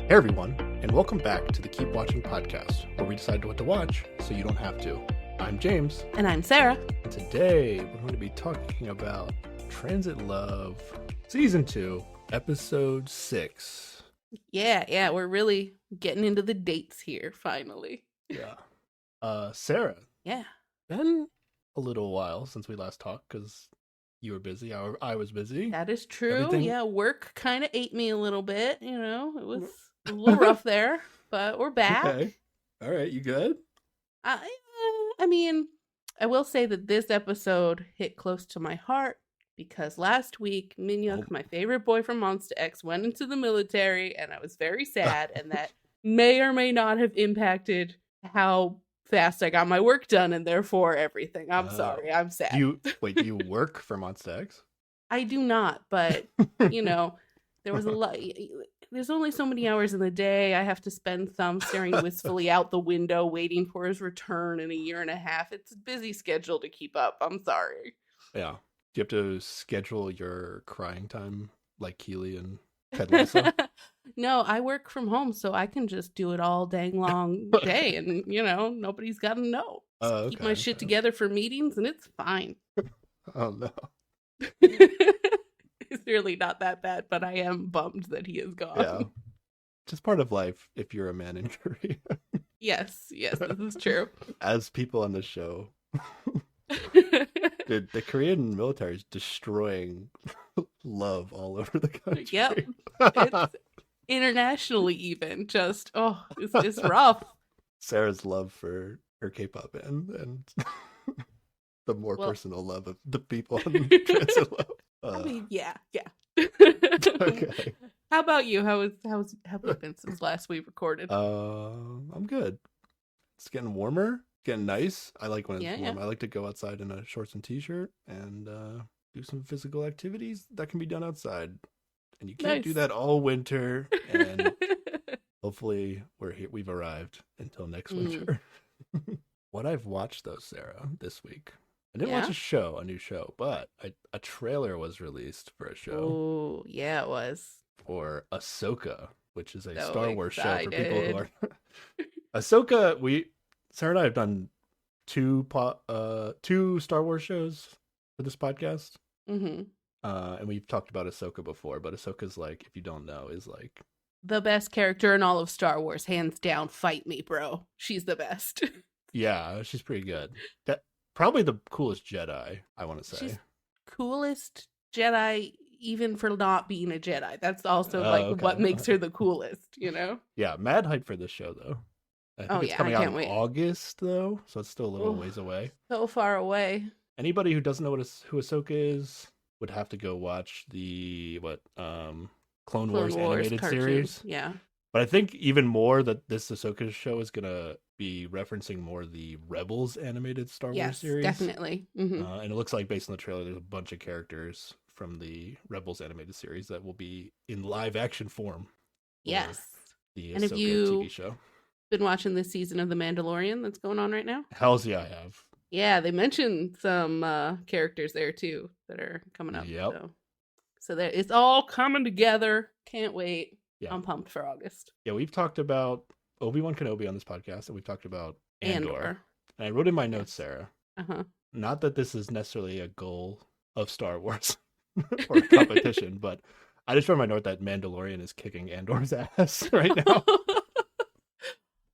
Hey everyone, and welcome back to the Keep Watching podcast, where we decide what to watch so you don't have to. I'm James, And I'm Sarah. and today we're going to be talking about Transit Love Season 2, Episode 6. Yeah, we're really getting into the dates here, finally. Yeah. Sarah, Yeah. been a little while since we last talked because you were busy, I was busy. That is true. Everything- Yeah, work kind of ate me a little bit, you know. It was a little rough there, but we're back. Okay. All right, you good? I mean, I will say that this episode hit close to my heart because last week, Minyuk, Oh. my favorite boy from Monster X, went into the military, and I was very sad, and that may or may not have impacted how fast I got my work done, and therefore everything. I'm Oh. sorry. I'm sad. Do you work for Monster X? I do not, but you know, there was a lot. There's only so many hours in the day. I have to spend some staring wistfully out the window, waiting for his return in a year and a half. It's a busy schedule to keep up. I'm sorry. Yeah. Do you have to schedule your crying time like Keely and Ted Lasso? No, I work from home, so I can just do it all dang long day, and you know, nobody's got to know. Just Oh, keep okay, my shit okay. together for meetings, and it's fine. Oh no. It's really not that bad, but I am bummed that he is gone. Yeah. Just part of life if you're a man in Korea. Yes, this is true. As people on the show, the Korean military is destroying love all over the country. Yep. It's internationally even just it's rough. Sarah's love for her K-pop band and the more Well- personal love of the people in Transit Love. I mean, yeah. Okay. How about you? How have you been since last we recorded? I'm good. It's getting warmer, getting nice. I like when it's Yeah, warm. I like to go outside in a shorts and t-shirt and do some physical activities that can be done outside. And you can't do Nice. that all winter. And hopefully we've arrived until next Mm. winter. What I've watched though, Sarah, this week. I didn't watch Yeah? a new show, but a trailer was released for a show Oh, yeah, it was. for Ahsoka, which is a So Star Wars show for people who excited. are Ahsoka. Sarah and I have done two Star Wars shows for this podcast, Hmm. and we've talked about Ahsoka before. But Ahsoka's like, if you don't know, is like The best character in all of Star Wars, hands down. Fight me, bro. She's the best. yeah, she's pretty good. That probably the coolest Jedi, I want to say. She's coolest Jedi, even for not being a Jedi. That's also Oh, like okay. what makes her the coolest, you know? Yeah, mad hype for this show though. I think Oh, it's yeah, I coming out can't in wait. August though, so it's still a little Oof. ways away. So far away. Anybody who doesn't know who Ahsoka is would have to go watch the Clone Wars animated cartoon. series. Yeah. But I think even more that this Ahsoka show is gonna be referencing more the Rebels animated Star Wars Yes, series. definitely. Hmm. And it looks like based on the trailer, there's a bunch of characters from the Rebels animated series that will be in live action form. for Yes. The And have Ahsoka you- TV show. Been watching this season of The Mandalorian that's going on right now? Hells yeah, I have. Yeah, they mentioned some characters there too that are coming up. Yep. So there, it's all coming together. Can't wait. Yeah. I'm pumped for August. Yeah, we've talked about Obi-Wan Kenobi on this podcast, and we've talked about Andor. And I wrote in my notes, Sarah, Uh-huh. not that this is necessarily a goal of Star Wars or competition, but I just wrote in my note that Mandalorian is kicking Andor's ass right now.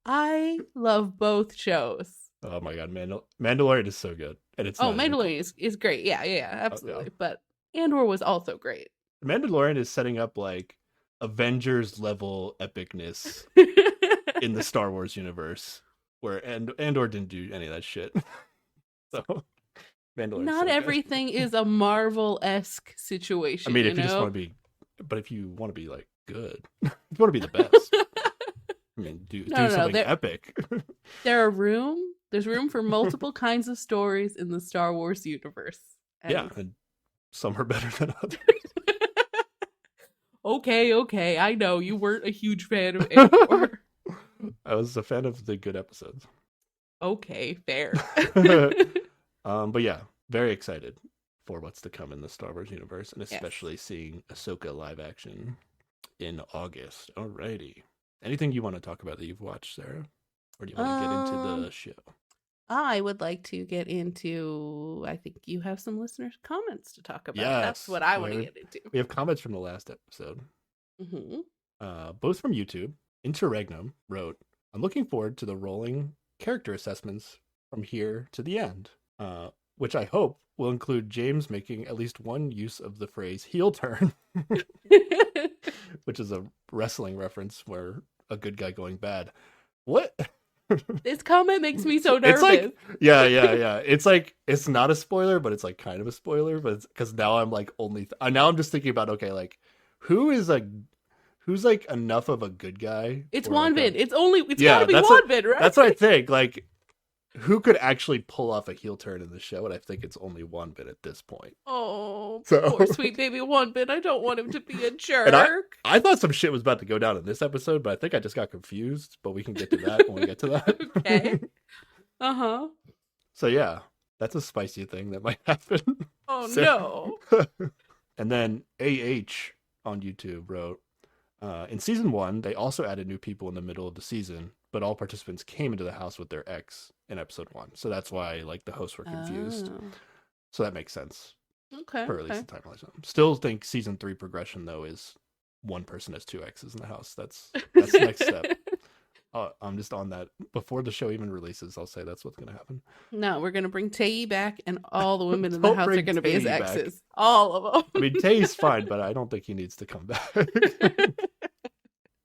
I love both shows. Oh my god, Mandalorian is so good. And it's not even- Mandalorian is great. Yeah, absolutely. But Andor was also great. Mandalorian is setting up like Avengers level epicness in the Star Wars universe, where Andor didn't do any of that shit. So Mandalorian. Not everything is a Marvel-esque situation. I mean, if you you just know? want to be, but if you want to be like good, if you want to be the best. I mean, do No, something there- epic. There's room for multiple kinds of stories in the Star Wars universe. Yeah, and some are better than others. Okay, I know you weren't a huge fan of Andor. I was a fan of the good episodes. Okay, fair. But yeah, very excited for what's to come in the Star Wars universe, and especially seeing Ahsoka live action in August. Alrighty. Anything you want to talk about that you've watched, Sarah? Or do you want to get into the show? I would like to get into, I think you have some listeners' comments to talk about. Yes, That's what I want to get into. We have comments from the last episode. Both from YouTube. Interregnum wrote, I'm looking forward to the rolling character assessments from here to the end, which I hope will include James making at least one use of the phrase heel turn, which is a wrestling reference where a good guy going bad. What? This comment makes me so nervous. It's like, yeah. It's like, it's not a spoiler, but it's like kind of a spoiler, but it's because now I'm like now I'm just thinking about, okay, like who's like enough of a good guy? It's Wanbin. It's gotta be Wanbin, right? That's what I think. Like, who could actually pull off a heel turn in the show? And I think it's only Wanbin at this point. Oh, poor sweet baby Wanbin. I don't want him to be a jerk. And I thought some shit was about to go down in this episode, but I think I just got confused. But we can get to that when we get to that. Okay. So yeah, that's a spicy thing that might happen. Oh no. And then AH on YouTube wrote, in season 1, they also added new people in the middle of the season, but all participants came into the house with their ex in episode 1. So that's why like the hosts were confused. Oh. So that makes sense. Okay. For at least the timeline. Still think season 3 progression though is one person has 2 exes in the house. That's the next step. I'm just on that. Before the show even releases, I'll say that's what's going to happen. No, we're going to bring Tae back, and all the women in the house are going to be his exes. Back. All of them. I mean, Tae's fine, but I don't think he needs to come back.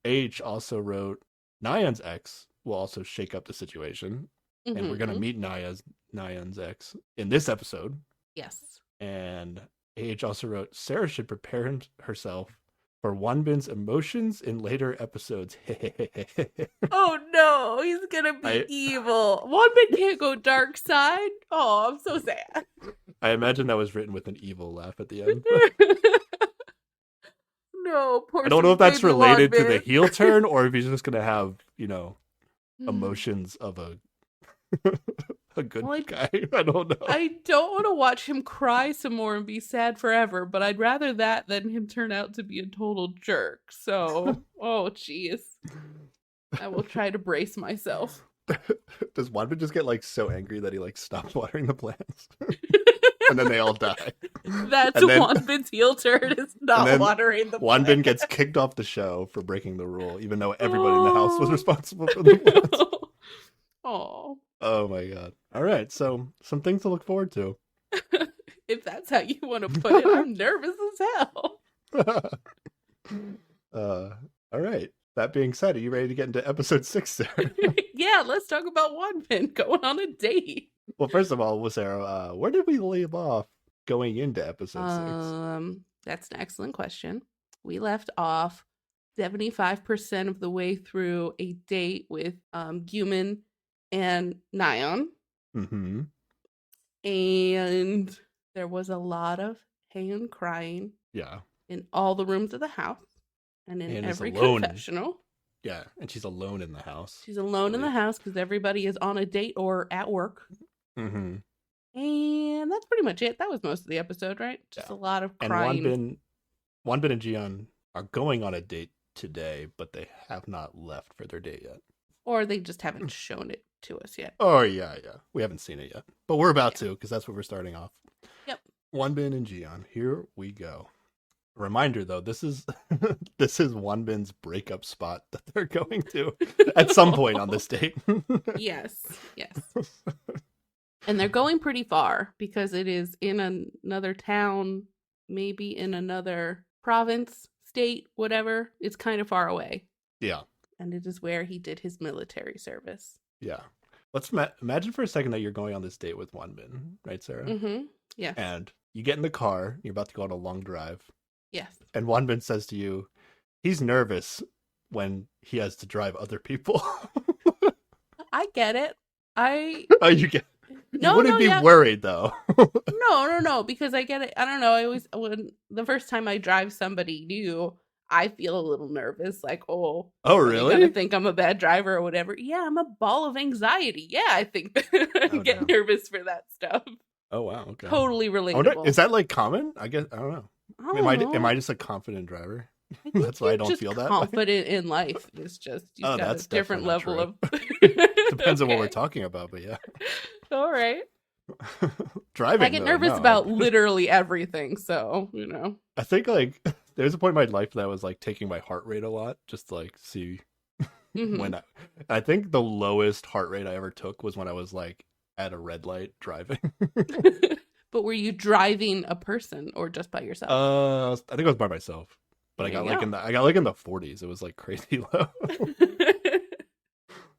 H also wrote, Nyan's ex will also shake up the situation, and we're going to meet Nyan's ex in this episode. Yes. And AH also wrote, Sarah should prepare herself for Wanbin's emotions in later episodes. Oh no, he's gonna be evil. Wanbin can't go dark side. Oh, I'm so sad. I imagine that was written with an evil laugh at the end. No, poor. I don't know if that's related Wanbin. to the heel turn or if he's just gonna have, emotions of a good guy. I don't know. I don't want to watch him cry some more and be sad forever, but I'd rather that than him turn out to be a total jerk. So, oh jeez. I will try to brace myself. Does Wanbin just get like so angry that he like stops watering the plants? And then they all die. That's Wanbin's heel turn, is not watering the plants. Wanbin gets kicked off the show for breaking the rule, even though everybody in the house was responsible for the plants. Oh my god. All right, so some things to look forward to. If that's how you want to put it, I'm nervous as hell. All right. That being said, are you ready to get into episode 6, Sarah? Yeah, let's talk about Wanbin going on a date. Well, first of all, Sarah, where did we leave off going into episode 6? That's an excellent question. We left off 75% of the way through a date with Gyumin and Nyan. Mm-hmm. And there was a lot of Haeun crying. Yeah. In all the rooms of the house. And in every confessional. Yeah, and she's alone in the house. She's alone in the house because everybody is on a date or at work. Mm-hmm. And that's pretty much it. That was most of the episode, right? Just a lot of crying. And Wanbin and Jiyeon are going on a date today, but they have not left for their date yet. Or they just haven't shown it to us yet. Oh, yeah. We haven't seen it yet. But we're about to, because that's what we're starting off. Yep. Wanbin and Jiyeon. Here we go. Reminder though, this is Wanbin's breakup spot that they're going to at some point on this date. Yes. And they're going pretty far because it is in another town, maybe in another province, state, whatever. It's kind of far away. Yeah. And it is where he did his military service. Yeah. Let's imagine for a second that you're going on this date with Wanbin, right, Sarah? Mm-hmm. Yeah. And you get in the car, you're about to go on a long drive. Yes. And Wanbin says to you, he's nervous when he has to drive other people. I get it. Oh, you get it. You wouldn't be worried though. No, because I get it. I don't know. When the first time I drive somebody new, I feel a little nervous. Like, oh, really? Are you gonna think I'm a bad driver or whatever? Yeah, I'm a ball of anxiety. Yeah, I think I get nervous for that stuff. Oh wow, okay. Totally relatable. Is that like common? I guess I don't know. Am I just a confident driver? I think That's why I you're don't just feel that way. confident in life. It's just you've Oh, got that's a different definitely level not of. Depends on what we're Okay. talking about, but yeah. All right. I Driving get though, nervous no. about literally everything, so you know. I think like there's a point in my life that I was like taking my heart rate a lot just to like see Hmm. when I think the lowest heart rate I ever took was when I was like at a red light driving. But were you driving a person or just by yourself? I think I was by myself, but There I got you like go. in the 40s. It was like crazy low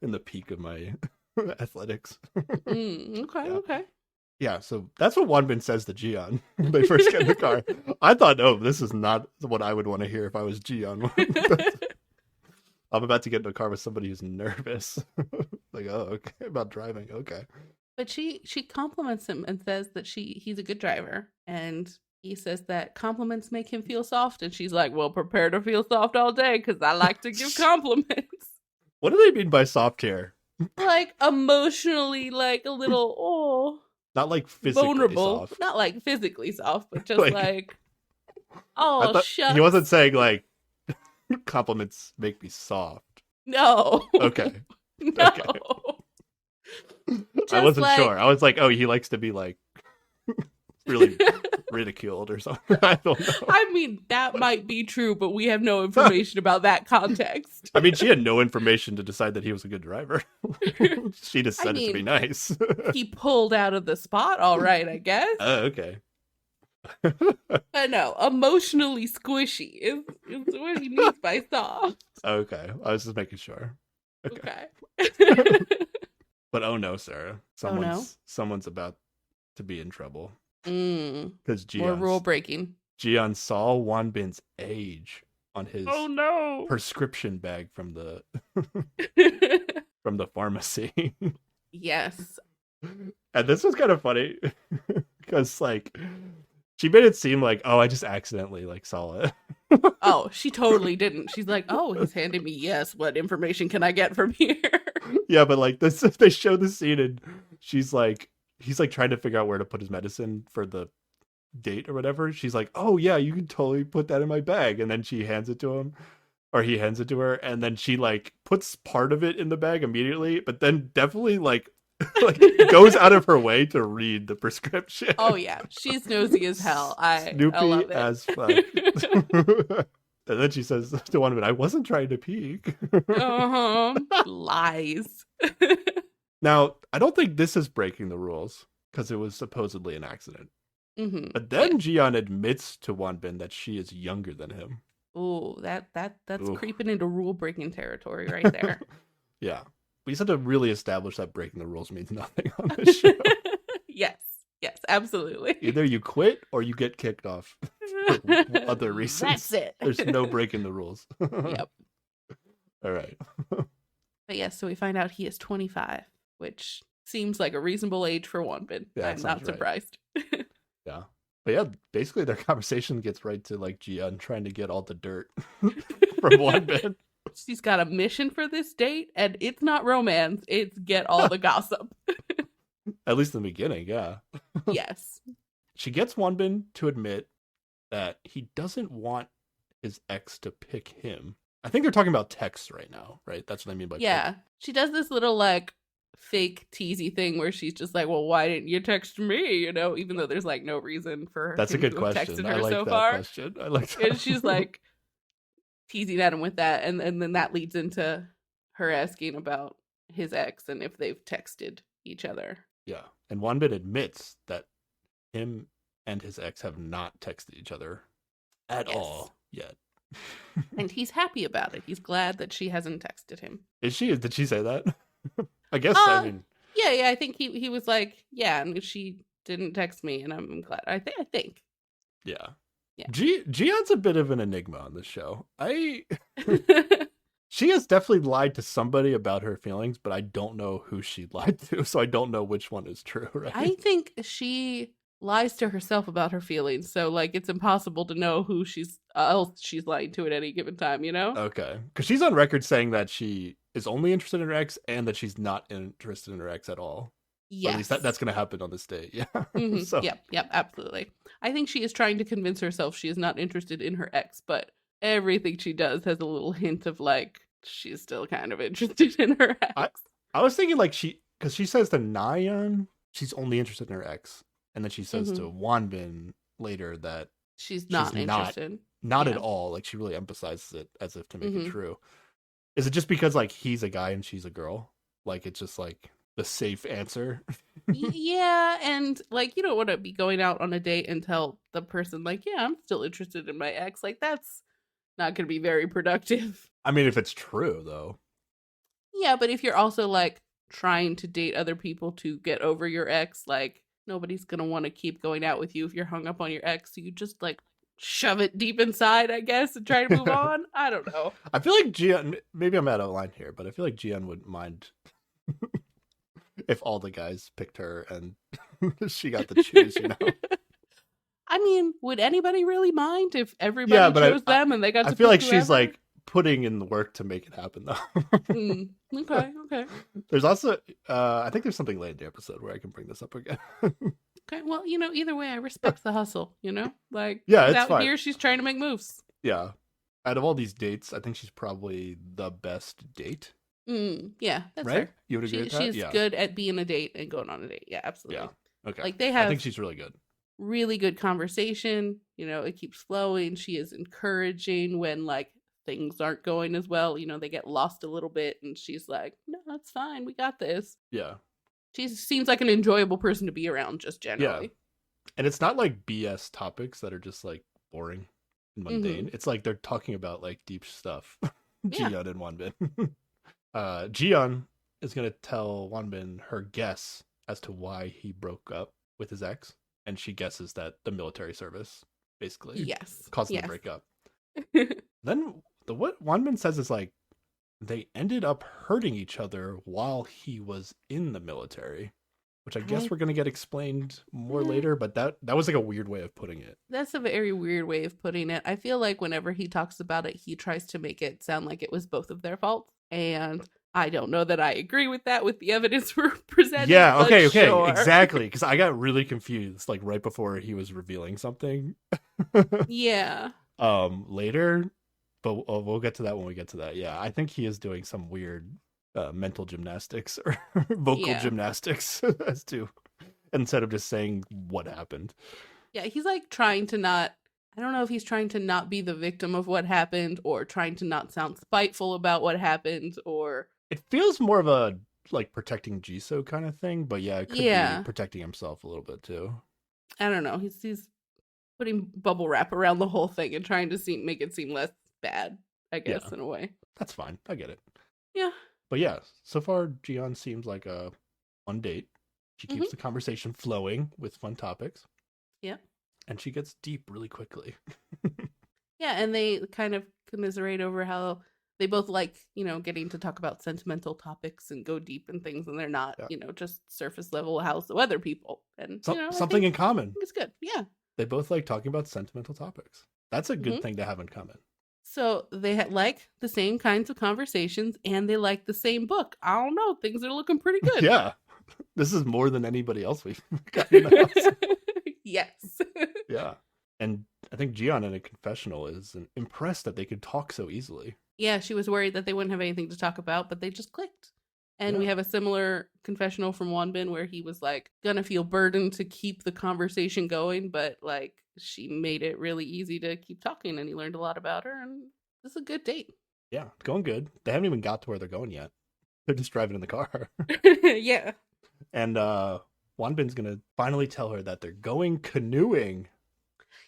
in the peak of my athletics. Okay, Yeah. okay. Yeah, so that's what Wanbin says to Gion when they first get in the car. I thought, oh, this is not what I would want to hear if I was Gion. I'm about to get in a car with somebody who's nervous. Like, oh, okay, about driving. Okay. But she compliments him and says that he's a good driver, and he says that compliments make him feel soft, and she's like, "Well, prepare to feel soft all day because I like to give compliments." What do they mean by soft here? Like emotionally, like a little Not like physically vulnerable, soft. not like physically soft, but just Like, like I oh thought shucks. he wasn't saying like compliments make me soft. No. Okay. No. Okay. I Just wasn't like sure. I was like, oh, he likes to be like really ridiculed or something. I don't know. I mean, that might be true, but we have no information about that context. I mean, she had no information to decide that he was a good driver. She just I said it to be mean, nice. He pulled out of the spot all right, I guess. Oh, okay. But no, emotionally squishy is what he means by soft. Okay. I was just making sure. Okay. Okay. But oh no, Sarah. Oh, no? Someone's about to be in trouble. Mm, Because more rule breaking. Jian saw Wanbin's age on his no. prescription bag from the pharmacy. Yes. And this was kind of funny because like she made it seem like, oh, I just accidentally like saw it. Oh, she totally didn't. She's like, oh, he's handing me, yes, what information can I get from here? Yeah, but like this, they show the scene and he's like trying to figure out where to put his medicine for the date or whatever. She's like, oh yeah, you can totally put that in my bag. And then she hands it to him, or he hands it to her, and then she like puts part of it in the bag immediately, but then definitely like like goes out of her way to read the prescription. Oh yeah, she's nosy as hell. I Snoopy love it. as fuck. And then she says to one of it, I wasn't trying to peek. Lies. Now, I don't think this is breaking the rules because it was supposedly an accident. Mm-hmm. But then Jian admits to Wanbin that she is younger than him. Ooh, that's Ooh. creeping into rule breaking territory right there. Yeah. We just have to really establish that breaking the rules means nothing on this show. Yes, absolutely. Either you quit or you get kicked off for other reasons. That's it. There's no breaking the rules. Yep. All right. But yes, so we find out he is 25, which seems like a reasonable age for Wanbin. Yeah, I'm sounds not right. surprised. Yeah. But yeah, basically their conversation gets right to like Jian trying to get all the dirt from Wanbin. She's got a mission for this date, and it's not romance, it's get all the gossip. At least in the beginning, yeah. Yes. She gets Wanbin to admit that he doesn't want his ex to pick him. I think they're talking about texts right now, right? That's what I mean by Yeah. She does this little like fake teasy thing where she's just like, well, why didn't you text me? You know, even though there's like no reason for That's a him good to have question. texted I her like so that far. question. I like that. And she's like teasing at him with that, and then that leads into her asking about his ex and if they've texted each other. Yeah. And Wanbin admits that him and his ex have not texted each other at Yes. all yet. And he's happy about it. He's glad that she hasn't texted him. Is she? Did she say that? I guess, I mean, Yeah, I think he was like, yeah, and she didn't text me, and I'm glad. I think. yeah. Yeah. Jian's a bit of an enigma on this show. She has definitely lied to somebody about her feelings, but I don't know who she lied to, so I don't know which one is true, right? I think she lies to herself about her feelings, so like it's impossible to know who else she's lying to at any given time, you know? Okay. Because she's on record saying that she is only interested in her ex and that she's not interested in her ex at all. Yes. Or at least that's going to happen on this date. Yeah. Mhm. So, Yep, absolutely. I think she is trying to convince herself she is not interested in her ex, but everything she does has a little hint of like she's still kind of interested in her ex. I was thinking like because she says to Nayeon she's only interested in her ex, and then she says to Wanbin later that she's not interested. Not at all. Like she really emphasizes it as if to make it true. Is it just because like he's a guy and she's a girl? Like it's just like the safe answer? Yeah, and like you don't want to be going out on a date and tell the person like, yeah, I'm still interested in my ex. Like that's not going to be very productive. I mean, if it's true though. Yeah, but if you're also like trying to date other people to get over your ex, like nobody's going to want to keep going out with you if you're hung up on your ex. So you just like shove it deep inside, I guess, and try to move on. I don't know. I feel like Jian, maybe I'm out of line here, but I feel like Jian wouldn't mind if all the guys picked her and she got to choose, you know? I mean, would anybody really mind if everybody chose them and they got to pick I feel like whoever? she's like putting in the work to make it happen, though. Okay. There's also, I think there's something late in the episode where I can bring this up again. Okay, well, either way, I respect the hustle, Like, yeah, it's out fine. here, she's trying to make moves. Yeah. Out of all these dates, I think she's probably the best date. Yeah, that's right? fair. You would agree with that? She's good at being a date and going on a date. Yeah, absolutely. Yeah. Okay. Like, they have I think she's really good. Really good conversation. It keeps flowing. She is encouraging when, like, things aren't going as well. They get lost a little bit, and she's like, no, that's fine. We got this. Yeah. She seems like an enjoyable person to be around, just generally. Yeah. And it's not like BS topics that are just like boring and mundane. It's like they're talking about like deep stuff. Jiyeon and Wanbin. Jiyeon is going to tell Wanbin her guess as to why he broke up with his ex. And she guesses that the military service basically caused them to break up. Then what Wanbin says is like, they ended up hurting each other while he was in the military, which I guess we're going to get explained more later, but that was like a weird way of putting it. That's a very weird way of putting it. I feel like whenever he talks about it, he tries to make it sound like it was both of their faults. And I don't know that I agree with that with the evidence we're presenting. Yeah, okay, sure. Exactly. Because I got really confused, like right before he was revealing something. Yeah. Later. But we'll get to that when we get to that. Yeah, I think he is doing some weird mental gymnastics or vocal gymnastics as to, instead of just saying what happened. Yeah, he's like trying to not, I don't know if he's trying to not be the victim of what happened or trying to not sound spiteful about what happened, or... It feels more of a like protecting Jisoo kind of thing, but yeah, it could be protecting himself a little bit too. I don't know. He's putting bubble wrap around the whole thing and trying to make it seem less bad, I guess, in a way. That's fine. I get it. Yeah. But yeah, so far Jiyeon seems like a fun date. She keeps the conversation flowing with fun topics. Yeah. And she gets deep really quickly. Yeah, and they kind of commiserate over how they both like, getting to talk about sentimental topics and go deep in things, and they're not, just surface level how's the weather people. And something in common. It's good. Yeah. They both like talking about sentimental topics. That's a good thing to have in common. So they like the same kinds of conversations, and they like the same book. I don't know. Things are looking pretty good. Yeah. This is more than anybody else we've got in the house. Yes. Yeah. And I think Jiyeon in a confessional is impressed that they could talk so easily. Yeah, she was worried that they wouldn't have anything to talk about, but they just clicked. And we have a similar confessional from Wanbin where he was like gonna feel burdened to keep the conversation going, but like she made it really easy to keep talking, and he learned a lot about her, and it's a good date. Yeah, it's going good. They haven't even got to where they're going yet. They're just driving in the car. Yeah. And Wanbin's gonna finally tell her that they're going canoeing.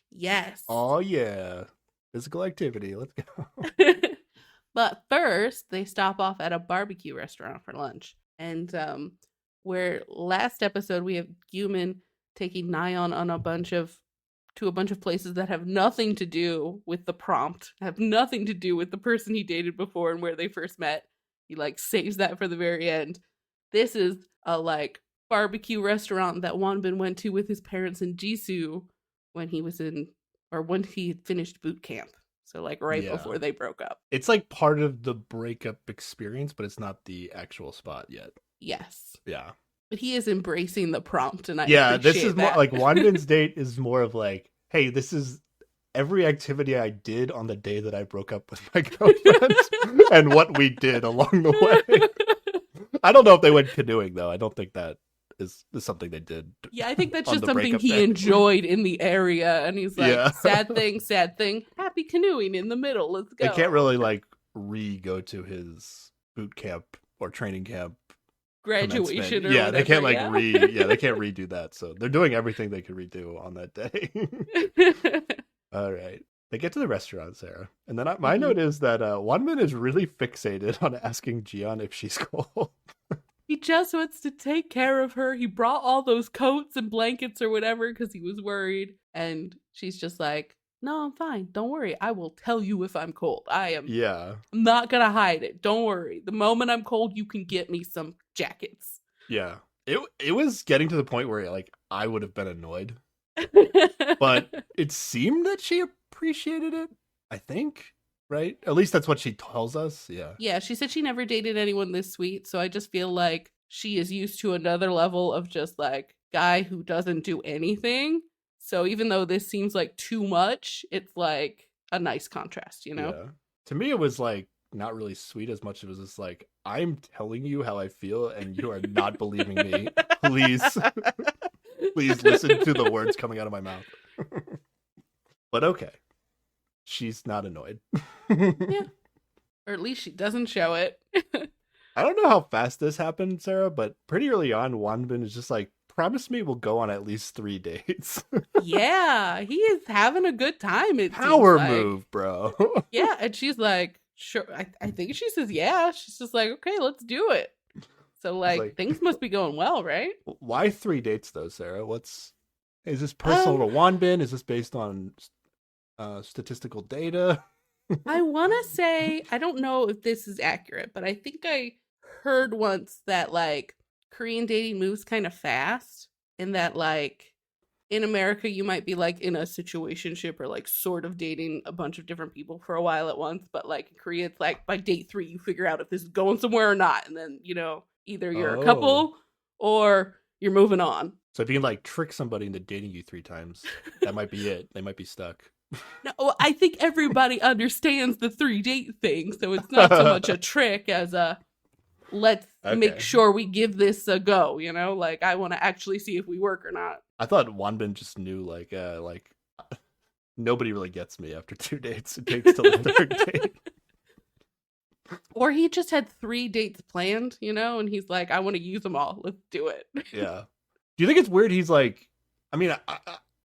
Yes. Oh yeah. Physical activity. Let's go. But first, they stop off at a barbecue restaurant for lunch. And where last episode we have Gyumin taking Nayeon on a bunch of places that have nothing to do with the prompt, have nothing to do with the person he dated before and where they first met. He like saves that for the very end. This is a like barbecue restaurant that Wanbin went to with his parents in Jisoo when he had finished boot camp. So like right before they broke up. It's like part of the breakup experience, but it's not the actual spot yet. Yes. Yeah. But he is embracing the prompt, and I this is that. more like Wanbin's date is more of like, hey, this is every activity I did on the day that I broke up with my girlfriend and what we did along the way. I don't know if they went canoeing though. I don't think that is something they did. Yeah, I think that's on just the something breakup he day. enjoyed in the area, and he's like, Yeah. sad thing, happy canoeing in the middle. Let's go. They can't really like go to his boot camp or training camp graduation commencement. or Yeah, whatever. they can't like yeah. they can't redo that. So they're doing everything they could redo on that day. All right. They get to the restaurant, Sarah. And then my Mhm. note is that Wonmin is really fixated on asking Jian if she's cold. He just wants to take care of her. He brought all those coats and blankets or whatever because he was worried. And she's just like, no, I'm fine. Don't worry. I will tell you if I'm cold. I am Yeah. not going to hide it. Don't worry. The moment I'm cold, you can get me some jackets. Yeah. It was getting to the point where like I would have been annoyed. But it seemed that she appreciated it, I think. Right? At least that's what she tells us. Yeah. Yeah, she said she never dated anyone this sweet, so I just feel like she is used to another level of just like guy who doesn't do anything. So even though this seems like too much, it's like a nice contrast, you know? Yeah. To me, it was like not really sweet as much as it was just like, I'm telling you how I feel and you are not believing me. Please, please listen to the words coming out of my mouth. But okay. She's not annoyed. Yeah. Or at least she doesn't show it. I don't know how fast this happened, Sarah, but pretty early on, Wanbin is just like, promise me we'll go on at least 3 dates. Yeah, he is having a good time. It Power seems like. move, bro. Yeah, and she's like, sure. I think she says, yeah. She's just like, okay, let's do it. So like things must be going well, right? Why 3 dates though, Sarah? Is this personal to Wanbin? Is this based on statistical data? I want to say, I don't know if this is accurate, but I think I heard once that like Korean dating moves kind of fast, and that like in America you might be like in a situationship or like sort of dating a bunch of different people for a while at once, but like in Korea it's like by date 3 you figure out if this is going somewhere or not, and then either you're a couple or you're moving on. So if you can like trick somebody into dating you 3 times, that might be it. They might be stuck. No, I think everybody understands the 3 date thing, so it's not so much a trick as a let's make sure we give this a go, like I want to actually see if we work or not. I thought Wanbin just knew like nobody really gets me after 2 dates. It takes till the 3rd date. Or he just had 3 dates planned, and he's like, I want to use them all. Let's do it. Yeah. Do you think it's weird he's like, I mean,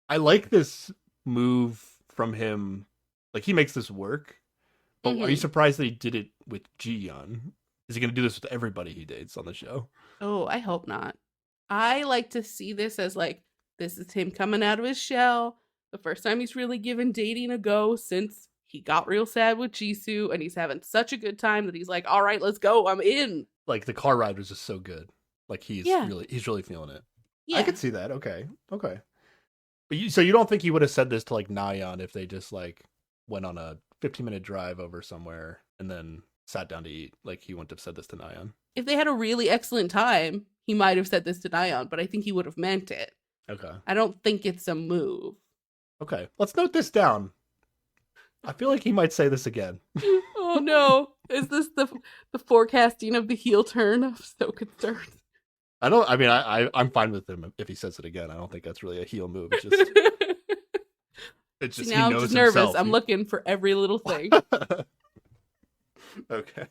I like this move from him. Like, he makes this work. But are you surprised that he did it with Jiyeon? Is he going to do this with everybody he dates on the show? Oh, I hope not. I like to see this as like, this is him coming out of his shell. The first time he's really given dating a go since he got real sad with Jisoo, and he's having such a good time that he's like, all right, let's go. I'm in. Like, the car ride was just so good. Like, he's really feeling it. Yeah. I could see that. Okay. But so you don't think he would have said this to like Nayeon if they just like went on a 15-minute drive over somewhere and then sat down to eat? Like, he wouldn't have said this to Nayeon. If they had a really excellent time, he might have said this to Nayeon, but I think he would have meant it. Okay. I don't think it's a move. Okay. Let's note this down. I feel like he might say this again. Oh no. Is this the forecasting of the heel turn? I'm so concerned. I'm fine with him if he says it again. I don't think that's really a heel move. It's just now he knows I'm just himself. nervous. I'm looking for every little thing. Okay.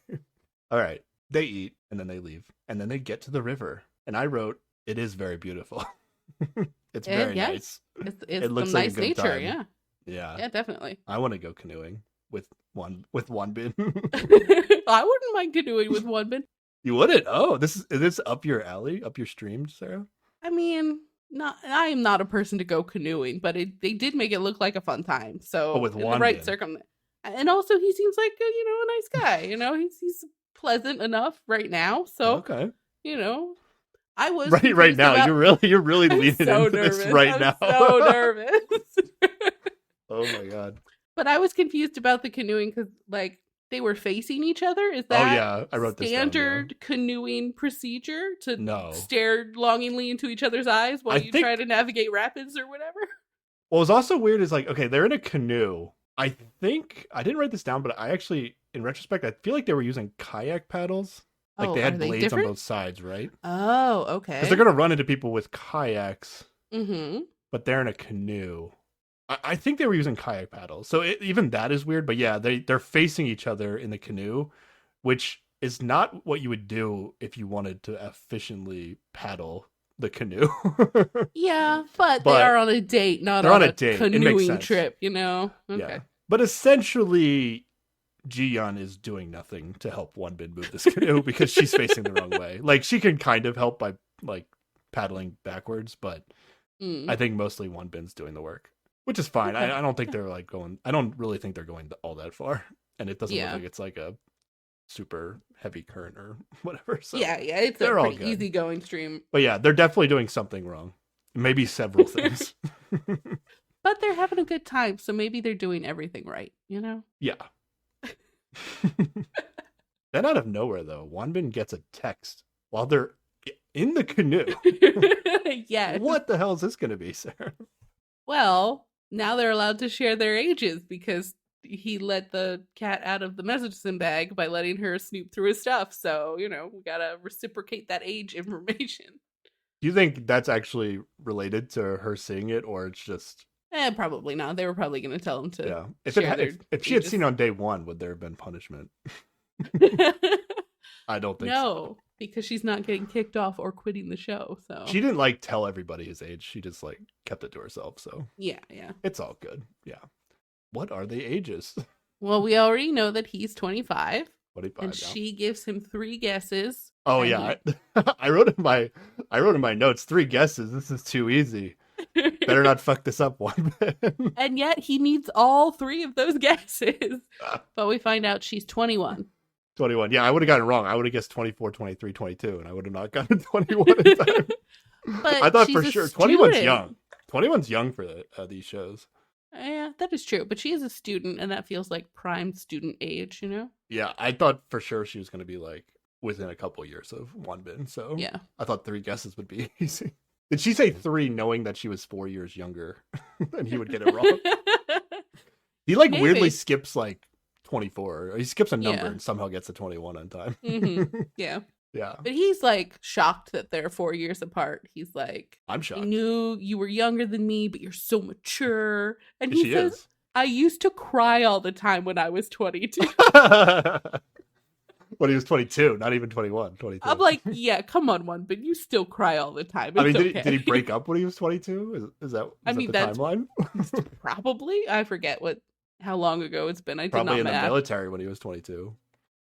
All right. They eat and then they leave. And then they get to the river. And I wrote, it is very beautiful. It's very nice. It looks some like nice nature, time. yeah. Yeah. Yeah, definitely. I want to go canoeing with Wanbin. I wouldn't mind canoeing with Wanbin. You wouldn't? Oh, is this up your alley, up your stream, Sarah? I mean, I am not a person to go canoeing, but they did make it look like a fun time. So with the right circumstance, and also he seems like a nice guy. He's pleasant enough right now. So okay, I was right now. You're really leaning so into nervous. this right now. So nervous. Oh my god! But I was confused about the canoeing because like they were facing each other. Is that I wrote this standard down, canoeing procedure to no stare longingly into each other's eyes while you try to navigate rapids or whatever? What was also weird is like, okay, they're in a canoe. I think I didn't write this down, but I actually, in retrospect, I feel like they were using kayak paddles. Like Oh, they are had they blades on different? both sides, right? Oh, Because okay. they're gonna run into people with kayaks, Mm-hmm. but they're in a canoe. I think they were using kayak paddles, so even that is weird. But yeah, they're facing each other in the canoe, which is not what you would do if you wanted to efficiently paddle the canoe. Yeah, but they are But on a date, not they're on on a a date. It makes canoeing sense. trip, you know? Yeah, Okay. but essentially, Ji-yeon is doing nothing to help Wonbin move this canoe because she's facing the wrong way. Like she can kind of help by like paddling backwards, but I Mm, think mostly Wonbin's doing the work, which is fine. okay. I don't think they're like going. I don't really think they're going all that far, and it doesn't look Yeah. like it's like a super heavy current or whatever. So Yeah, yeah, it's a they're all pretty good. easygoing stream. But yeah, they're definitely doing something wrong. Maybe several things. But they're having a good time, so maybe they're doing everything right, you know? Yeah. Then out of nowhere, though, Wonbin gets a text while they're in the canoe. Yes. What the hell is this going to be, Sarah? Well, now they're allowed to share their ages because he let the cat out of the medicine bag by letting her snoop through his stuff. So, you know, we gotta reciprocate that age information. Do you think that's actually related to her seeing it, or it's just Probably not. They were probably going to tell him to yeah? share their If she had ages. seen on day one, would there have been punishment? I don't think so. No, because she's not getting kicked off or quitting the show. So She didn't like tell everybody his age. She just like kept it to herself. So yeah, yeah. it's all good. Yeah. What are the ages? Well, we already know that he's 25, 25 and now. she gives him 3 guesses. Oh and yeah, I wrote in my notes 3 guesses. This is too easy. Better not fuck this up one. And yet he needs all 3 of those guesses. But we find out she's 21. 21. Yeah, I would have gotten it wrong. I would have guessed 24, 23, 22, and I would have not gotten 21 in time. But I thought she's for a sure 21's student. young. 21's young for these shows. Yeah, that is true. But she is a student, and that feels like prime student age, you know? Yeah, I thought for sure she was going to be like within a couple years of Wonbin. So Yeah. I thought 3 guesses would be easy. Did she say 3 knowing that she was 4 years younger and he would get it wrong? He like weirdly Maybe. skips like 24. Or he skips a number Yeah. and somehow gets to 21 on time. Yeah. Yeah, But he's like shocked that they're 4 years apart. He's like, I'm I shocked. knew you were younger than me, but you're so mature. And She he says, is. I used to cry all the time when I was 22. When he was 22, not even 21, 22. I'm like, yeah, come on, one, but you still cry all the time. It's I mean, okay. did he break up when he was 22? Is that mean, the that's- timeline? Probably. I forget how long ago it's been. I did Probably not in the math. military when he was 22.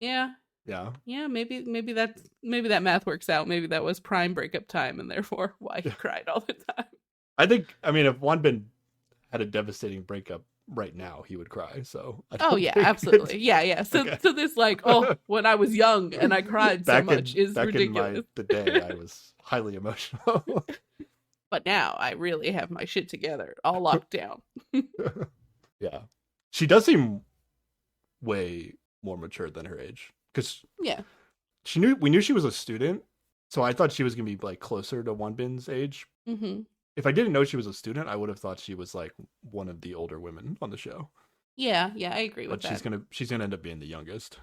Yeah. Yeah. Yeah, maybe that math works out. Maybe that was prime breakup time and therefore why he cried all the time. I think, I mean, if Wonbin had a devastating breakup right now, he would cry. So, I Oh don't yeah, think absolutely. it's- Yeah, yeah. So Okay. so this like, oh, when I was young and I cried so much is ridiculous. the day, I was highly emotional. But now I really have my shit together, all locked down. Yeah. She does seem way more mature than her age. Because Yeah. we knew she was a student, so I thought she was gonna be like closer to Wonbin's age. Mm-hmm. If I didn't know she was a student, I would have thought she was like one of the older women on the show. Yeah, yeah, I agree with But that. she's gonna end up being the youngest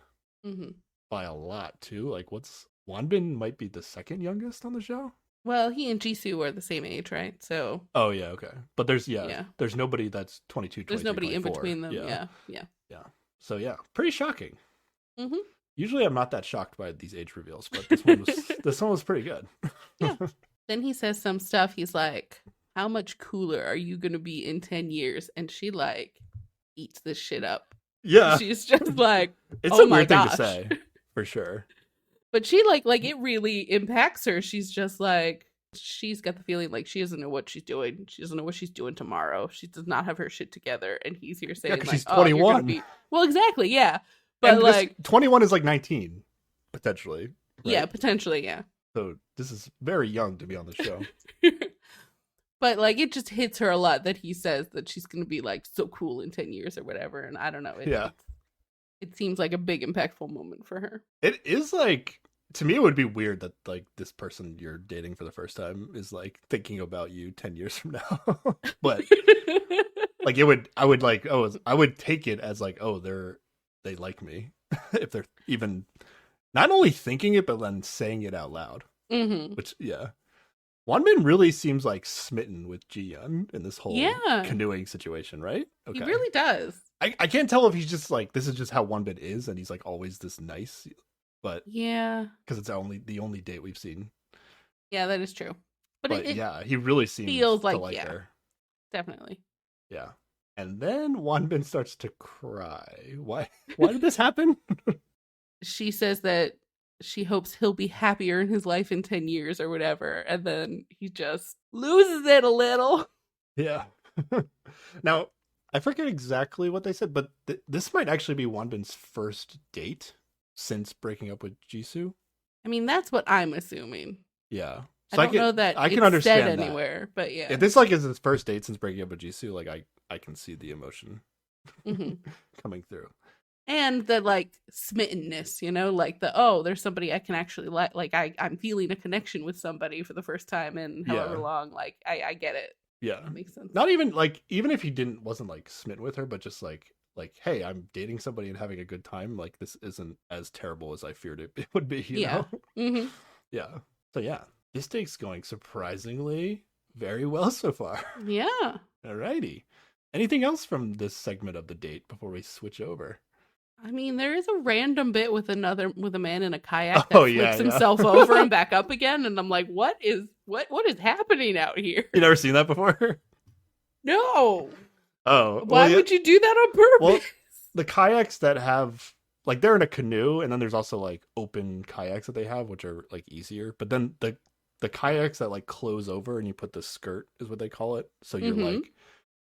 Mm-hmm. by a lot too. Like, Wonbin might be the second youngest on the show. Well, he and Jisoo are the same age, right? So Oh yeah, okay. But there's Yeah. there's nobody that's 22, there's 23, nobody in 24. between them. Yeah. So yeah, pretty shocking. Mhm. Usually I'm not that shocked by these age reveals, but this one was pretty good. Then he says some stuff. He's like, how much cooler are you going to be in 10 years? And she like eats this shit up. Yeah, She's just like, it's oh a my weird thing to gosh. say, for sure. But she like it really impacts her. She's just like, she's got the feeling like she doesn't know what she's doing. She doesn't know what she's doing tomorrow. She does not have her shit together. And he's here saying 'cause like, she's oh, you're gonna 21. be... Well, exactly. Yeah. But And like, 21 is like 19, potentially. Right? yeah, potentially. Yeah. So this is very young to be on the show. But like it just hits her a lot that he says that she's gonna be like so cool in 10 years or whatever, and I don't know. Yeah. It seems like a big impactful moment for her. It is like to me it would be weird that like this person you're dating for the first time is like thinking about you 10 years from now. But like I would take it as like, oh, they like me. If they're even not only thinking it but then saying it out loud. Hmm. Which yeah. Wanbin really seems like smitten with Ji-yeon in this whole Yeah, canoeing situation, right? he Okay. really does. I can't tell if he's just like this is just how Wanbin is and he's like always this nice, but Yeah, because it's the only date we've seen. yeah, that is true. But But it yeah, he really seems feels to like, like yeah, her. definitely. Yeah. And then Wanbin starts to cry. Why did this happen? She says that she hopes he'll be happier in his life in 10 years or whatever, and then he just loses it a little. Yeah. Now, I forget exactly what they said, but this might actually be Wanbin's first date since breaking up with Jisoo. I mean, that's what I'm assuming. Yeah. I don't know that I can it's understand said that. anywhere, but yeah. If this like is his first date since breaking up with Jisoo, like I can see the emotion Hmm. coming through. And the like smittenness, like oh, there's somebody I can actually like I'm feeling a connection with somebody for the first time in however Yeah. long. Like I get it. Yeah. That makes sense. Not even like even if he wasn't like smitten with her, but just like hey, I'm dating somebody and having a good time. Like this isn't as terrible as I feared it would be. You Yeah. know? Hmm. Yeah. So yeah, this date's going surprisingly very well so far. Yeah. Alrighty. Anything else from this segment of the date before we switch over? I mean, there is a random bit with a man in a kayak that Oh, flips yeah, yeah. himself over and back up again, and I'm like, what is happening out here? You never seen that before? No. Oh, Why would you do that on purpose? Well, the kayaks that have like they're in a canoe, and then there's also like open kayaks that they have, which are like easier. But then the kayaks that like close over and you put the skirt is what they call it. So you're Mhm. like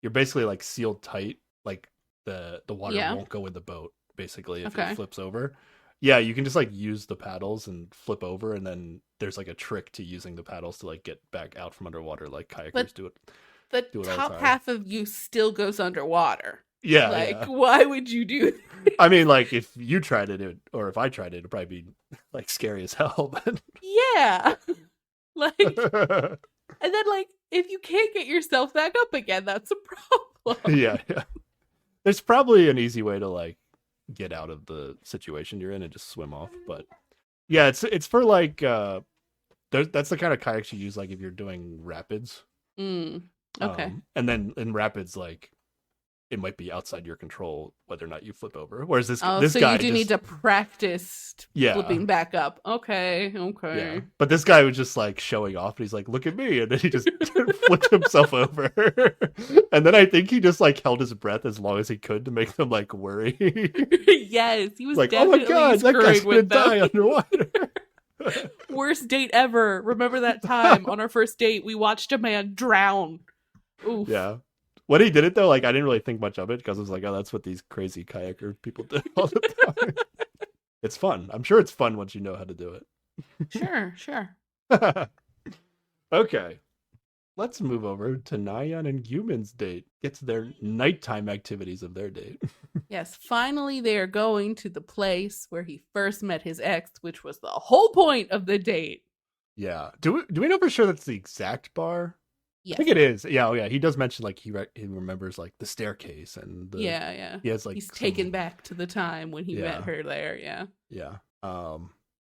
you're basically like sealed tight, like the water Yeah. won't go in the boat basically if Okay. it flips over. Yeah, you can just like use the paddles and flip over, and then there's like a trick to using the paddles to like get back out from underwater, like kayakers But do it. The Do it all the top time. half of you still goes underwater. Yeah, Like, yeah. why would you do that? I mean, like if you tried it, or if I tried it, it'd probably be like scary as hell. But Yeah. Like, and then like, if you can't get yourself back up again, that's a problem. yeah. There's probably an easy way to like get out of the situation you're in and just swim off. But yeah, it's for like that's the kind of kayaks you use like if you're doing rapids. Okay. And then in rapids, like it might be outside your control whether or not you flip over. Whereas this Oh, this so guy you do need to practice Yeah. flipping back up. Okay. Yeah. But this guy was just like showing off and he's like, look at me. And then he just flipped himself over. And then I think he just like held his breath as long as he could to make them like worry. Yes, he was Like, oh my definitely God, that guy's screwing gonna with them. die underwater. Worst date ever. Remember that time on our first date we watched a man drown. Oof. Yeah. When he did it though, like I didn't really think much of it because I was like, oh, that's what these crazy kayaker people do all the time. It's fun. I'm sure it's fun once you know how to do Sure. it. Okay. Let's move over to Nayeon and Yumin's date. Gets their nighttime activities of their date. Yes, finally they are going to the place where he first met his ex, which was the whole point of the date. Yeah. Do we know for sure that's the exact bar? Yes. I think it is. Yeah. Oh, yeah. He does mention like he remembers like the staircase and the Yeah. He has like He's some- taken back to the time when he Yeah. met her there. Yeah. Yeah.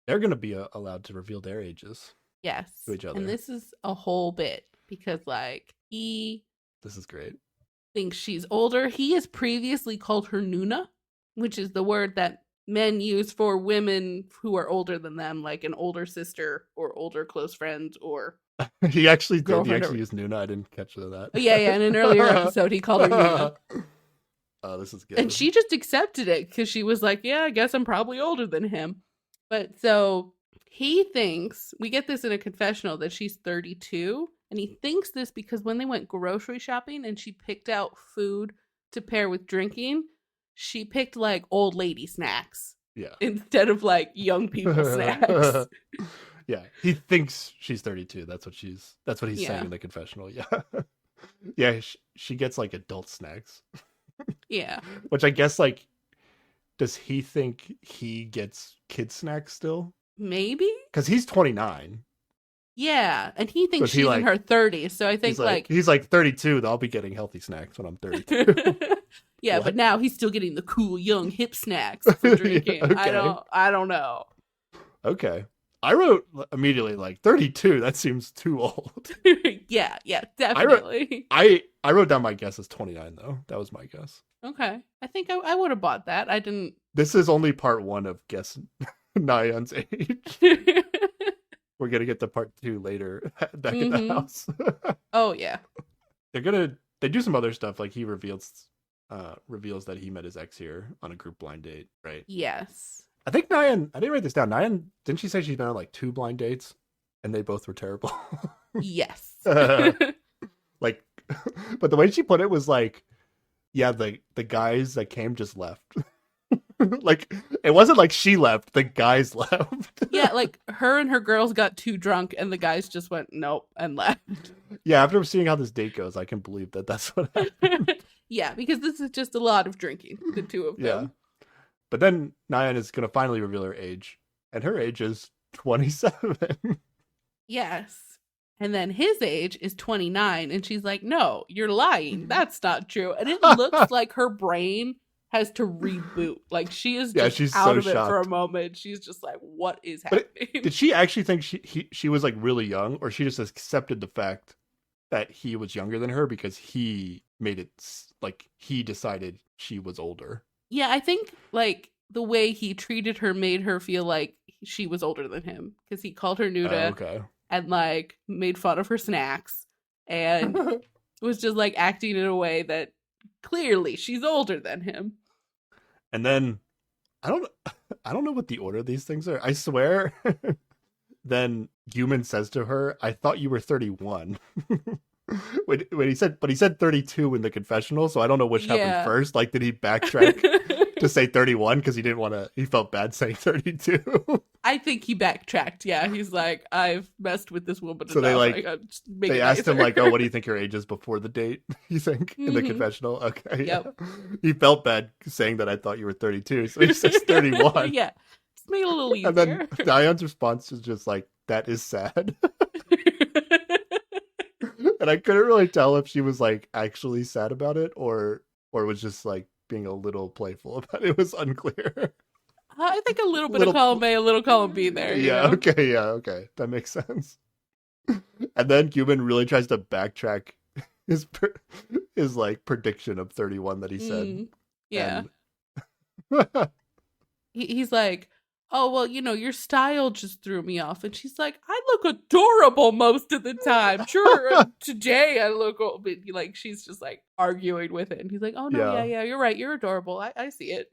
They're gonna be allowed to reveal their ages Yes. to each other. And this is a whole bit because like he This is great. thinks she's older. He has previously called her Nuna, which is the word that men use for women who are older than them, like an older sister or older close friend or He actually did. He Girlfriend actually or- used Nuna. I didn't catch that. Oh, yeah. In an earlier episode, he called her Nuna. Oh, this is good. And she just accepted it because she was like, yeah, I guess I'm probably older than him. But so he thinks, we get this in a confessional, that she's 32. And he thinks this because when they went grocery shopping and she picked out food to pair with drinking, she picked like old lady snacks Yeah. instead of like young people snacks. Yeah. He thinks she's 32. That's what he's saying Yeah. in the confessional. Yeah. Yeah. She gets like adult snacks, Yeah. which I guess like, does he think he gets kid snacks still? Maybe. Because he's 29. Yeah, and he thinks Was he she's in like- her 30s, so I think He's like 32. I'll be getting healthy snacks when I'm 32. yeah, What? but now he's still getting the cool young hip snacks for drinking. Yeah, okay. I don't know. Okay. I wrote immediately like 32. That seems too old. Yeah, definitely. I wrote down my guess as 29 though. That was my guess. Okay. I think I would have bought that. I didn't. This is only part 1 of guess Nayeon's age. We're gonna get to part 2 later back at the Mhm. house. Oh, yeah. They do some other stuff, like he reveals that he met his ex here on a group blind date, right? Yes. I think Nayeon, I didn't write this down. Nayeon, didn't she say she's been on like 2 blind dates and they both were terrible? Yes. Like, but the way she put it was like, yeah, the guys that came just left. Like, it wasn't like she left, the guys left. Yeah, like her and her girls got too drunk and the guys just went nope and left. Yeah, after seeing how this date goes, I can believe that that's what happened. Yeah, because this is just a lot of drinking, the two of Yeah. them. But then Nayeon is going to finally reveal her age, and her age is 27. Yes. And then his age is 29 and she's like, "No, you're lying. That's not true." And it looks like her brain has to reboot. Like she is Yeah, just she's out so of it for a shocked. moment. She's just like, "What is But happening?" Did she actually think she was like really young, or she just accepted the fact that he was younger than her because he made it like he decided she was older? Yeah, I think like the way he treated her made her feel like she was older than him because he called her Nuda Okay. and like made fun of her snacks and was just like acting in a way that clearly she's older than him. And then I don't know what the order of these things are. I swear. Then Human says to her, "I thought you were 31." when he said 32 in the confessional, so I don't know which Yeah. happened first. Like, did he backtrack to say 31 because he didn't want to? He felt bad saying 32. I think he backtracked. Yeah, he's like, "I've messed with this woman." So they, enough. like, I'll just make They it asked him nicer." like, "Oh, what do you think your age is before the date?" You think in the Mhm. confessional? Okay. Yep. Yeah. He felt bad saying that I thought you were 32, so he says 31. Yeah, just make it a little easier. And then Diane's response is just like, "That is sad." And I couldn't really tell if she was like actually sad about it or was just like being a little playful about it. It was unclear. I think a little bit Little- of column A, a little column B there. you Yeah, know? okay. That makes sense. And then Cuban really tries to backtrack his like prediction of 31 that he said. Mm, yeah. And- He's like, "Oh, well, your style just threw me off." And she's like, "I look adorable most of the time. Sure, today I look old." But like, she's just like arguing with it. And he's like, "Oh, no, yeah, you're right. You're adorable. I see it."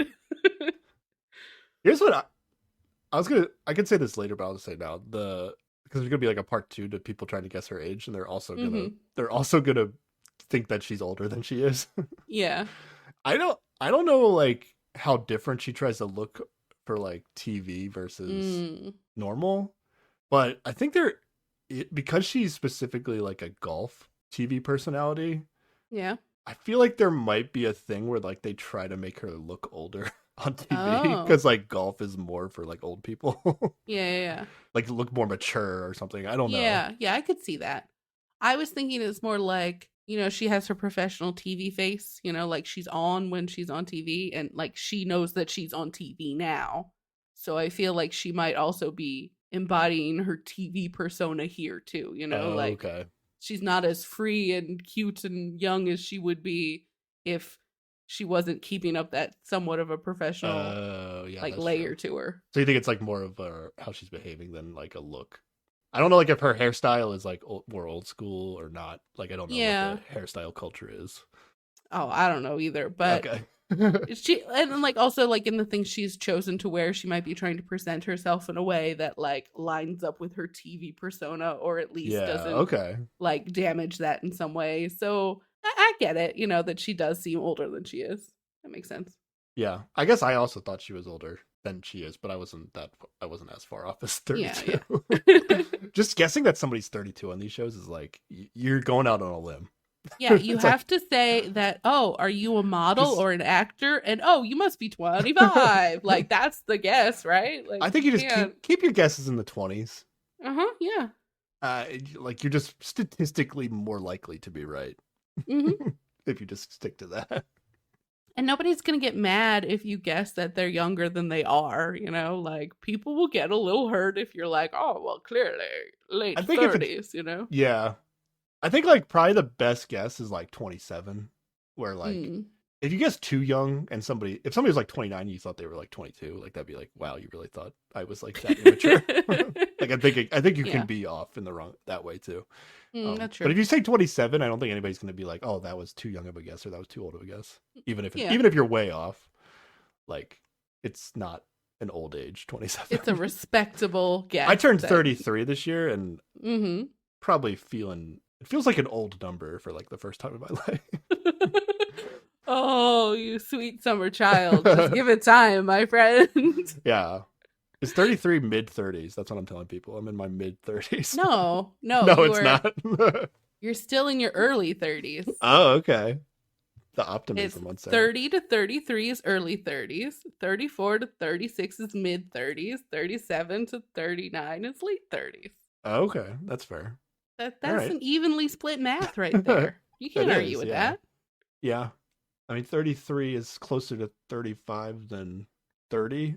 Here's what I could say this later, but I'll just say now. Because there's gonna be like a part 2 to people trying to guess her age, and they're also gonna think that she's older than she is. Yeah. I don't know like how different she tries to look for like TV versus Mm, normal, but I think because she's specifically like a golf TV personality, yeah. I feel like there might be a thing where like they try to make her look older on TV Oh. because like golf is more for like old people. Yeah. Like look more mature or something. I don't know. Yeah, I could see that. I was thinking it's more like, she has her professional TV face, like she's on when she's on TV and like she knows that she's on TV now. So I feel like she might also be embodying her TV persona here too, Oh, like okay. she's not as free and cute and young as she would be if she wasn't keeping up that somewhat of a professional Oh, yeah. like that's layer true. to her. So you think it's like more of how she's behaving than like a look? I don't know, like if her hairstyle is like more old school or not. Like I don't know Yeah. what the hairstyle culture is. Oh, I don't know either, but Okay. she and then like also like in the things she's chosen to wear, she might be trying to present herself in a way that like lines up with her TV persona or at least Yeah. doesn't Okay. like damage that in some way. So I get it, that she does seem older than she is. That makes sense. Yeah. I guess I also thought she was older than she is, but I wasn't as far off as 32. Yeah. Just guessing that somebody's 32 on these shows is like you're going out on a limb. Yeah, you It's like, have to say that, oh, are you a model just or an actor? And oh, you must be 25. Like that's the guess, right? Like I think you you just can't. keep your guesses in the 20s. Uh-huh, yeah. Like you're just statistically more likely to be right Hmm. if you just stick to that. And nobody's going to get mad if you guess that they're younger than they are, Like people will get a little hurt if you're like, "Oh, well, clearly late I think if it's 30s." yeah, I think like probably the best guess is like 27, where like Mm. if you guess too young and if somebody was like 29, you thought they were like 22, like that'd be like, wow, you really thought I was like that immature. Like I think you can Yeah. be off in the wrong that way too. That's But true. if you say 27, I don't think anybody's going to be like, oh, that was too young of a guess or that was too old of a guess. Yeah. Even if you're way off, like it's not an old age 27. It's a respectable guess. I turned 33 this year and Mm-hmm. probably it feels like an old number for like the first time in my life. Oh, you sweet summer child. Just give it time, my friend. Yeah. It's 33 mid 30s. That's what I'm telling people. I'm in my mid 30s. No, No, it's not. You're still in your early 30s. Oh, okay. The It's optimism one side. 30 to 33 is early 30s. 34 to 36 is mid 30s. 37 to 39 is late 30s. Oh, okay, that's fair. That's right. an evenly split math right there. You can't It argue is, with yeah. that. Yeah. I mean, 33 is closer to 35 than 30.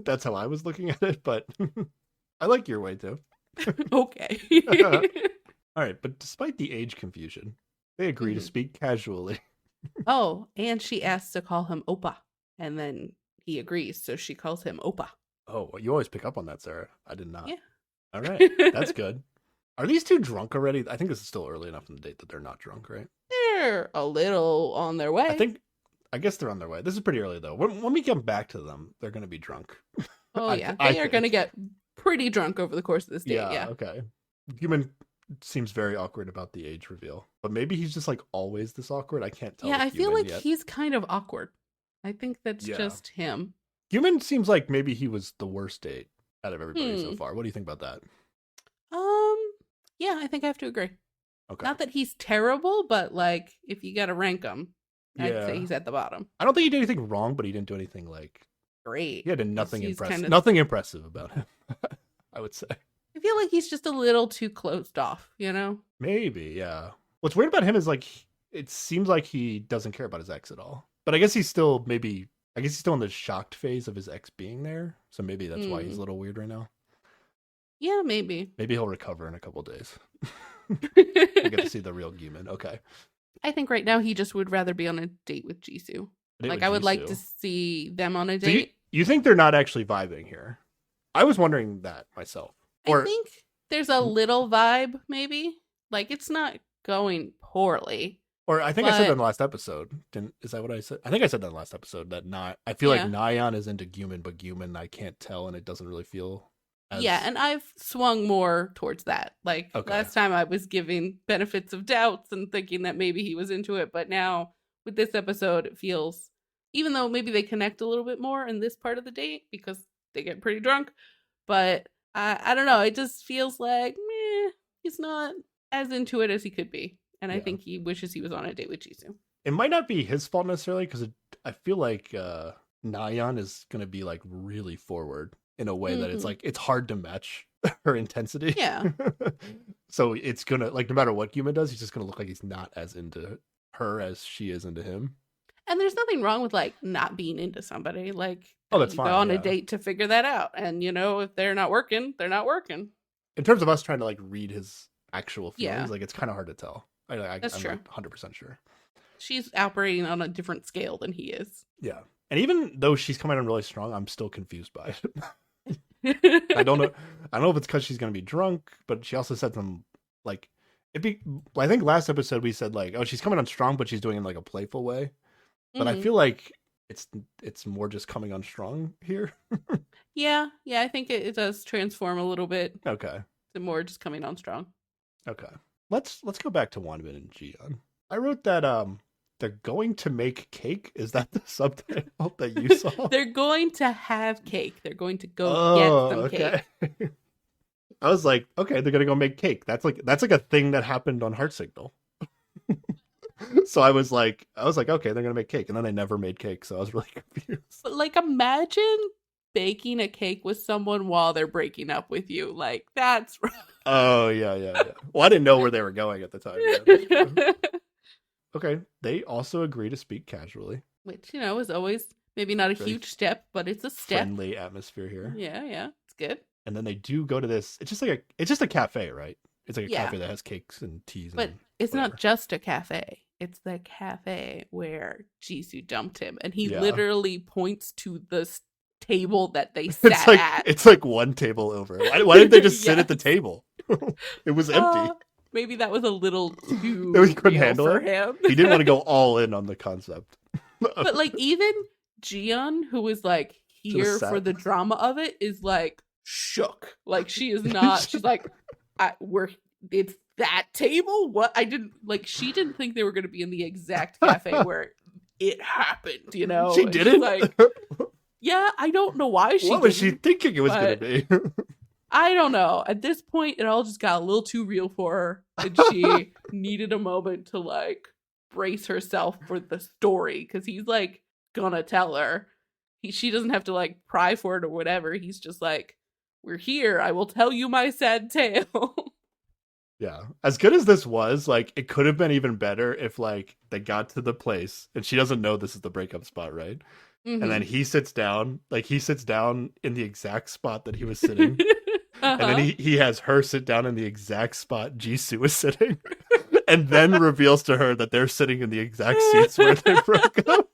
That's how I was looking at it, but I like your way too. Okay. All right, but despite the age confusion, they agree to Mhm. speak casually. Oh, and she asks to call him Opa. And then he agrees, so she calls him Opa. Oh, well, you always pick up on that, Sarah. I did not. Yeah. All right, that's good. Are these two drunk already? I think this is still early enough in the date that they're not drunk, right? They're a little on their way. I guess they're on their way. This is pretty early though. When we come back to them, they're going to be drunk. Oh, yeah. I They are going to think. get pretty drunk over the course of this date. Yeah, Yeah. okay. Human seems very awkward about the age reveal, but maybe he's just like always this awkward. I can't tell. Yeah, with I feel Human like yet. he's kind of awkward. I think that's Yeah. just him. Human seems like maybe he was the worst date out of everybody so Hmm. far. What do you think about that? Yeah, I think I have to agree. Okay. Not that he's terrible, but like if you got to rank him, I'd Yeah. say he's at the bottom. I don't think he did anything wrong, but he didn't do anything like Great. he had nothing He's impressive. kinda- Nothing impressive about him. I would say. I feel like he's just a little too closed off, Maybe, yeah. What's weird about him is like it seems like he doesn't care about his ex at all. But I guess he's still in the shocked phase of his ex being there. So maybe that's why he's a little weird right now. Yeah, maybe. Maybe he'll recover in a couple days. We get to see the real Guman. Okay. I think right now he just would rather be on a date with Jisoo. Date Like with I would like Jisoo. to see them on a So you, date. you think they're not actually vibing here? I was wondering that myself. I think there's a little vibe, maybe. Like it's not going poorly. Or I think I said that But- in the last episode. Is that what I said? I think I said that in the last episode that I feel like Yeah. Nyan is into Guman, but Guman I can't tell and it doesn't really feel as Yeah, and I've swung more towards that. Like Okay. last time I was giving benefits of doubts and thinking that maybe he was into it, but now with this episode it feels, even though maybe they connect a little bit more in this part of the date because they get pretty drunk, but I don't know, it just feels like he's not as into it as he could be. And I Yeah. think he wishes he was on a date with Jisoo. It might not be his fault necessarily because I feel like Nyan is going to be like really forward in a way that it's Mhm. like it's hard to match her intensity. Yeah. So it's gonna like no matter what Guman does, he's just gonna look like he's not as into her as she is into him. And there's nothing wrong with like not being into somebody. Like, Oh, that's you fine, go on yeah. a date to figure that out. And if they're not working, they're not working. In terms of us trying to like read his actual feelings, Yeah. like it's kind of hard to tell. That's I'm true. like 100% sure. She's operating on a different scale than he is. Yeah, and even though she's coming in really strong, I'm still confused by it. I don't know. I don't know if it's because she's gonna be drunk, but she also said some like I think last episode we said like, oh, she's coming on strong, but she's doing it in like a playful way. But I Mhm. feel like it's more just coming on strong here. Yeah, I think it does transform a little bit Okay, to more just coming on strong. okay. Let's go back to Wanbin and Jian. I wrote that they're going to make cake. Is that the subtitle that you saw? They're going to have cake. They're going to go get some cake. I was like, okay, they're gonna go make cake. That's like a thing that happened on Heart Signal. So I was like, okay, they're gonna make cake, and then they never made cake, so I was really confused. But like, imagine baking a cake with someone while they're breaking up with you. Like, that's Oh yeah. Well, I didn't know where they were going at the time. Yeah, that's true. Okay, they also agree to speak casually. Which, is always maybe not a Very huge step, but it's a step. Friendly atmosphere here. Yeah, it's good. And then they do go to this. It's just a cafe, right? It's like a Yeah. cafe that has cakes and teas. But And it's whatever. not just a cafe. It's the cafe where Jisoo dumped him, and he Yeah. literally points to the table that they It's sat like at. it's like one table over. Why didn't they just sit at the Yes. table? It was empty. Maybe that was a little too He couldn't real handle for it? him. He didn't want to go all in on the concept. But like, even Jiyeon, who was like here sat. for the drama of it, is like shook. Like, she is not. She's like, it's that table. What? She didn't think they were going to be in the exact cafe where it happened. She And she's didn't. like, yeah, I don't know why she. What was she didn't. thinking it was going to be? I don't know. At this point, it all just got a little too real for her, and she needed a moment to like brace herself for the story, because he's like gonna tell her. She doesn't have to like pry for it or whatever. He's just like, "We're here. I will tell you my sad tale." Yeah. As good as this was, like, it could have been even better if like they got to the place and she doesn't know this is the breakup spot, right? Mhm. And then he sits down in the exact spot that he was sitting. And then he has her sit down in the exact spot Jisoo was sitting, and then reveals to her that they're sitting in the exact seats where they broke up.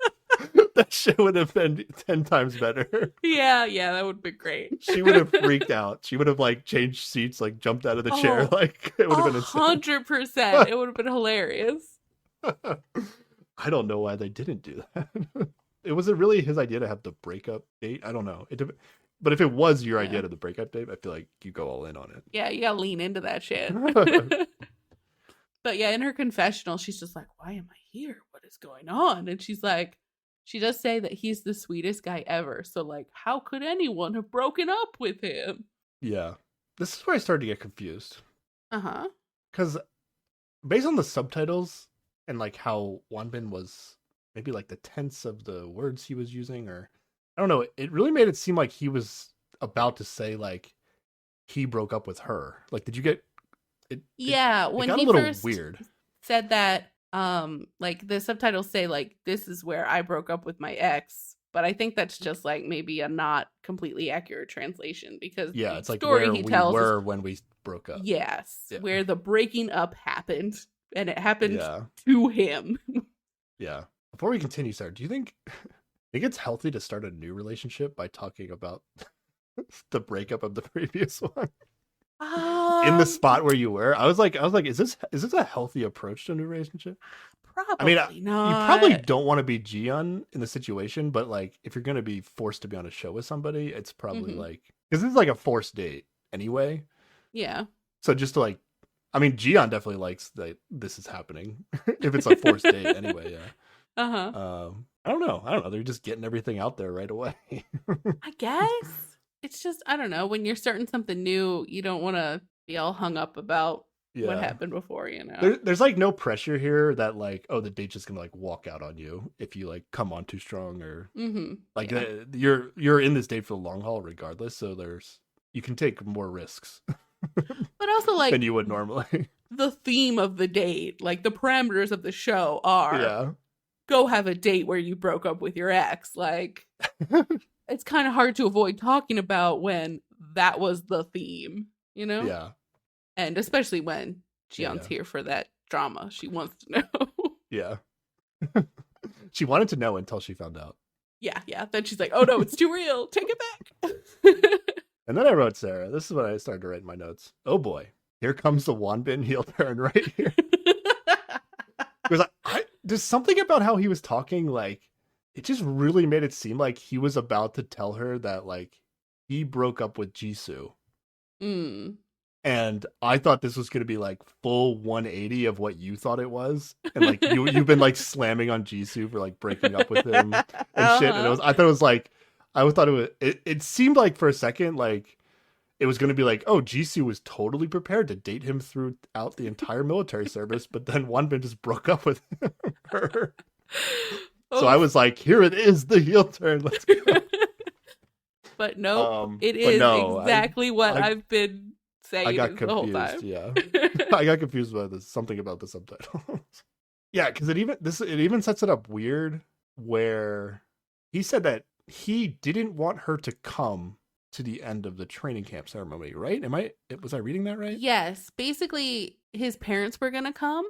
That shit would have been 10 times better. Yeah, that would be great. She would have freaked out. She would have like changed seats, like jumped out of the chair. Like, it would have been insane. 100%. It would have been hilarious. I don't know why they didn't do that. It wasn't really his idea to have the breakup date. I don't know. But if it was your idea to the breakup date, I feel like you go all in on it. Yeah, you gotta lean into that shit. But yeah, in her confessional, she's just like, why am I here? What is going on? And she's like, she does say that he's the sweetest guy ever. So like, how could anyone have broken up with him? Yeah. This is where I started to get confused. Uh-huh. Because based on the subtitles and like how Wanbin was, maybe like the tense of the words he was using, or I don't know, it really made it seem like he was about to say like he broke up with her. Like, did you get it? Yeah, It when got he a little first weird. said that, like the subtitles say like, this is where I broke up with my ex, but I think that's just like maybe a not completely accurate translation, because Yeah, the it's like story where he we tells were is, when we broke up. yes, Yeah. where the breaking up happened, and it happened Yeah. to him. Yeah. Before we continue, Sarah, do you think it's healthy to start a new relationship by talking about the breakup of the previous one in the spot where you were? I was like, is this a healthy approach to a new relationship? Probably I mean, not. you probably don't want to be Jiyeon in the situation, but like if you're gonna be forced to be on a show with somebody, it's probably like, because this is like a forced date anyway. Yeah. So just to like, I mean, Jiyeon definitely likes that this is happening if it's a forced date anyway. Yeah. I don't know. They're just getting everything out there right away. I guess it's just, I don't know. When you're starting something new, you don't want to be all hung up about what happened before, you know. There's like no pressure here that like, oh, the date's just gonna like walk out on you if you like come on too strong, or like you're in this date for the long haul regardless. So you can take more risks. But also like than you would normally. The theme of the date, like the parameters of the show are go have a date where you broke up with your ex. Like, it's kind of hard to avoid talking about when that was the theme, you know? Yeah. And especially when Jiyeon's here for that drama. She wants to know. Yeah. She wanted to know until she found out. Yeah. Then she's like, oh no, it's too real. Take it back. And then I wrote, Sarah, this is what I started to write in my notes. Oh boy, here comes the Wanbin heel turn right here. Because there's something about how he was talking, like, it just really made it seem like he was about to tell her that, like, he broke up with Jisoo. And I thought this was going to be, like, full 180 of what you thought it was. And, like, you've been, like, slamming on Jisoo for, like, breaking up with him and shit. And I thought it was, like, it seemed like for a second, like, it was going to be like, oh, Jisoo was totally prepared to date him throughout the entire military service, but then Wanbin just broke up with her. So I was like, here it is, the heel turn. Let's go. But no, it but is no, exactly what I've been saying I got the whole confused. time. Yeah, I got confused by something about the subtitles. Yeah, because it even sets it up weird where he said that he didn't want her to come to the end of the training camp ceremony, right? Was I reading that right? Yes, basically his parents were gonna come,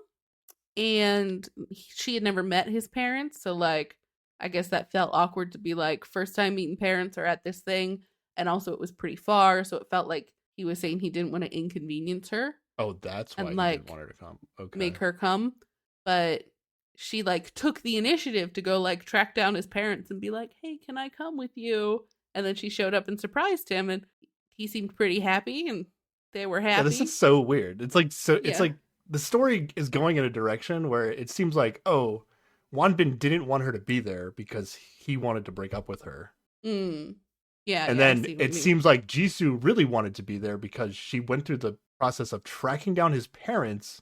and she had never met his parents, so like I guess that felt awkward to be like first time meeting parents or at this thing, and also it was pretty far, so it felt like he was saying he didn't want to inconvenience her. Oh, that's why and, he like, didn't want her to come. Okay, make her come, but she like took the initiative to go like track down his parents and be like, hey, can I come with you? And then she showed up and surprised him, and he seemed pretty happy, and they were happy. Yeah, this is so weird. It's like Yeah. it's like the story is going in a direction where it seems like, oh, Wanbin didn't want her to be there because he wanted to break up with her. Yeah, And yeah, I then see what you it mean. seems like Jisoo really wanted to be there because she went through the process of tracking down his parents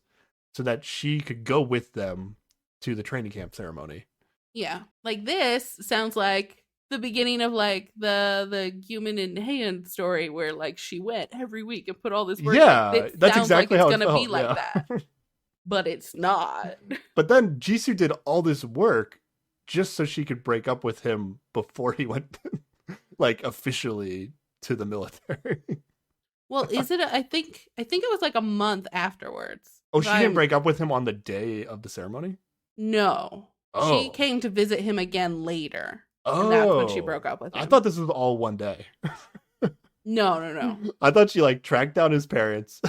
so that she could go with them to the training camp ceremony. Yeah, like this sounds like the beginning of like the Human in Hand story where like she went every week and put all this work. Yeah, like, it that's sounds exactly like how it's it gonna be felt, like yeah. that, but it's not. But then Jisoo did all this work just so she could break up with him before he went like officially to the military. Well, is it? I think it was like a month afterwards. Oh, she didn't break up with him on the day of the ceremony? No, Oh. she came to visit him again later. Oh, And that's when she broke up with him. I thought this was all one day. No. I thought she like tracked down his parents.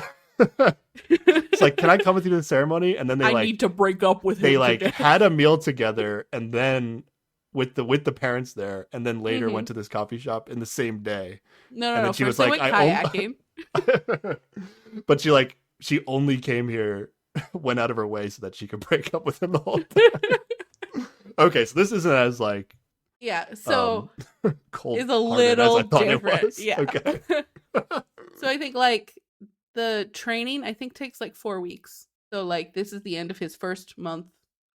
It's like, can I come with you to the ceremony? And then they I need to break up with him. they like today. had a meal together, and then with the parents there, and then later Mhm. went to this coffee shop in the same day. No. and then she First was they like, went I kayaking. But she only came here, went out of her way so that she could break up with him the whole time. Okay, so this isn't as like Yeah. So cold is a little as I thought different. it was. Yeah. Okay. So I think like the training I think takes like 4 weeks. So like this is the end of his first month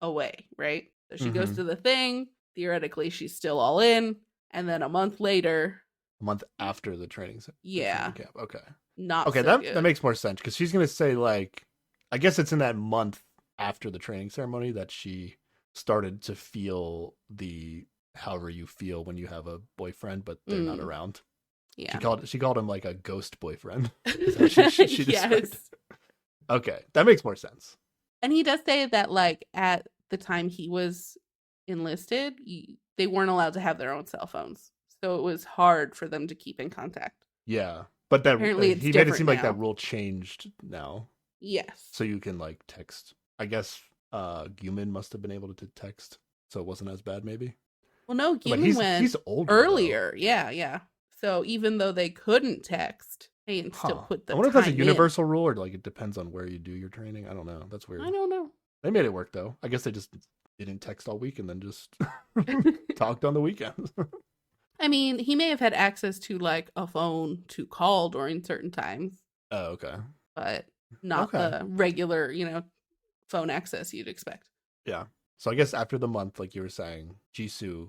away, right? So she goes Mhm. to the thing. Theoretically, she's still all in, and then a month later, A month after the training. Yeah. Camp. Okay. not Okay, so that good. makes more sense because she's gonna say like, I guess it's in that month after the training ceremony that she started to feel the however you feel when you have a boyfriend but they're not around. Yeah. She called him like a ghost boyfriend. She described Yes. it. Okay, that makes more sense. And he does say that like at the time he was enlisted, they weren't allowed to have their own cell phones. So it was hard for them to keep in contact. Yeah, but that Apparently it's he made it different seem like that now. rule changed now, Yes. so you can like text. I guess Guman must have been able to text, so it wasn't as bad maybe. Well, no, But Guman went he's older though. earlier. Yeah. So even though they couldn't text, they can still Huh. put the I wonder if that's a time in. universal rule or like it depends on where you do your training. I don't know. That's weird. I don't know. They made it work though. I guess they just didn't text all week and then just talked on the weekends. I mean, he may have had access to like a phone to call during certain times, Oh, okay. but not Okay. the regular, phone access you'd expect. Yeah. So I guess after the month, like you were saying, Jisoo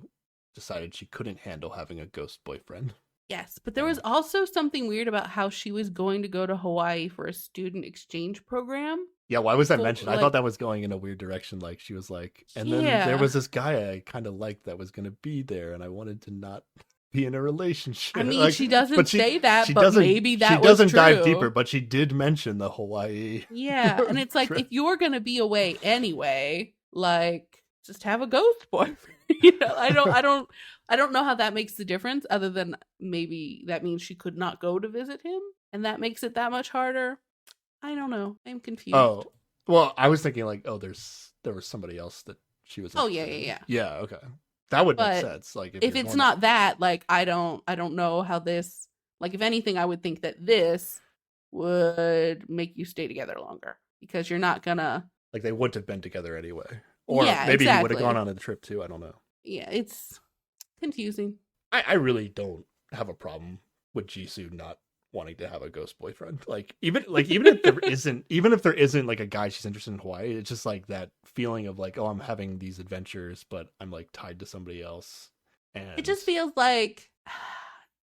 decided she couldn't handle having a ghost boyfriend. Yes, but there was also something weird about how she was going to go to Hawaii for a student exchange program. Yeah, why was that Well, mentioned? I like- thought that was going in a weird direction. Like she was like, and then Yeah. there was this guy I kind of liked that was going to be there, and I wanted to not be in a relationship. I mean, Like, she doesn't but say that, she but doesn't- maybe that she was doesn't true. dive deeper, but she did mention the Hawaii. Yeah, and it's like trip. if you're gonna be away anyway, like just have a ghost boyfriend. I don't know how that makes the difference, other than maybe that means she could not go to visit him, and that makes it that much harder. I don't know. I'm confused. Oh, well, I was thinking like, oh, there was somebody else that she was. Oh, yeah, interested in. yeah. Yeah, okay, that would make But sense. Like if you're it's going- not that, like I don't know how this. Like if anything, I would think that this would make you stay together longer because you're not gonna. like they wouldn't have been together anyway, or Yeah, maybe he would exactly. have gone on a trip too. I don't know. Yeah, it's confusing. I really don't have a problem with Jisoo not wanting to have a ghost boyfriend. Even if there isn't like a guy she's interested in Hawaii, it's just like that feeling of like, oh, I'm having these adventures, but I'm like tied to somebody else. And It just feels like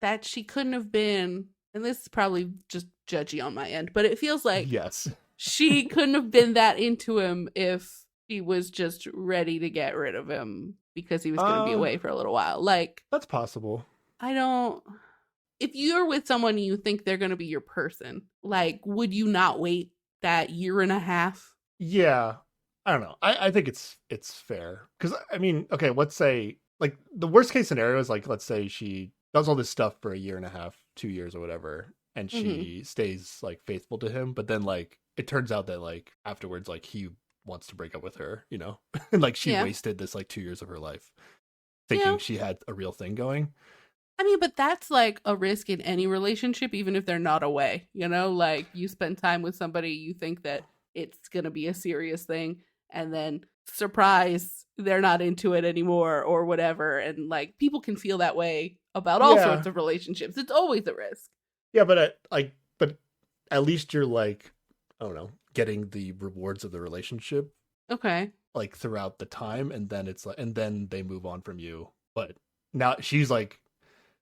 that she couldn't have been, and this is probably just judgy on my end, but it feels like yes, she couldn't have been that into him if she was just ready to get rid of him because he was going to be away for a little while. Like, that's possible. If you're with someone and you think they're going to be your person, like, would you not wait that year and a half? Yeah, I don't know. I think it's fair because I mean, okay, let's say like the worst case scenario is like, let's say she does all this stuff for a year and a half, 2 years or whatever, and she stays like faithful to him, but then like it turns out that like afterwards, like he wants to break up with her, you know, and like she wasted this like 2 years of her life thinking she had a real thing going. I mean, but that's like a risk in any relationship, even if they're not away, you know, like you spend time with somebody, you think that it's going to be a serious thing, and then surprise, they're not into it anymore or whatever. And like people can feel that way about all sorts of relationships. It's always a risk. Yeah, but at least you're like, I don't know, getting the rewards of the relationship. Okay. Like throughout the time, and then it's like, and then they move on from you. But now she's like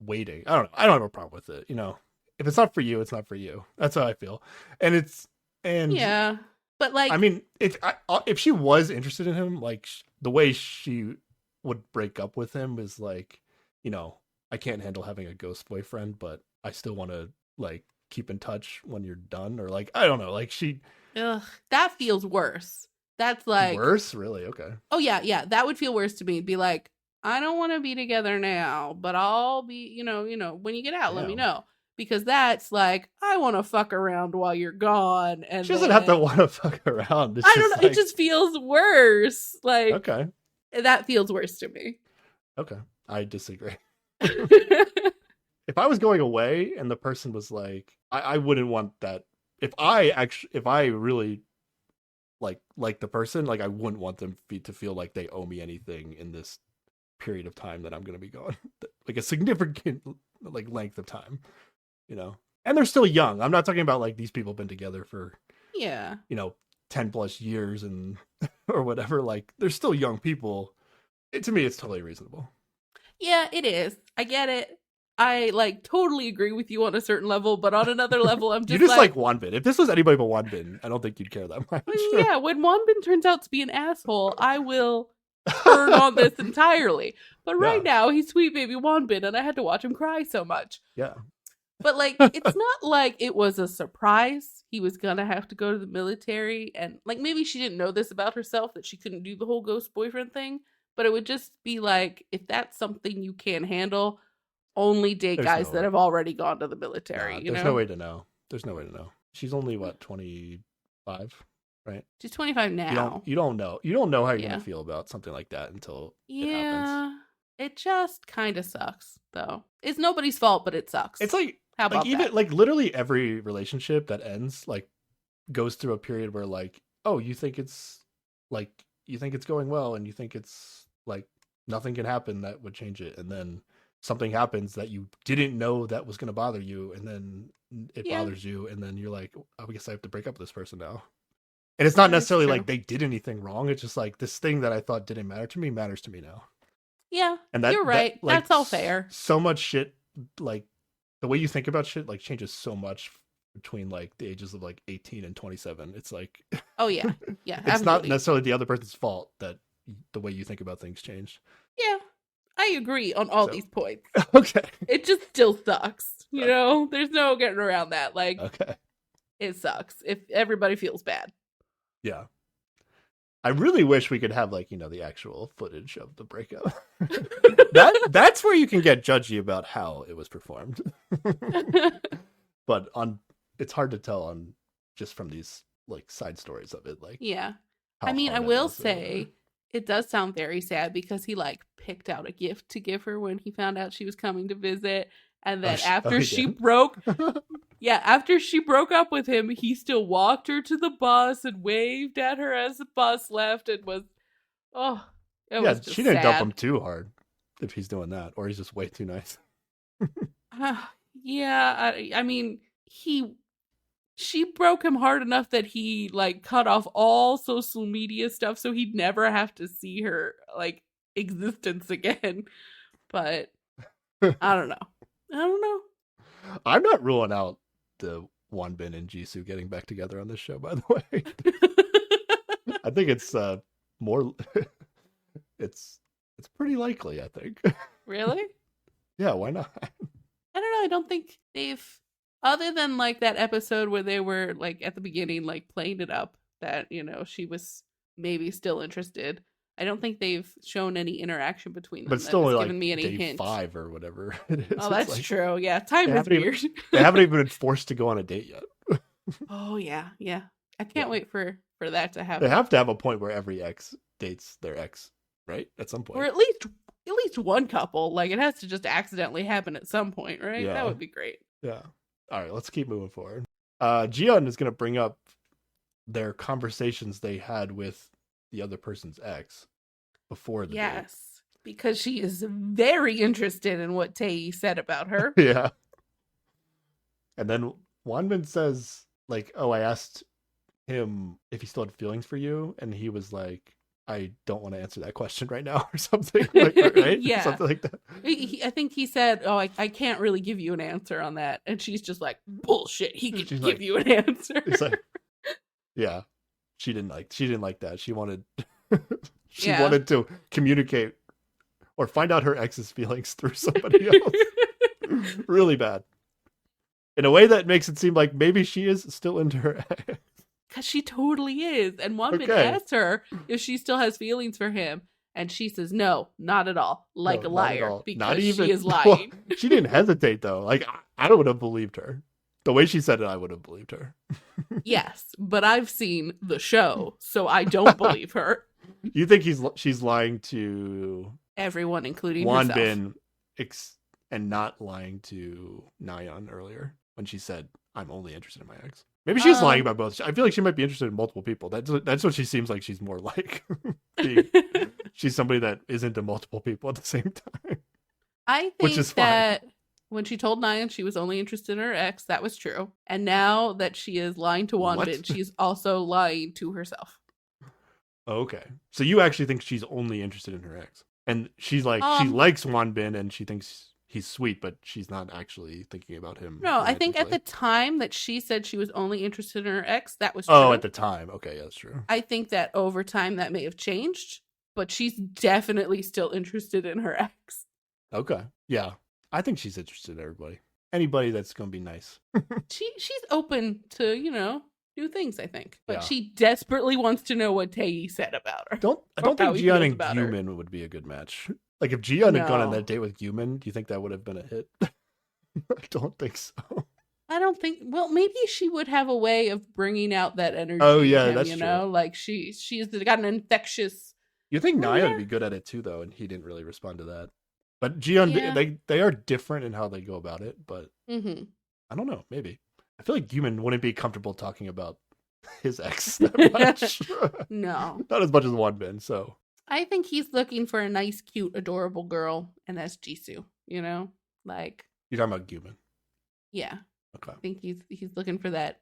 waiting. I don't know. I don't have a problem with it. You know, if it's not for you, it's not for you. That's how I feel. And yeah, but like, I mean, if she was interested in him, like the way she would break up with him is like, you know, I can't handle having a ghost boyfriend, but I still want to like keep in touch when you're done, or like, I don't know, like that feels worse. That's like worse, really? Okay. Oh yeah, that would feel worse to me. Be like, I don't want to be together now, but I'll be, you know, when you get out, let me know. Because that's like, I want to fuck around while you're gone. And she doesn't have to want to fuck around. I don't know. Like, it just feels worse. Like, okay, that feels worse to me. Okay, I disagree. If I was going away and the person was like, I wouldn't want that. If I really like the person, like I wouldn't want them to feel like they owe me anything in this period of time that I'm going to be gone, like a significant like length of time, you know. And they're still young. I'm not talking about like these people have been together for 10 plus years and or whatever. Like they're still young people. To me, it's totally reasonable. Yeah, it is. I get it. I like totally agree with you on a certain level, but on another level, I'm just you just like Wanbin. If this was anybody but Wanbin, I don't think you'd care that much. Yeah, when Wanbin turns out to be an asshole, I will turn on this entirely. But right now, he's sweet baby Wanbin, and I had to watch him cry so much. Yeah. But like, it's not like it was a surprise he was gonna have to go to the military, and like maybe she didn't know this about herself, that she couldn't do the whole ghost boyfriend thing. But it would just be like, if that's something you can't handle, only date guys that have already gone to the military. There's no way to know. There's no way to know. She's only what, 25, right? She's 25 now. You don't know. You don't know how you're gonna feel about something like that until it happens. It just kind of sucks, though. It's nobody's fault, but it sucks. It's like, how about even that? Like literally every relationship that ends like goes through a period where like, oh, you think it's going well, and you think it's like nothing can happen that would change it, and then something happens that you didn't know that was going to bother you, and then it bothers you, and then you're like, oh, I guess I have to break up with this person now. And it's not necessarily like they did anything wrong. It's just like, this thing that I thought didn't matter to me matters to me now. Yeah, and you're right. That's all fair. So much shit, like the way you think about shit, like changes so much between like the ages of like 18 and 27. It's like, oh yeah, yeah. It's absolutely not necessarily the other person's fault that the way you think about things changed. Yeah, I agree on all these points. Okay. It just still sucks. You know, there's no getting around that. Like, okay, it sucks if everybody feels bad. Yeah. I really wish we could have like, the actual footage of the breakup. That's where you can get judgy about how it was performed. But it's hard to tell on just from these like side stories of it. Like, yeah. I mean, I will say it does sound very sad because he like picked out a gift to give her when he found out she was coming to visit. And then after she broke up with him, he still walked her to the bus and waved at her as the bus left, and was was just she didn't sad. dump him too hard if he's doing that, or he's just way too nice. Yeah, I mean, she broke him hard enough that he like cut off all social media stuff so he'd never have to see her like existence again. But I don't know. I'm not ruling out the Wanbin and Jisoo getting back together on this show, by the way. I think it's more it's pretty likely, I think. Really? Yeah, why not? I don't know. I don't think they've, other than like that episode where they were like at the beginning, like playing it up that, she was maybe still interested. I don't think they've shown any interaction between them. But still, that has like given me any day hint. 5 or whatever it is. Oh, that's like, true. Yeah, time is weird. They haven't even been forced to go on a date yet. Oh yeah. I can't wait for that to happen. They have to have a point where every ex dates their ex, right? At some point, or at least one couple. Like it has to just accidentally happen at some point, right? Yeah. That would be great. Yeah. All right, let's keep moving forward. Jiyeon is going to bring up their conversations they had with the other person's ex before the date. Because she is very interested in what Tae said about her. Yeah. And then Wanbin says, like, oh, I asked him if he still had feelings for you, and he was like, I don't want to answer that question right now, or something. Like, right? Yeah. Something like that. I think he said, oh, I can't really give you an answer on that. And she's just like, bullshit. He can give like, you an answer. It's like, yeah. She didn't like that. She wanted wanted to communicate or find out her ex's feelings through somebody else. Really bad. In a way that makes it seem like maybe she is still into her ex. Because she totally is. And Wanbin asked her if she still has feelings for him. And she says, no, not at all. Like a liar. Because she is lying. Well, she didn't hesitate, though. Like, I would have believed her. The way she said it, I would have believed her. Yes, but I've seen the show, so I don't believe her. You think she's lying to everyone, including Wanbin, and not lying to Nayeon earlier when she said, I'm only interested in my ex? Maybe she's lying about both. I feel like she might be interested in multiple people. That's what she seems like she's more like. She's somebody that is into multiple people at the same time. I think which is that fine. When she told Nayeon she was only interested in her ex, that was true. And now that she is lying to Wanbin, she's also lying to herself. Okay. So you actually think she's only interested in her ex. And she's like, she likes Wanbin and she thinks he's sweet, but she's not actually thinking about him. No, I think at the time that she said she was only interested in her ex, that was true. Oh, at the time. Okay, yeah, that's true. I think that over time that may have changed, but she's definitely still interested in her ex. Okay. Yeah. I think she's interested in everybody. Anybody that's going to be nice. She's open to, new things, I think. But she desperately wants to know what Tae said about her. I don't think Jiyeon and Gyumin would be a good match. Like if Jiyeon had gone on that date with Gyumin, do you think that would have been a hit? I don't think so. I don't think. Well, maybe she would have a way of bringing out that energy. Oh yeah, in him, that's true. Like she's got an infectious. You think Nayeon would be good at it too, though, and he didn't really respond to that. But Jiyeon, they are different in how they go about it. But I don't know. Maybe I feel like Gyumin wouldn't be comfortable talking about his ex that much. No, not as much as Wanbin. So I think he's looking for a nice, cute, adorable girl, and that's Jisoo. Like you're talking about Gyumin. Yeah. Okay. I think he's looking for that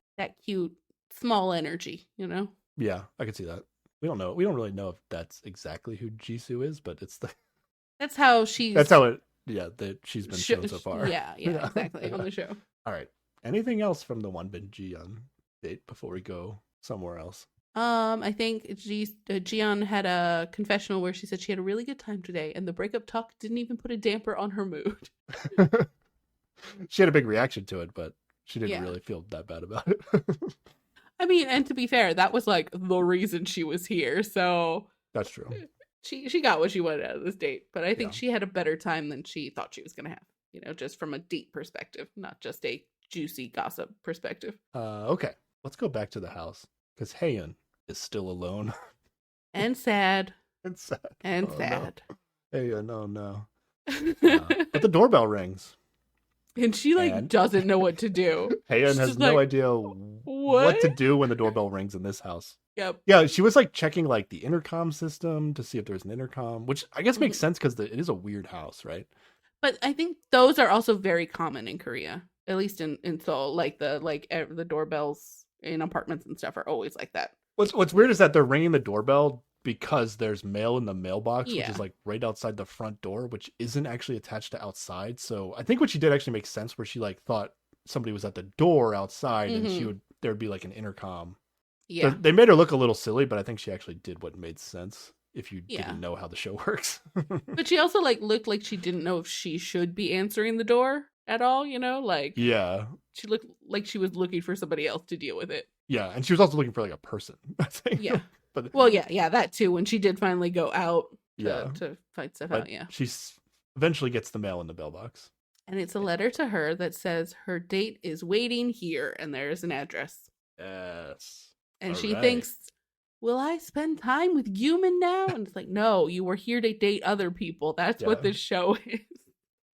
cute, small energy. Yeah, I can see that. We don't know. We don't really know if that's exactly who Jisoo is, but it's the. That's how she's. That's how it. Yeah, she's been shown so far. Yeah, exactly on the show. All right. Anything else from the Wanbin Jiyeon date before we go somewhere else? I think Jiyeon had a confessional where she said she had a really good time today, and the breakup talk didn't even put a damper on her mood. She had a big reaction to it, but she didn't really feel that bad about it. I mean, and to be fair, that was like the reason she was here. So that's true. She got what she wanted out of this date, but I think she had a better time than she thought she was going to have, just from a date perspective, not just a juicy gossip perspective. Okay, let's go back to the house because Haeyeon is still alone. And sad. And sad. And sad. No. Haeyeon, oh no. But the doorbell rings. And she doesn't know what to do. Haeyeon has no idea what to do when the doorbell rings in this house. Yep. Yeah, she was checking the intercom system to see if there's an intercom, which I guess makes sense because it is a weird house, right? But I think those are also very common in Korea. At least in Seoul, like the doorbells in apartments and stuff are always like that. What's weird is that they're ringing the doorbell because there's mail in the mailbox, which Yeah. is like right outside the front door, which isn't actually attached to outside. So I think what she did actually makes sense, where she like thought somebody was at the door outside, and there'd be like an intercom. Yeah. They made her look a little silly, but I think she actually did what made sense if you Yeah. didn't know how the show works. But she also like looked like she didn't know if she should be answering the door at all, you know? Like Yeah. she looked like she was looking for somebody else to deal with it. Yeah, and she was also looking for like a person, I think. Yeah. But Well, yeah, that too. When she did finally go out yeah, to find stuff but out, yeah. she eventually gets the mail in the mailbox. And it's a letter to her that says her date is waiting here, and there's an address. Yes. And All she right. thinks, will I spend time with Guman now? And it's like, no, you were here to date other people. That's what Yeah. this show is.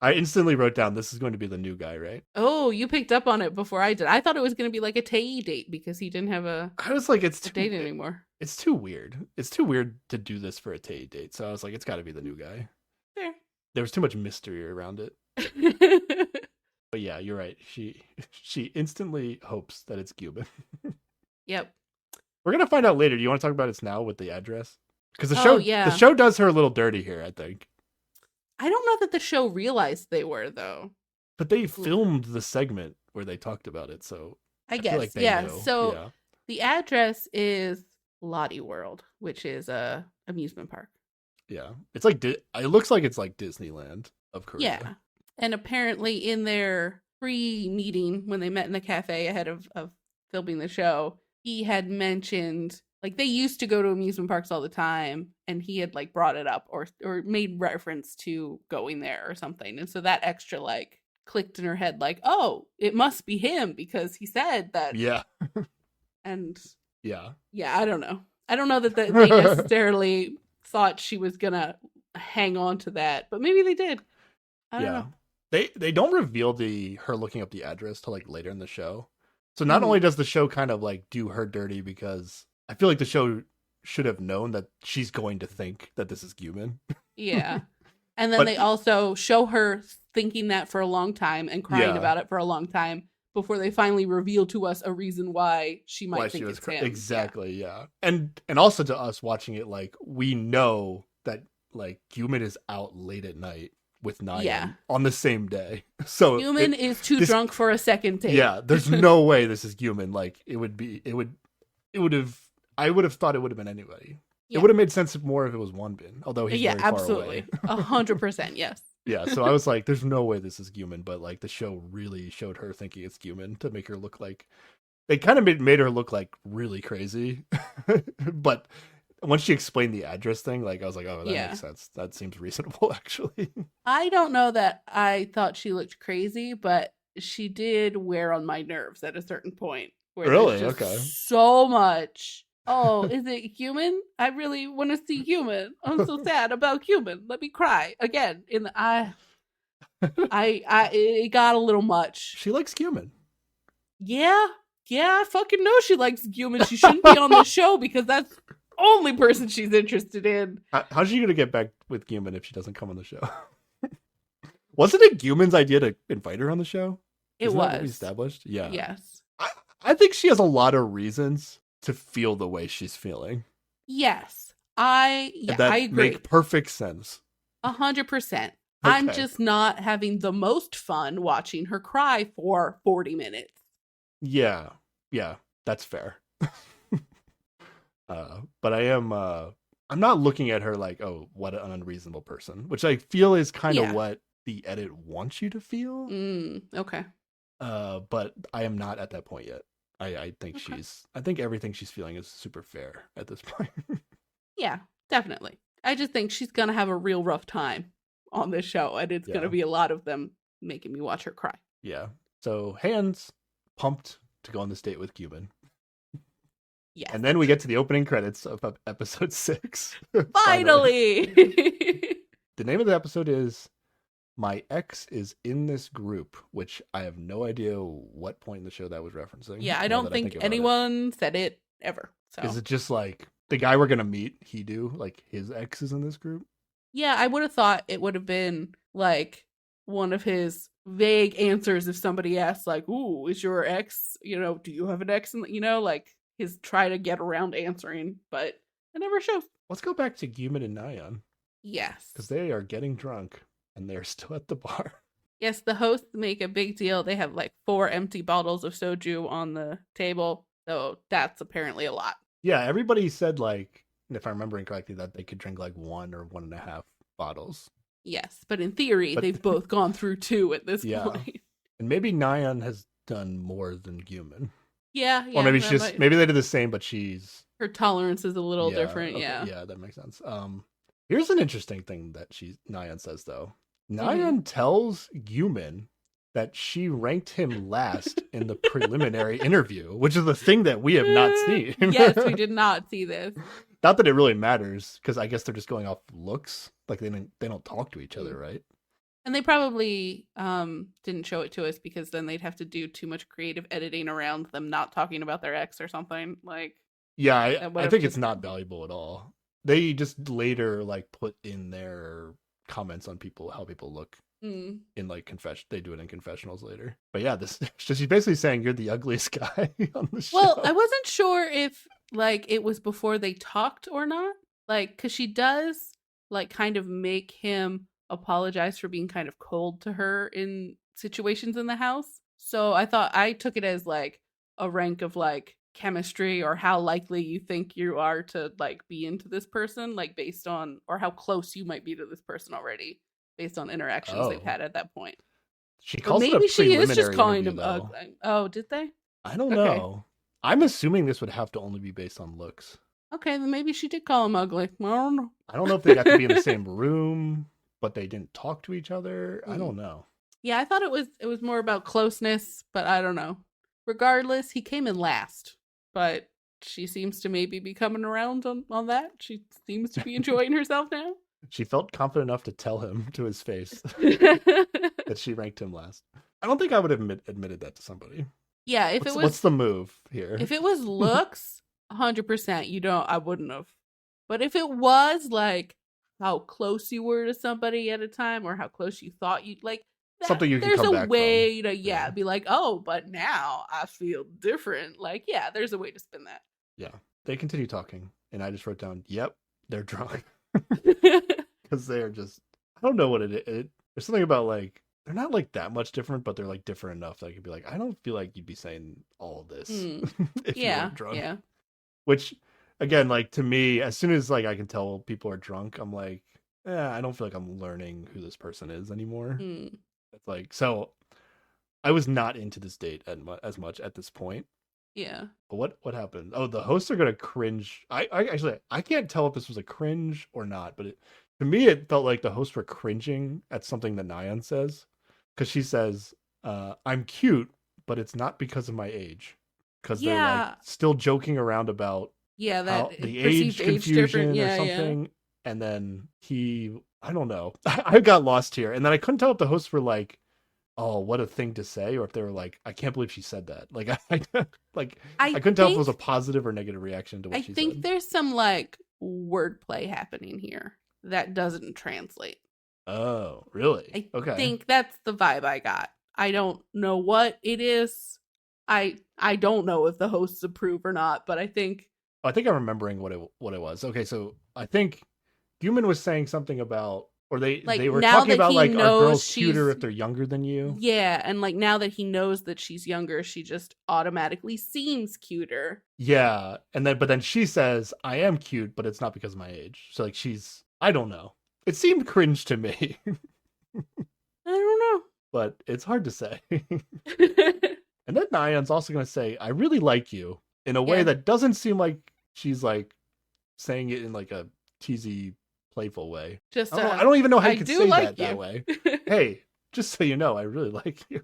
I instantly wrote down this is going to be the new guy, right? Oh, you picked up on it before I did. I thought it was going to be like a Tae date because he didn't have a I was like, it's date anymore. It's too weird. It's too weird to do this for a Tae date. So I was like, it's got to be the new guy. Fair. There was too much mystery around it. But yeah, you're right. She instantly hopes that it's Cuban. Yep. We're gonna find out later. Do you want to talk about it now with the address? Because Oh, yeah. the show does her a little dirty here, I think. I don't know that the show realized they were, though. But they filmed the segment where they talked about it, so I feel guess. like they Yeah. know. So Yeah. the address is Lottie World, which is a amusement park. Yeah, it's like it looks like it's like Disneyland of Korea. Yeah. And apparently in their pre-meeting when they met in the cafe ahead of filming the show, he had mentioned like they used to go to amusement parks all the time, and he had like brought it up or made reference to going there or something. And so that extra like clicked in her head like, oh, it must be him because he said that. Yeah. And Yeah. yeah, I don't know. I don't know that they necessarily thought she was gonna hang on to that, but maybe they did. I don't know. They don't reveal her looking up the address till like later in the show. So not Mhm. only does the show kind of like do her dirty, because I feel like the show should have known that she's going to think that this is Guman. Yeah. And then But- they also show her thinking that for a long time and crying Yeah. about it for a long time before they finally reveal to us a reason why she might Why think she was it's him. exactly, yeah. And also to us watching it, like we know that like Guman is out late at night with Nayeon Yeah. on the same day. So Human is too this- drunk for a second take. yeah, there's no way this is Guman. Like it would have. I would have thought it would have been anybody. Yeah. It would have made sense more if it was Wonbin, although he's Yeah, very far absolutely. away. 100%, yes. Yeah, so I was like, there's no way this is Guman, but like the show really showed her thinking it's Guman to make her look like they kind of made her look like really crazy. But once she explained the address thing, like I was like, oh, that Yeah. makes sense. That seems reasonable, actually. I don't know that I thought she looked crazy, but she did wear on my nerves at a certain point. Where Really? there's just Okay. so much. Oh, is it human? I really want to see human. I'm so sad about human. Let me cry again. In the it got a little much. She likes Guman. Yeah, I fucking know she likes human. She shouldn't be on the show because that's the only person she's interested in. How's she gonna get back with Guman if she doesn't come on the show? Wasn't it Guman's idea to invite her on the show? It Isn't that what we was. established? Yeah. Yes. I think she has a lot of reasons to feel the way she's feeling. Yes. And that I agree. make perfect sense. 100%. I'm Okay. just not having the most fun watching her cry for 40 minutes. Yeah, that's fair. But I am. I'm not looking at her like, oh, what an unreasonable person, which I feel is kind of Yeah. what the edit wants you to feel. Okay. But I am not at that point yet. I think Okay. I think everything she's feeling is super fair at this point. Yeah, definitely. I just think she's going to have a real rough time on this show, and it's going Yeah. to be a lot of them making me watch her cry. Yeah. So Han's pumped to go on this date with Cuban. Yes. And then we get to the opening credits of episode 6. Finally! The name of the episode is My Ex is in This Group, which I have no idea what point in the show that was referencing. Yeah, I now don't that think about it. anyone said it ever. So Is it just like the guy we're going to meet, like his ex is in this group? yeah, I would have thought it would have been like one of his vague answers if somebody asks, like, "Ooh, is your ex? Do you have an ex?" And like his try to get around answering, but it never shows. Let's go back to Gyumin and Nyan Yes, because they are getting drunk and they're still at the bar. yes. The hosts make a big deal. They have like 4 empty bottles of soju on the table, so that's apparently a lot. Yeah, everybody said, like, if I'm remembering correctly, that they could drink like 1 or 1.5 bottles. Yes, but in theory, they've both gone through 2 at this point. And maybe Nyan has done more than Gyumin. Yeah. Or maybe maybe they did the same, but her tolerance is a little different. Okay, yeah. Yeah, that makes sense. Here's an interesting thing that Nyan says though. Nyan tells Gyumin that she ranked him last in the preliminary interview, which is the thing that we have not seen. Yes, we did not see this. Not that it really matters, because I guess they're just going off looks. Like they don't talk to each other, right? And they probably didn't show it to us because then they'd have to do too much creative editing around them not talking about their ex or something. Like, yeah, I think it's not valuable at all. They just later like put in their comments on how people look in like they do it in confessionals later. But yeah, she's basically saying you're the ugliest guy on the show. Well, I wasn't sure if like it was before they talked or not. Like, because she does like kind of make him apologize for being kind of cold to her in situations in the house. So I took it as like a rank of like chemistry or how likely you think you are to like be into this person, like based on, or how close you might be to this person already based on interactions they've had at that point. She calls maybe it a she is just calling him ugly. Oh, did they? I don't know. I'm assuming this would have to only be based on looks. Okay, then maybe she did call him ugly. I don't know. I don't know if they got to be in the same room, but they didn't talk to each other. I don't know. Yeah, I thought it was more about closeness, but I don't know. Regardless, he came in last, but she seems to maybe be coming around on that. She seems to be enjoying herself now. She felt confident enough to tell him to his face that she ranked him last. I don't think I would have admitted that to somebody. Yeah, what's the move here? If it was looks, 100%, I wouldn't have. But if it was like how close you were to somebody at a time or how close you thought you'd like, something you can there's come a back way from. to be like, oh, but now I feel different. Like, yeah, there's a way to spin that. Yeah. They continue talking, and I just wrote down, yep, they're drunk. Because they're just, I don't know what it is. There's something about like, they're not like that much different, but they're like different enough that I could be like, I don't feel like you'd be saying all of this if you were drunk. Yeah. Which, again, like to me, as soon as like I can tell people are drunk, I'm like, I don't feel like I'm learning who this person is anymore. It's like, so I was not into this date as much at this point. Yeah. But what happened? Oh, the hosts are gonna cringe. I actually I can't tell if this was a cringe or not, but to me it felt like the hosts were cringing at something that Nyan says, because she says, "I'm cute, but it's not because of my age," because they're like still joking around about that the age confusion or something. Yeah. And then I don't know. I got lost here, and then I couldn't tell if the hosts were like, oh, what a thing to say, or if they were like, I can't believe she said that. Like, I couldn't tell if it was a positive or negative reaction to what she said. I think there's some like wordplay happening here that doesn't translate. Oh, really? I think that's the vibe I got. I don't know what it is. I don't know if the hosts approve or not, but I think I'm remembering what it was. Okay, so I think Gyumin was saying something about, or they were talking about like, are girls cuter if they're younger than you? Yeah, and like now that he knows that she's younger, she just automatically seems cuter. Yeah, but then she says, I am cute, but it's not because of my age. So like I don't know. It seemed cringe to me. I don't know. But it's hard to say. And then Nyan's also going to say, I really like you, in a way that doesn't seem like she's like saying it in like a teasy, playful way. I don't even know how you could say that way. Hey, just so you know, I really like you.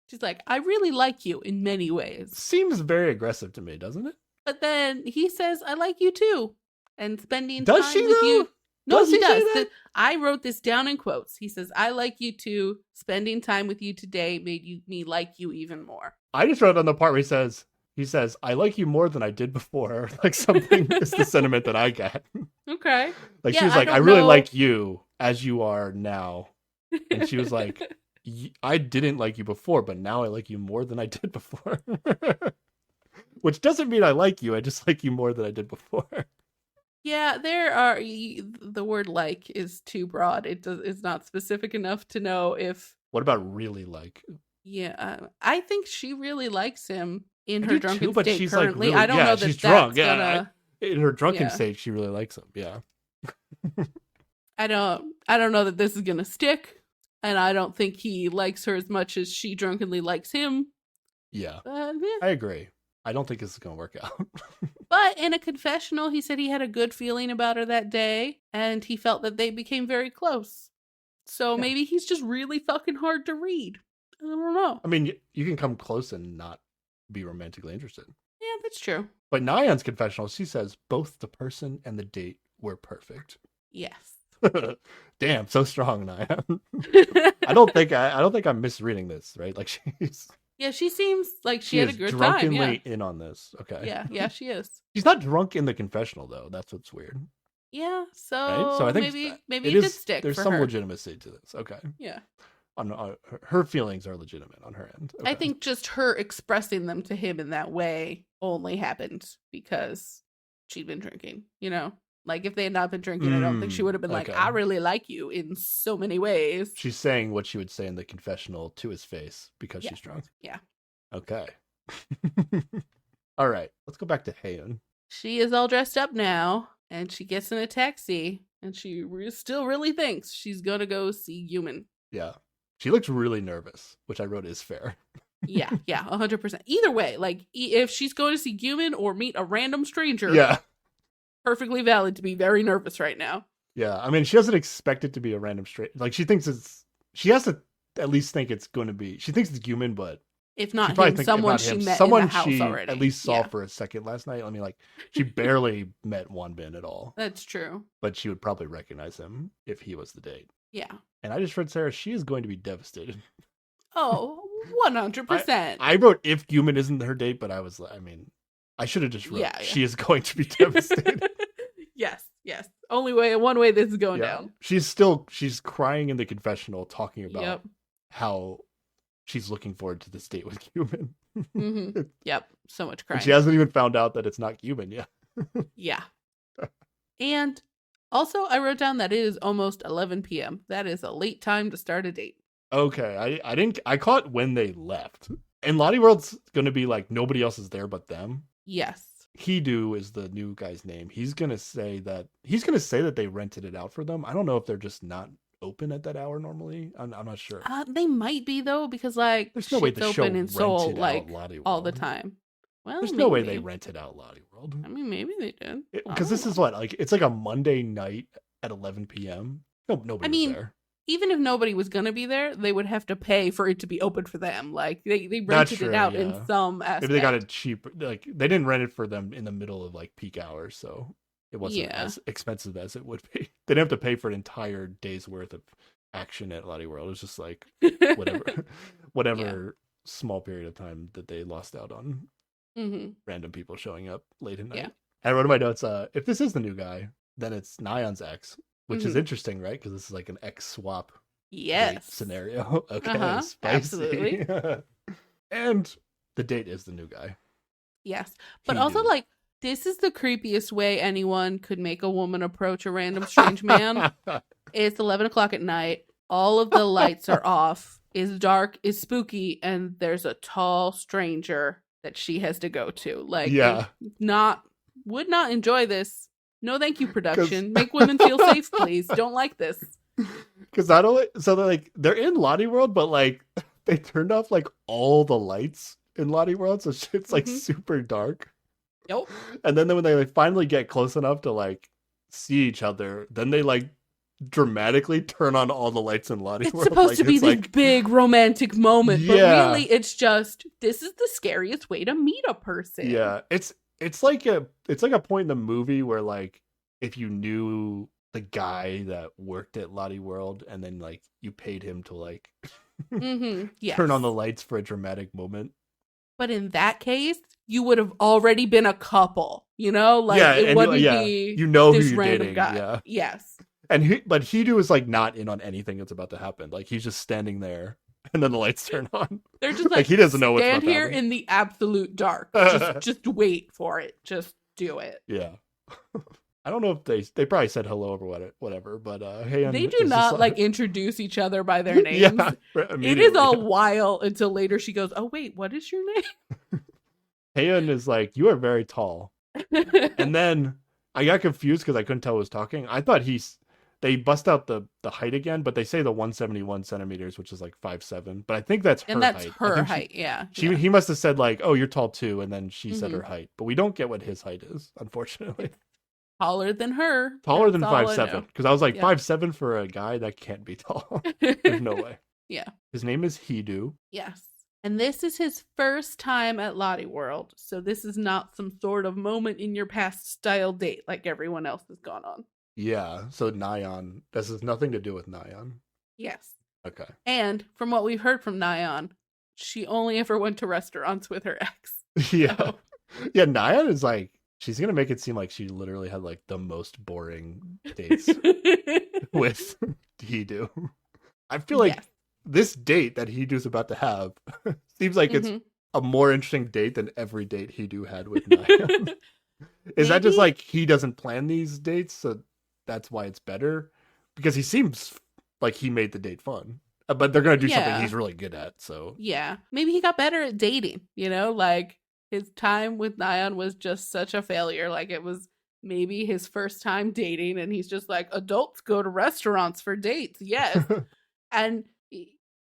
She's like, I really like you in many ways. Seems very aggressive to me, doesn't it? But then he says, I like you too. And spending time with you. No, he does. I wrote this down in quotes. He says, I like you too. Spending time with you today made me like you even more. I just wrote on the part where he says, I like you more than I did before. Like something is the sentiment that I get. Okay. Like she was like, I really like you as you are now. And she was like, I didn't like you before, but now I like you more than I did before. Which doesn't mean I like you. I just like you more than I did before. Yeah, there are the word like is too broad. It's not specific enough to know if. What about really like? Yeah, I think she really likes him in I her do drunken too, but state she's like currently. really, I don't yeah, know that she's that's drunk. Yeah, gonna. in her drunken Yeah. state, she really likes him. Yeah. I don't know that this is gonna stick, and I don't think he likes her as much as she drunkenly likes him. Yeah, But yeah. I agree. I don't think this is gonna work out. But in a confessional, he said he had a good feeling about her that day, and he felt that they became very close. So Yeah. maybe he's just really fucking hard to read. I don't know. I mean, you can come close and not be romantically interested. Yeah, that's true. But Nyan's confessional, she says both the person and the date were perfect. Yes. Damn, so strong, Nyan. I don't think I'm misreading this, right? Like she's Yeah, she seems like she had a is good time. drunkenly in on this. Okay. Yeah, she is. She's not drunk in the confessional though. That's what's weird. Yeah, so, Right? So I think maybe it did stick there's for some her. legitimacy to this. Okay. Yeah. On her feelings are legitimate on her end. I Okay. think just her expressing them to him in that way only happened because she'd been drinking, you know? Like if they had not been drinking, I don't think she would have been like, okay. I really like you in so many ways. She's saying what she would say in the confessional to his face because Yeah. she's drunk. Yeah. Okay. All right. Let's go back to Haeun. She is all dressed up now, and she gets in a taxi, and she still really thinks she's gonna go see Yumin. Yeah. She looks really nervous, which I wrote is fair. Yeah, 100%. Either way, like if she's going to see Yumin or meet a random stranger, Yeah. perfectly valid to be very nervous right now. Yeah. I mean, she doesn't expect it to be a random straight. Like she thinks she has to at least think it's going to be, she thinks it's human, but If she not probably him, thinks someone about she him. met Someone in the house she already. at least saw Yeah, for a second last night. I mean, like she barely met Wanbin at all, that's true. but she would probably recognize him if he was the date. Yeah. And I just read Sarah, she is going to be devastated. Oh, 100%. I wrote if human isn't her date, but I mean, I should have just wrote Yeah. she is going to be devastated. Yes. One way this is going down. She's crying in the confessional talking about Yep. how she's looking forward to this date with human. Hmm. Yep. So much crying. And she hasn't even found out that it's not human yet. Yeah. And also, I wrote down that it is almost 11 p.m. That is a late time to start a date. Okay, I caught when they left. And Lottie World's gonna be like nobody else is there but them. Yes. Hidu is the new guy's name. He's gonna say that they rented it out for them. I don't know if they're just not open at that hour normally. I'm not sure. They might be though, because like There's no way shit's the show open in Seoul rented like out Lottie all the World. time. Well, There's no way they maybe. rented out Lottie World. I mean, maybe they did. Because this is what, like, it's like a Monday night at 11 p.m. No, nobody was there. Even if nobody was gonna be there, they would have to pay for it to be open for them. Like they That's rented true, it out yeah. in some aspect. Maybe they got it cheap. Like they didn't rent it for them in the middle of like peak hours, so it wasn't as expensive as it would be. They didn't have to pay for an entire day's worth of action at Lottie World. It was just like whatever small period of time that they lost out on Hmm. random people showing up late at night. Yeah. And I wrote in my notes, if this is the new guy, then it's Nyan's ex, which is Mhm. interesting, right? Because this is like an ex swap Yes. scenario. Okay, Uh-huh, spicy. absolutely. And the date is the new guy. Yes. But He also, knew. like, this is the creepiest way anyone could make a woman approach a random strange man. It's 11 o'clock at night. All of the lights are off. It's dark. It's spooky. And there's a tall stranger that she has to go to. Like, Yeah. would not enjoy this. No, thank you, production. Make women feel safe, please. Don't like this. Because not only they're in Lottie World, but like they turned off like all the lights in Lottie World, so it's like Mhm. super dark. Yep. And then when they like finally get close enough to like see each other, then they like dramatically turn on all the lights in Lottie It's World. supposed Like, to be it's this like, big romantic moment, Yeah. but really it's just, this is the scariest way to meet a person. yeah, it's like a point in the movie where like if you knew the guy that worked at Lottie World and then like you paid him to like Mm-hmm. Yes. turn on the lights for a dramatic moment. But in that case, you would have already been a couple, you know? Like, yeah, it and wouldn't yeah, be you know who this you're random dating. guy. Yeah, Yes. and but Hidu is like not in on anything that's about to happen. Like he's just standing there. and then the lights turn on. They're just Like, he doesn't know what's stand about to here happen. in the absolute dark. Just wait for it. Just do it. Yeah. I don't know if they probably said hello or whatever, but Heian They is do just not like introduce each other by their names. Yeah, It is immediately. a while until later she goes, "Oh wait, what is your Heian is like, you are very tall. name?" And then I got confused because I couldn't tell who was talking. I thought they bust out the height again, but they say the 171 centimeters, which is like 5'7". But I think that's her And that's height. her I think height, yeah. He must have said like, oh, you're tall too, and then she said Mhm. her height. But we don't get what his height is, unfortunately. Taller than her. Taller than That's all I 5'7". know. Because I was like, Yeah. 5'7" for a guy, that can't be tall. There's no way. Yeah. His name is Hidu. Yes. And this is his first time at Lottie World. So this is not some sort of moment in your past style date like everyone else has gone on. Yeah, so Nyan, this has nothing to do with Nyan. Yes. Okay. And from what we've heard from Nyan, she only ever went to restaurants with her ex. Yeah. So- Yeah, Nyan is like, she's going to make it seem like she literally had like the most boring dates with Hidu. I feel like Yes. this date that Hidu's about to have seems like it's Mhm. a more interesting date than every date Hidu had with Nyan. Is that just Maybe- like he doesn't plan these dates, so that's why it's better? Because he seems like he made the date fun. But they're going to do Yeah. something he's really good at, so. Yeah. Maybe he got better at dating, like his time with Nyan was just such a failure. Like it was maybe his first time dating and he's just like, adults go to restaurants for dates. Yes. And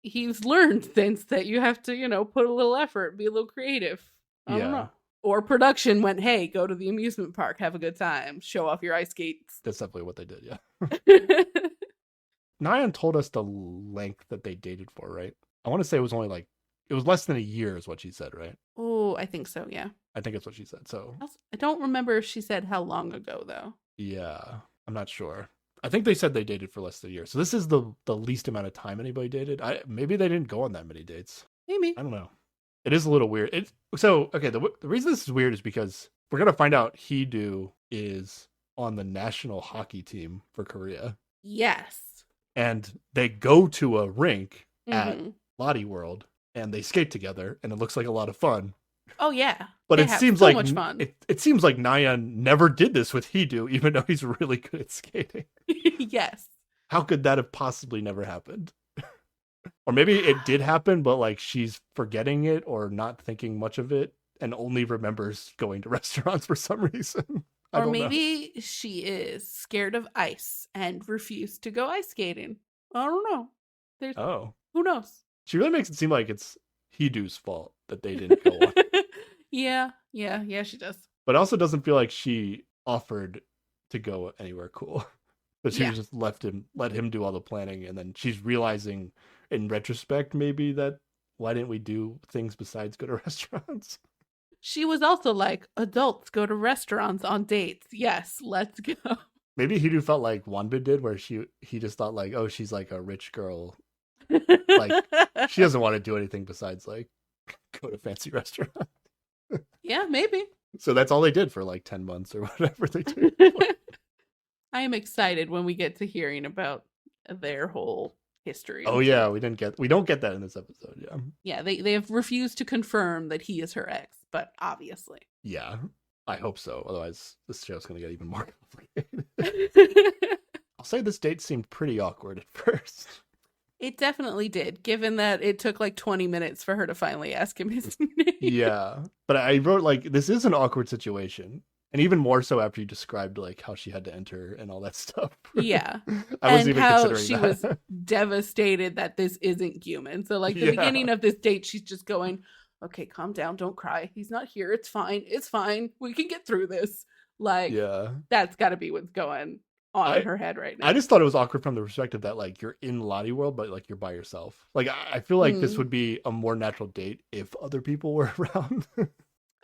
he's learned since that you have to, put a little effort, be a little creative. I don't Yeah. know. Or production went, hey, go to the amusement park, have a good time, show off your ice skates. That's definitely what they did, yeah. Nyan told us the length that they dated for, right? I want to say it was only like, it was less than a year is what she said, right? Oh, I think so, yeah. I think that's what she said. So, I don't remember if she said how long ago, though. yeah, I'm not sure. I think they said they dated for less than a year. So this is the least amount of time anybody dated. Maybe they didn't go on that many dates. Maybe. I don't know. It is a little weird. Okay, the reason this is weird is because we're going to find out Hidu is on the national hockey team for Korea. Yes. And they go to a rink at Mhm. Lottie World and they skate together and it looks like a lot of fun. Oh, yeah. But They it have seems so like much fun. It seems like Nyan never did this with Hidu, even though he's really good at skating. Yes. How could that have possibly never happened? Or maybe it did happen, but like she's forgetting it or not thinking much of it and only remembers going to restaurants for some reason. I Or don't know. maybe she is scared of ice and refused to go ice skating. I don't know. There's Oh, who knows? she really makes it seem like it's Hidu's fault that they didn't go on. Yeah, she does. But it also doesn't feel like she offered to go anywhere cool. But she Yeah. just let him do all the planning, and then she's realizing in retrospect maybe that why didn't we do things besides go to restaurants? She was also like, adults go to restaurants on dates. Yes, let's go. Maybe Hidu felt like Wanbin did, where he just thought like, oh, she's like a rich girl. She doesn't want to do anything besides like go to fancy restaurants. Yeah, maybe. So that's all they did for like 10 months or whatever they did. I am excited when we get to hearing about their whole history. Oh yeah, we don't get that in this episode. Yeah. Yeah, they have refused to confirm that he is her ex, but obviously. Yeah. I hope so. Otherwise this show's gonna get even more complicated. I'll say this date seemed pretty awkward at first. It definitely did, given that it took like 20 minutes for her to finally ask him his name. Yeah. But I wrote like this is an awkward situation. And even more so after you described like how she had to enter and all that stuff. Yeah. I wasn't And even how considering she that. was devastated that this isn't human. So like the Yeah. beginning of this date, she's just going, okay, calm down, don't cry. He's not here. It's fine. We can get through this. Like Yeah. that's gotta be what's going on I- in her head right now. I just thought it was awkward from the perspective that like you're in Lottie World, but like you're by yourself. Like I feel like this Mm. would be a more natural date if other people were around.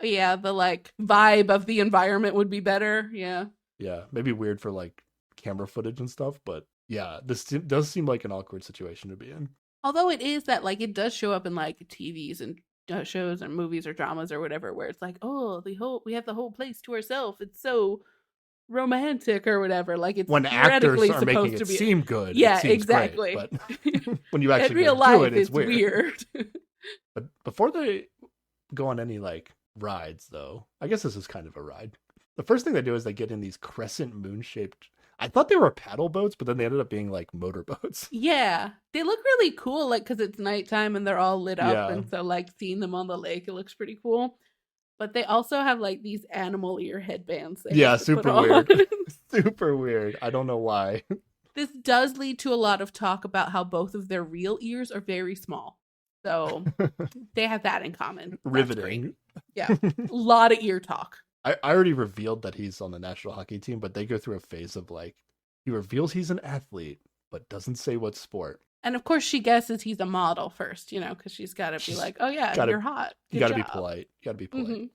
Yeah, the like vibe of the environment would be better. Yeah. Yeah, maybe weird for like camera footage and stuff, but yeah, this does seem like an awkward situation to be in. Although it is that like it does show up in like TVs and shows and movies or dramas or whatever where it's like, oh, we have the whole place to ourselves. It's so romantic or whatever. Like it's when actors theoretically are making supposed it to be. seem good, Yeah, it seems exactly. great, but when you actually In real go do life, it, it's it's weird. weird. But before they go on any like rides, though, I guess this is kind of a ride. The first thing they do is they get in these crescent moon shaped. I thought they were paddle boats, but then they ended up being like motorboats. Yeah, they look really cool, like because it's nighttime and they're all lit up, Yeah. and so like seeing them on the lake, it looks pretty cool. But they also have like these animal ear headbands. They Yeah, have to put super on. weird. Super weird. I don't know why. This does lead to a lot of talk about how both of their real ears are very small. So they have that in common. That's great. Riveting. Yeah, a lot of ear talk. I already revealed that he's on the national hockey team, but they go through a phase of like, he reveals he's an athlete, but doesn't say what sport. And of course, she guesses he's a model first, because she's got to be She's like, "Oh yeah, gotta- you're hot. You Good got to be job." polite. You got to be polite.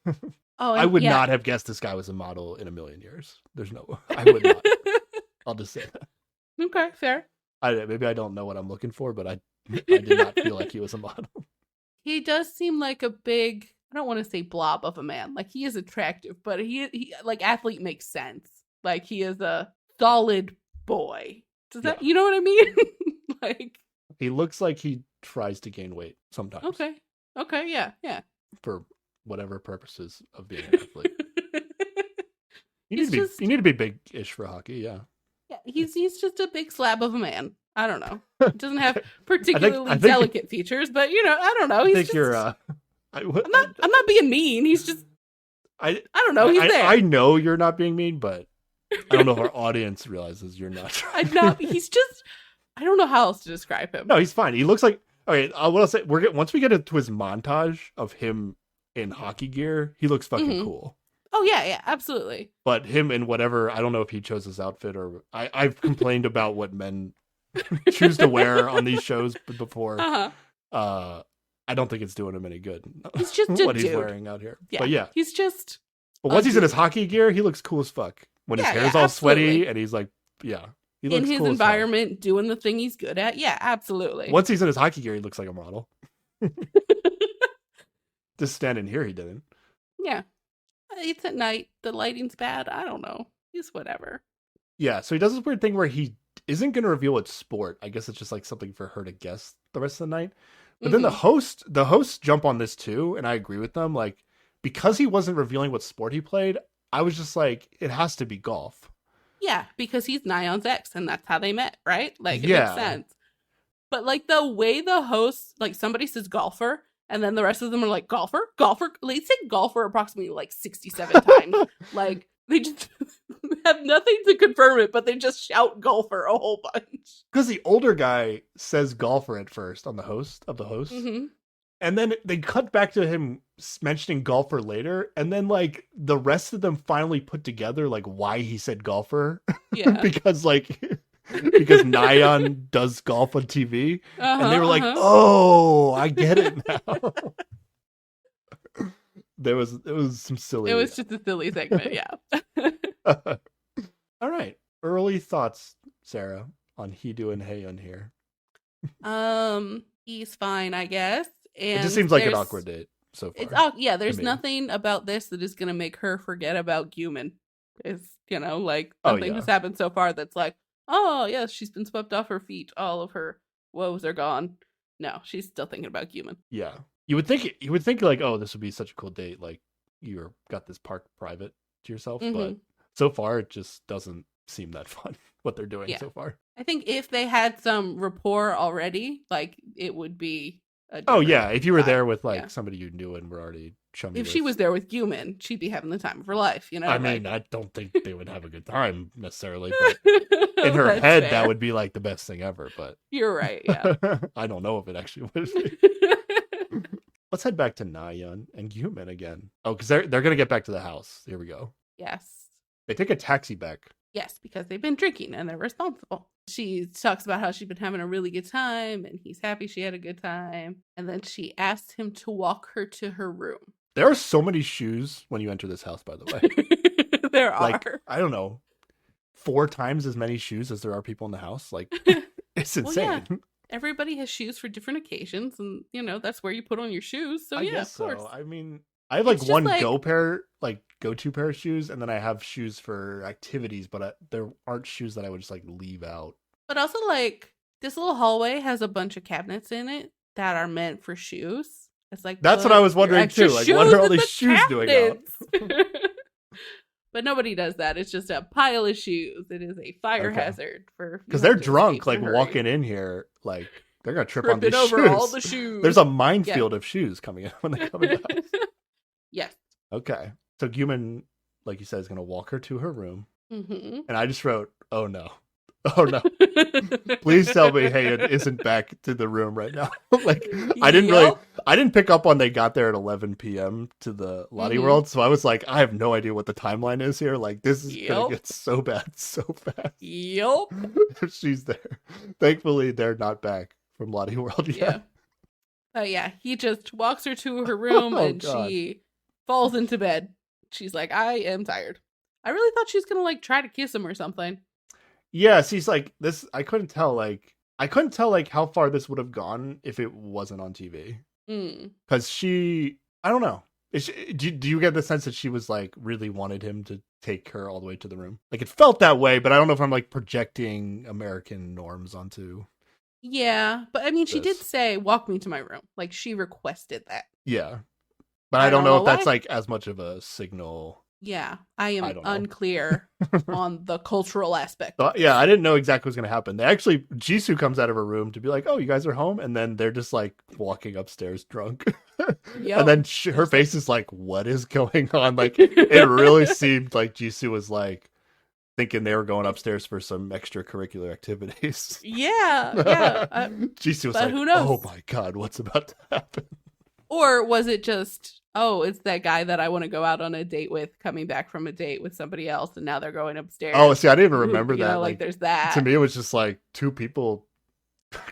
Mhm. Oh, I and would yeah. not have guessed this guy was a model in a million years. There's no, I would not. I'll just say that. Okay, fair. Maybe I don't know what I'm looking for, but I did not feel like he was a model. He does seem like a big, I don't want to say blob of a man. Like he is attractive, but he like athlete makes sense. Like he is a solid boy. Does that, Yeah. you know what I mean? Like, He looks like he tries to gain weight sometimes. okay. Okay, yeah, yeah. For whatever purposes of being an athlete. You He's just- need to be big-ish for hockey, yeah. Yeah, he's just a big slab of a man. I don't know. He doesn't have particularly I think- delicate features, but I don't know. I He's think just, you're I'm not being mean. He's just, I don't know. He's there. I know you're not being mean, but I don't know if our audience realizes you're not. I'm not. He's just. I don't know how else to describe him. No, he's fine. He looks like, okay, what I'll say, once we get into his montage of him in hockey gear, he looks fucking Mhm. cool. Oh yeah, absolutely. But him in whatever, I don't know if he chose his outfit or I've complained about what men choose to wear on these shows before. Uh-huh. I don't think it's doing him any good. He's just a what he's dude. wearing out here. Yeah. But yeah, He's just. but once a he's in his dude. hockey gear, he looks cool as fuck. When his Yeah, hair's yeah, all sweaty absolutely. and he's like, yeah, he In looks his cool as hell. environment, doing the thing he's good at. Yeah, absolutely. Once he's in his hockey gear, he looks like a model. Just standing here, he didn't. Yeah. It's at night. The lighting's bad. I don't know. It's whatever. Yeah, so he does this weird thing where he isn't going to reveal what sport. I guess it's just like something for her to guess the rest of the night. But then the hosts jump on this too, and I agree with them. Like, because he wasn't revealing what sport he played, I was just like, it has to be golf. Yeah, because he's Nion's ex, and that's how they met, right? Like, it Yeah. makes sense. But, like, the way the hosts, like, somebody says golfer, and then the rest of them are like, golfer? Golfer? They say golfer approximately, like, 67 times. Like, they just have nothing to confirm it, but they just shout golfer a whole bunch. Because the older guy says golfer at first on the host. Mm-hmm. And then they cut back to him mentioning golfer later. And then, like, the rest of them finally put together, like, why he said golfer. Yeah. because Nyan does golf on TV. And they were like, Uh-huh. oh, I get it now. It was some silly. It was just a silly segment, yeah. All right. Early thoughts, Sarah, on Hidu and Haeun here. He's fine, I guess. And It just seems like an there's- awkward date so far. It's yeah. There's me. nothing about this that is gonna make her forget about Guman. It's like Oh, something yeah. has happened so far that's like, oh yes, she's been swept off her feet. All of her woes are gone. No, she's still thinking about Guman. Yeah. You would think like, oh, this would be such a cool date. Like you're got this park private to yourself, but Mhm. so far it just doesn't seem that fun what they're doing Yeah. so far. I think if they had some rapport already, like it would be. Oh yeah, if you were vibe. there with like Yeah. somebody you knew and were already chummy. If she was there with Guman, she'd be having the time of her life. I mean, I don't think they would have a good time necessarily, but in her That's head fair. that would be like the best thing ever. But You're right. Yeah. I don't know if it actually would. Let's head back to Nayeon and Guman again. Oh, because they're gonna get back to the house. Here we go. Yes. They take a taxi back. Yes, because they've been drinking and they're responsible. She talks about how she's been having a really good time and he's happy she had a good time. And then she asks him to walk her to her room. There are so many shoes when you enter this house, by the way. There are. Like, I don't know, 4 times as many shoes as there are people in the house. Like, it's Well, insane. yeah. Everybody has shoes for different occasions, and that's where you put on your shoes. So I yeah, guess of course. so. I mean, I have like It's just one like- go pair, like go-to pair of shoes, and then I have shoes for activities, but there aren't shoes that I would just like leave out. But also, like, this little hallway has a bunch of cabinets in it that are meant for shoes. It's like, That's what I was wondering too. Like, what are all these shoes doing out? But nobody does that. It's just a pile of shoes. It is a fire hazard for because they're drunk, like walking in here, like they're gonna trip on these over shoes. all the shoes. There's a minefield of shoes coming in when they come in the house. Yes. Okay. So Guman, like you said, is gonna walk her to her room, and I just wrote, "Oh no." Oh no! Please tell me Heian isn't back to the room right now. Like I didn't pick up on they got there at 11 p.m. to the Lottie World, so I was like, I have no idea what the timeline is here. Like this is gonna get so bad so fast. Yep. She's there. Thankfully, they're not back from Lottie World yet. Yeah. Oh yeah, he just walks her to her room and she falls into bed. She's like, I am tired. I really thought she was gonna like try to kiss him or something. Yeah, she's like this. I couldn't tell how far this would have gone if it wasn't on TV. Because I don't know. Do you get the sense that she was like really wanted him to take her all the way to the room? Like it felt that way, but I don't know if I'm like projecting American norms onto. Yeah, but I mean, she did say, "Walk me to my room." Like she requested that. Yeah, but I don't know if that's like as much of a signal. Yeah, I am unclear on the cultural aspect. Yeah, I didn't know exactly what's going to happen. Jisoo comes out of her room to be like, oh, you guys are home? And then they're just like walking upstairs drunk. Yep. And then her face is like, what is going on? Like, it really seemed like Jisoo was like thinking they were going upstairs for some extracurricular activities. Yeah. Jisoo was like, who knows? Oh my God, what's about to happen? Or was it just, oh, it's that guy that I want to go out on a date with coming back from a date with somebody else and now they're going upstairs. Oh, see, I didn't even remember that. Like there's that. To me, it was just like two people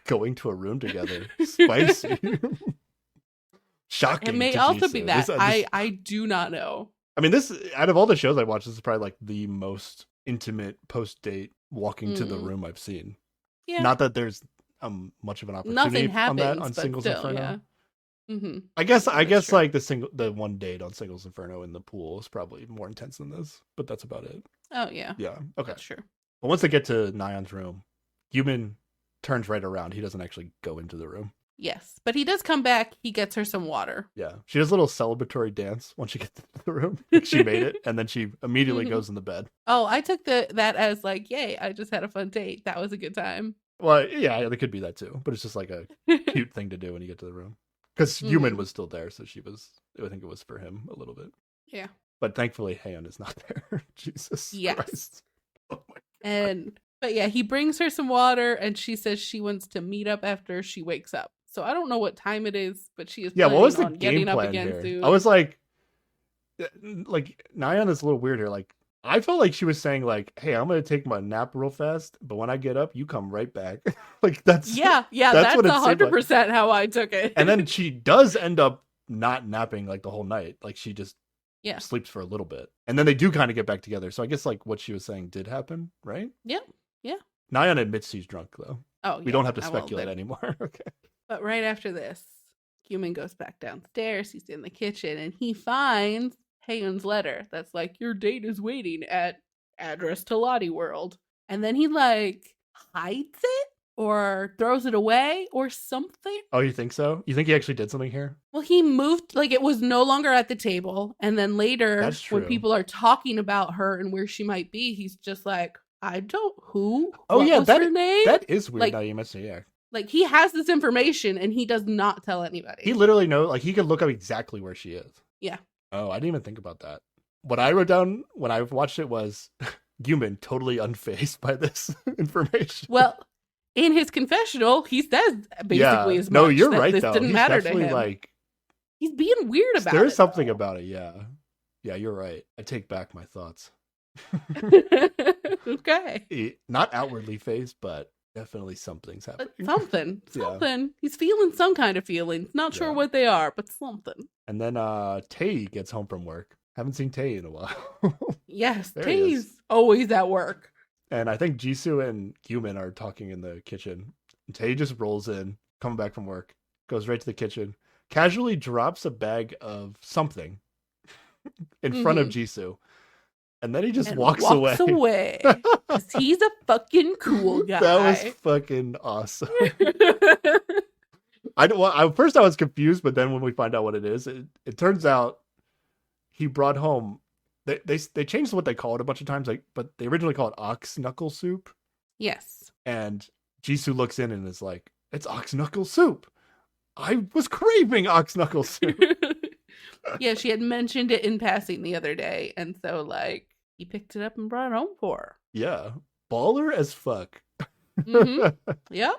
going to a room together. Spicy. Shocking. It may also be that. I do not know. I mean, this, out of all the shows I watched, this is probably like the most intimate post-date walking to the room I've seen. Yeah. Not that there's much of an opportunity on that on Singles Inferno. Yeah. Mm-hmm. I guess like the one date on Singles Inferno in the pool is probably more intense than this, but that's about it. Oh yeah. Yeah. Okay. That's true. But once they get to Nayeon's room, Guman turns right around. He doesn't actually go into the room. Yes, but he does come back. He gets her some water. Yeah. She does a little celebratory dance once she gets into the room. She made it, and then she immediately goes in the bed. Oh, I took that as like, yay, I just had a fun date. That was a good time. Well, yeah, there could be that too, but it's just like a cute thing to do when you get to the room. Because Guman was still there, so I think it was for him a little bit. Yeah. But thankfully, Heian is not there. Jesus Christ. Oh my God. But yeah, he brings her some water, and she says she wants to meet up after she wakes up. So I don't know what time it is, but she is what was the game plan up again here? Soon. I was like Nayeon is a little weird here. Like, I felt like she was saying like, "Hey, I'm gonna take my nap real fast, but when I get up, you come right back." Like that's that's 100% how I took it. And then she does end up not napping like the whole night. Like she just sleeps for a little bit, and then they do kind of get back together. So I guess like what she was saying did happen, right? Yeah. Nayeon admits she's drunk though. Oh, we don't have to speculate anymore. Okay. But right after this, Guman goes back downstairs. He's in the kitchen, and he finds Heian's letter that's like, your date is waiting at address to Lottie World. And then he like hides it or throws it away or something. Oh, you think so? You think he actually did something here? Well, he moved, like it was no longer at the table. And then later when people are talking about her and where she might be, he's just like, I don't, who? Oh, what yeah, was her name? That is weird. Like, now you mention it, yeah. Like he has this information and he does not tell anybody. He literally knows, like he could look up exactly where she is. Yeah. Oh, I didn't even think about that. What I wrote down when I watched it was Guman totally unfazed by this information. Well, in his confessional, he says basically as much. No, you're right. This though. didn't matter to him. Like, he's being weird about it. There's something about it. Yeah. Yeah, you're right. I take back my thoughts. Okay. Not outwardly phased, but definitely something's happening. Something. Yeah. He's feeling some kind of feelings. Not sure what they are, but something. And then Tae gets home from work. Haven't seen Tae in a while. Yes, Tae's always at work. And I think Jisoo and Guman are talking in the kitchen. And Tae just rolls in, coming back from work, goes right to the kitchen, casually drops a bag of something. in front of Mhm. Jisoo. And then he just And walks away. walks away. 'Cause he's a fucking cool That was guy. fucking awesome. First I was confused, but then when we find out what it is, it turns out he brought home. They changed what they call it a bunch of times, like, but they originally call it ox knuckle soup. Yes. And Jisoo looks in and is like, "It's ox knuckle soup. I was craving ox knuckle soup." Yeah, she had mentioned it in passing the other day, and so like he picked it up and brought it home for her. Yeah, baller as fuck. Mhm. Yep.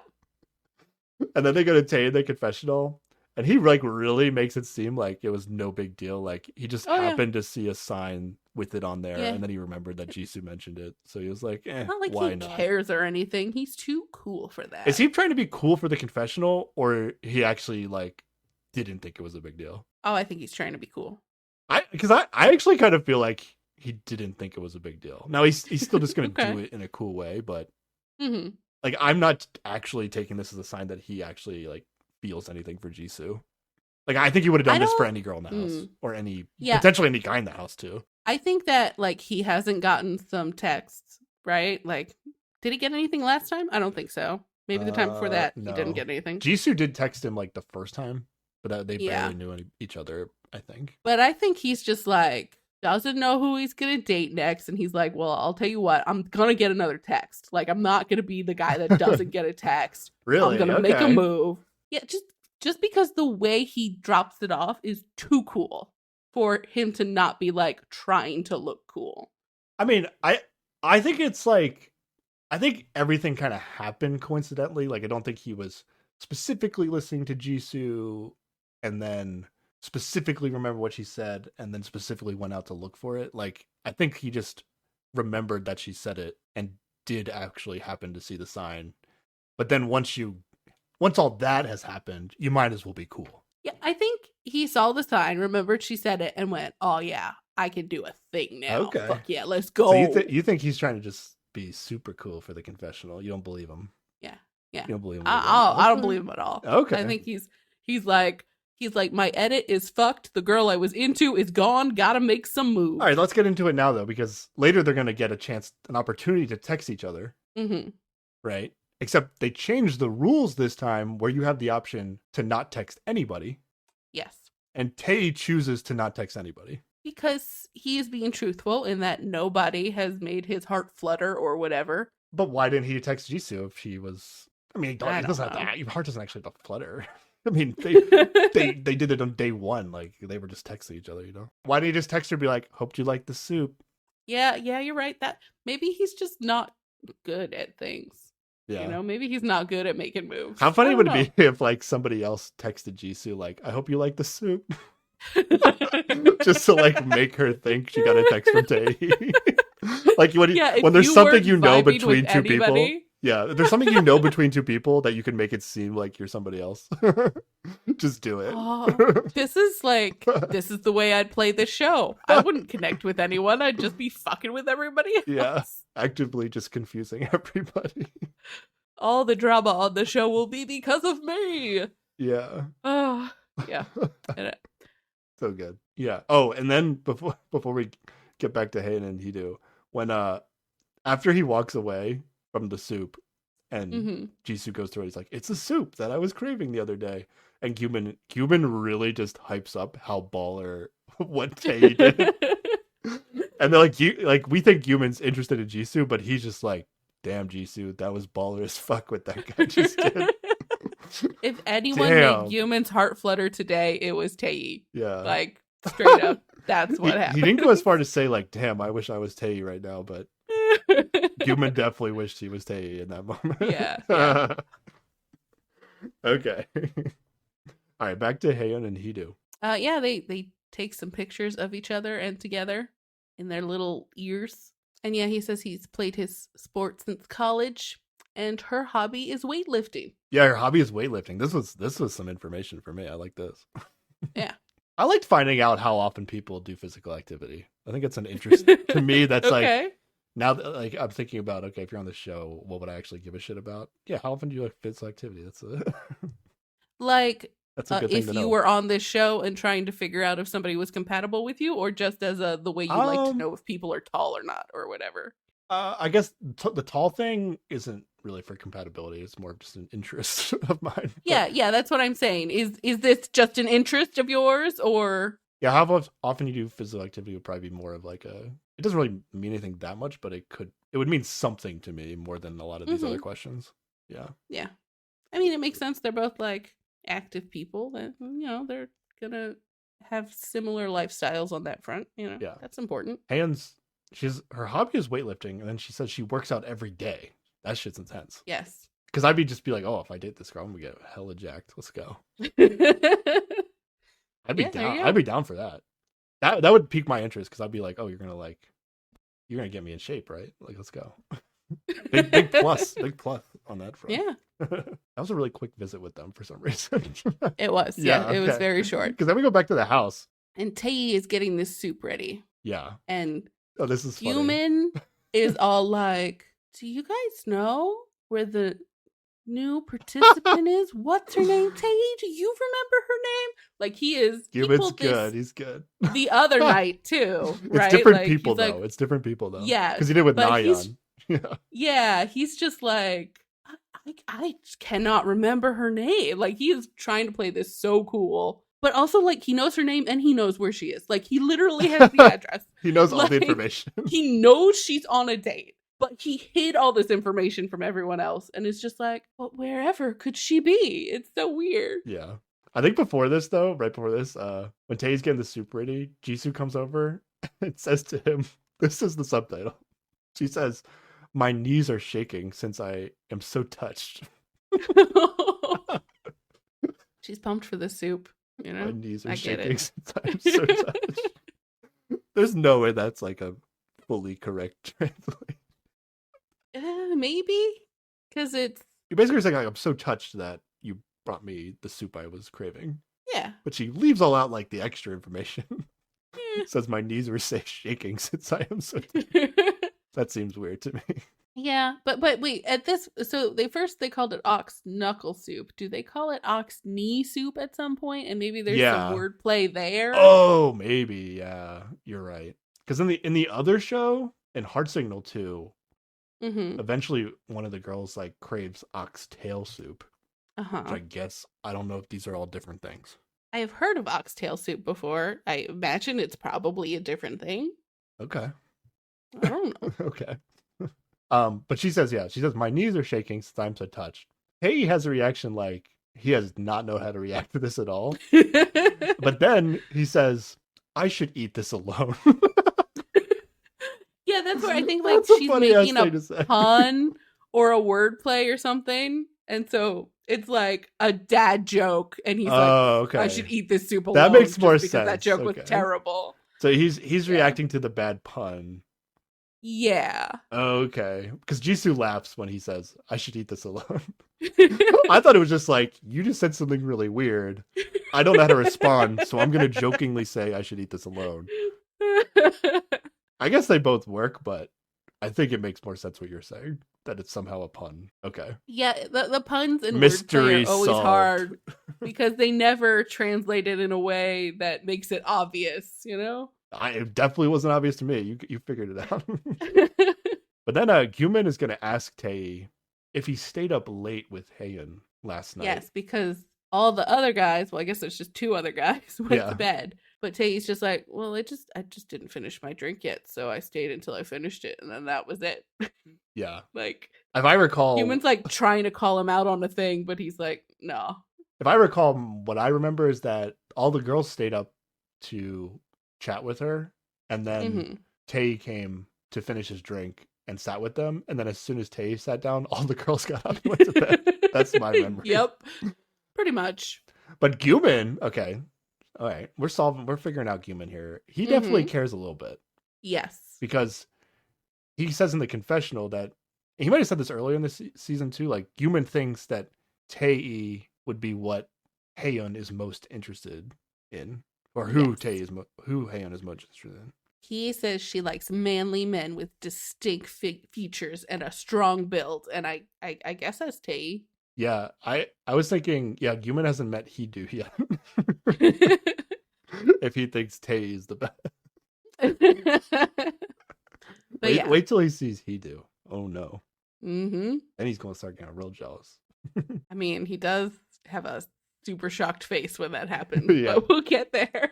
And then they go to Tay in the confessional, and he like really makes it seem like it was no big deal. Like he just Oh, yeah. happened to see a sign with it on there, Yeah. and then he remembered that Jisoo mentioned it, so he was like, Not like why he not? cares or anything. He's too cool for that. Is he trying to be cool for the confessional, or he actually like didn't think it was a big deal? Oh, I think he's trying to be cool. Because I actually kind of feel like he didn't think it was a big deal. Now he's still just gonna Okay. do it in a cool way, but Mhm. like I'm not actually taking this as a sign that he actually like feels anything for Jisoo. Like I think he would have I done this for don't- any girl in the house, or any Yeah. potentially any guy in the house too. I think that like he hasn't gotten some texts, right? Like, did he get anything last time? I don't think so. Maybe the time before that he no. didn't get anything. Jisoo did text him like the first time, but they Yeah. barely knew each other, I think. But I think he's just like doesn't know who he's gonna date next, and he's like, "Well, I'll tell you what, I'm gonna get another text. Like, I'm not gonna be the guy that doesn't get a text. Really? I'm gonna make a Okay. move." Yeah, just because the way he drops it off is too cool for him to not be like trying to look cool. I mean, I think it's like, I think everything kind of happened coincidentally. Like I don't think he was specifically listening to Jisoo and then specifically remember what she said and then specifically went out to look for it. Like I think he just remembered that she said it and did actually happen to see the sign. But then once all that has happened, you might as well be cool. Yeah, I think he saw the sign, remembered she said it, and went, "Oh yeah, I can do a thing now. Okay. Fuck yeah, let's go." So you think he's trying to just be super cool for the confessional? You don't believe him? Yeah. You don't believe him? I don't Okay. believe him at all. Okay. I think he's like my edit is fucked. The girl I was into is gone. Gotta make some moves. All right, let's get into it now though, because later they're gonna get an opportunity to text each other, Mm-hmm. right? Except they changed the rules this time, where you have the option to not text anybody, Yes, and Tay chooses to not text anybody. because he is being truthful in that nobody has made his heart flutter or whatever. But why didn't he text Jisoo if she was? I mean, I it doesn't don't have know. to, your heart doesn't actually have to flutter. I mean, they did it on day one, like they were just texting each other, you know. Why didn't he just text her, and be like, "Hope you like the soup"? Yeah, you're right. That maybe he's just not good at things. Yeah. You know, maybe he's not good at making moves. How funny I would don't it be if like somebody else texted Jisoo like, "I hope you like the soup," know. just to like make her think she got a text from Tay. Like when if when there's you something weren't you know vibing with between two people. anybody- Yeah, if there's something you know between two people that you can make it seem like you're somebody else. Just do it. Oh, this is the way I'd play this show. I wouldn't connect with anyone. I'd just be fucking with everybody else. Yeah. Actively just confusing everybody. All the drama on the show will be because of me. Yeah. Oh, yeah. And So good. Yeah. Oh, and then before we get back to Hain and Hidu, when after he walks away from the soup and mhm. Jisoo goes through it, he's like, "It's a soup that I was craving the other day." And Cuban really just hypes up how baller what Tay did. And they're like, we think Cuban's interested in Jisoo, but he's just like, "Damn, Jisoo, that was baller as fuck what that guy just did." If anyone Damn. made Human's heart flutter today, it was Tae. Yeah. Like, straight up, that's what he happened. didn't go as far to say like, "Damn, I wish I was Tay right now," but Human definitely wished he was Tay in that moment. Yeah. Okay. All right, back to Haeyeon and Hidu. Yeah, they take some pictures of each other and together in their little ears. And yeah, he says he's played his sport since college, and her hobby is weightlifting. Yeah, her hobby is weightlifting. This was some information for me. I like this. Yeah. I liked finding out how often people do physical activity. I think it's an interest to me. That's like, Okay. now that like I'm thinking about, okay, if you're on the show, what would I actually give a shit about? Yeah, how often do you like physical activity? That's Like, That's a good thing if to you know. were on this show and trying to figure out if somebody was compatible with you, or just as the way you like to know if people are tall or not, or whatever. I guess the tall thing isn't really for compatibility. It's more just an interest of mine. Yeah, that's what I'm saying. Is this just an interest of yours, or Yeah, how often you do physical activity would probably be more of like a. It doesn't really mean anything that much, but it would mean something to me more than a lot of these other questions. Yeah. Yeah. I mean, it makes sense. They're both like active people that, they're gonna have similar lifestyles on that front. Yeah. That's important. Her hobby is weightlifting, and then she says she works out every day. That shit's intense. Yes. Because I'd just be like, oh, if I date this girl, I'm gonna get hella jacked. Let's go. I'd be down. I'd be down for that. That would pique my interest because I'd be like, oh, you're gonna get me in shape, right? Like, let's go. big plus on that front. Yeah. That was a really quick visit with them for some reason. It was. Yeah, it was very short. Because then we go back to the house. And Tae is getting this soup ready. Yeah. And this is funny. Human is all like, do you guys know where the new participant is? What's her name? Tae? Do you remember her name? Like, he is. Human's good. He's good. The other night, too. Right? It's different people, though. It's different people, though. Yeah. Because he did with Nayeon. Yeah, he's just like, I cannot remember her name. Like, he is trying to play this so cool. But also, like, he knows her name and he knows where she is. Like, he literally has the address. He knows all the information. He knows she's on a date. But he hid all this information from everyone else. And it's just like, well, wherever could she be? It's so weird. Yeah. I think before this, though, right before this, when Tae's getting the soup ready, Jisoo comes over and says to him, this is the subtitle. She says, my knees are shaking since I am so touched. She's pumped for the soup. My knees are shaking since I'm so touched. There's no way that's like a fully correct translation. Maybe, because it's. You basically saying like, I'm so touched that you brought me the soup I was craving. Yeah. But she leaves all out like the extra information. Says my knees were shaking since I am so touched. That seems weird to me. Yeah, but wait, at this, so they called it ox knuckle soup. Do they call it ox knee soup at some point? And maybe there's some wordplay there. Oh, maybe. Yeah, you're right. Because in the other show, in Heart Signal 2, eventually one of the girls like craves oxtail soup. Which I guess, I don't know if these are all different things. I have heard of oxtail soup before. I imagine it's probably a different thing. Okay. I don't know. Okay. But she says, my knees are shaking since I'm so touched. Hey has a reaction like he does not know how to react to this at all. But then he says, I should eat this alone. Yeah, that's where I think like she's making a pun or a wordplay or something. And so it's like a dad joke. And he's I should eat this soup alone. That makes more sense. Because that joke was terrible. So he's reacting to the bad pun. Yeah. Okay. Because Jisoo laughs when he says, I should eat this alone. I thought it was just like, you just said something really weird. I don't know how to respond, so I'm going to jokingly say I should eat this alone. I guess they both work, but I think it makes more sense what you're saying. That it's somehow a pun. Okay. Yeah, the puns and mystery wordplay are always hard. Because they never translate it in a way that makes it obvious, It definitely wasn't obvious to me. You figured it out. But then Gyumin is going to ask Tae if he stayed up late with Haeun last night. Yes, because all the other guys, well, I guess there's just two other guys, went to bed. But Tae's just like, well, I just didn't finish my drink yet, so I stayed until I finished it, and then that was it. Yeah. Like, if I recall... Human's like trying to call him out on a thing, but he's like, no. If I recall, what I remember is that all the girls stayed up to chat with her, and then Tae came to finish his drink and sat with them, and then as soon as Tae sat down, all the girls got up and went to bed. That's my memory. Yep. Pretty much. But Gyumin, okay. All right, we're figuring out Gyumin here. He definitely cares a little bit. Yes. Because he says in the confessional that, he might have said this earlier in this season too, like Gyumin thinks that Tae would be what Haeun is most interested in. Or who Haeun is most interested in. He says she likes manly men with distinct features and a strong build. And I guess that's Tae. Yeah, I was thinking, yeah, Guman hasn't met Hidu yet. If he thinks Tay is the best. But yeah. Wait till he sees Hidu. Oh no. Mm-hmm. Then he's gonna start getting real jealous. I mean, he does have a super shocked face when that happens, Yeah. but we'll get there.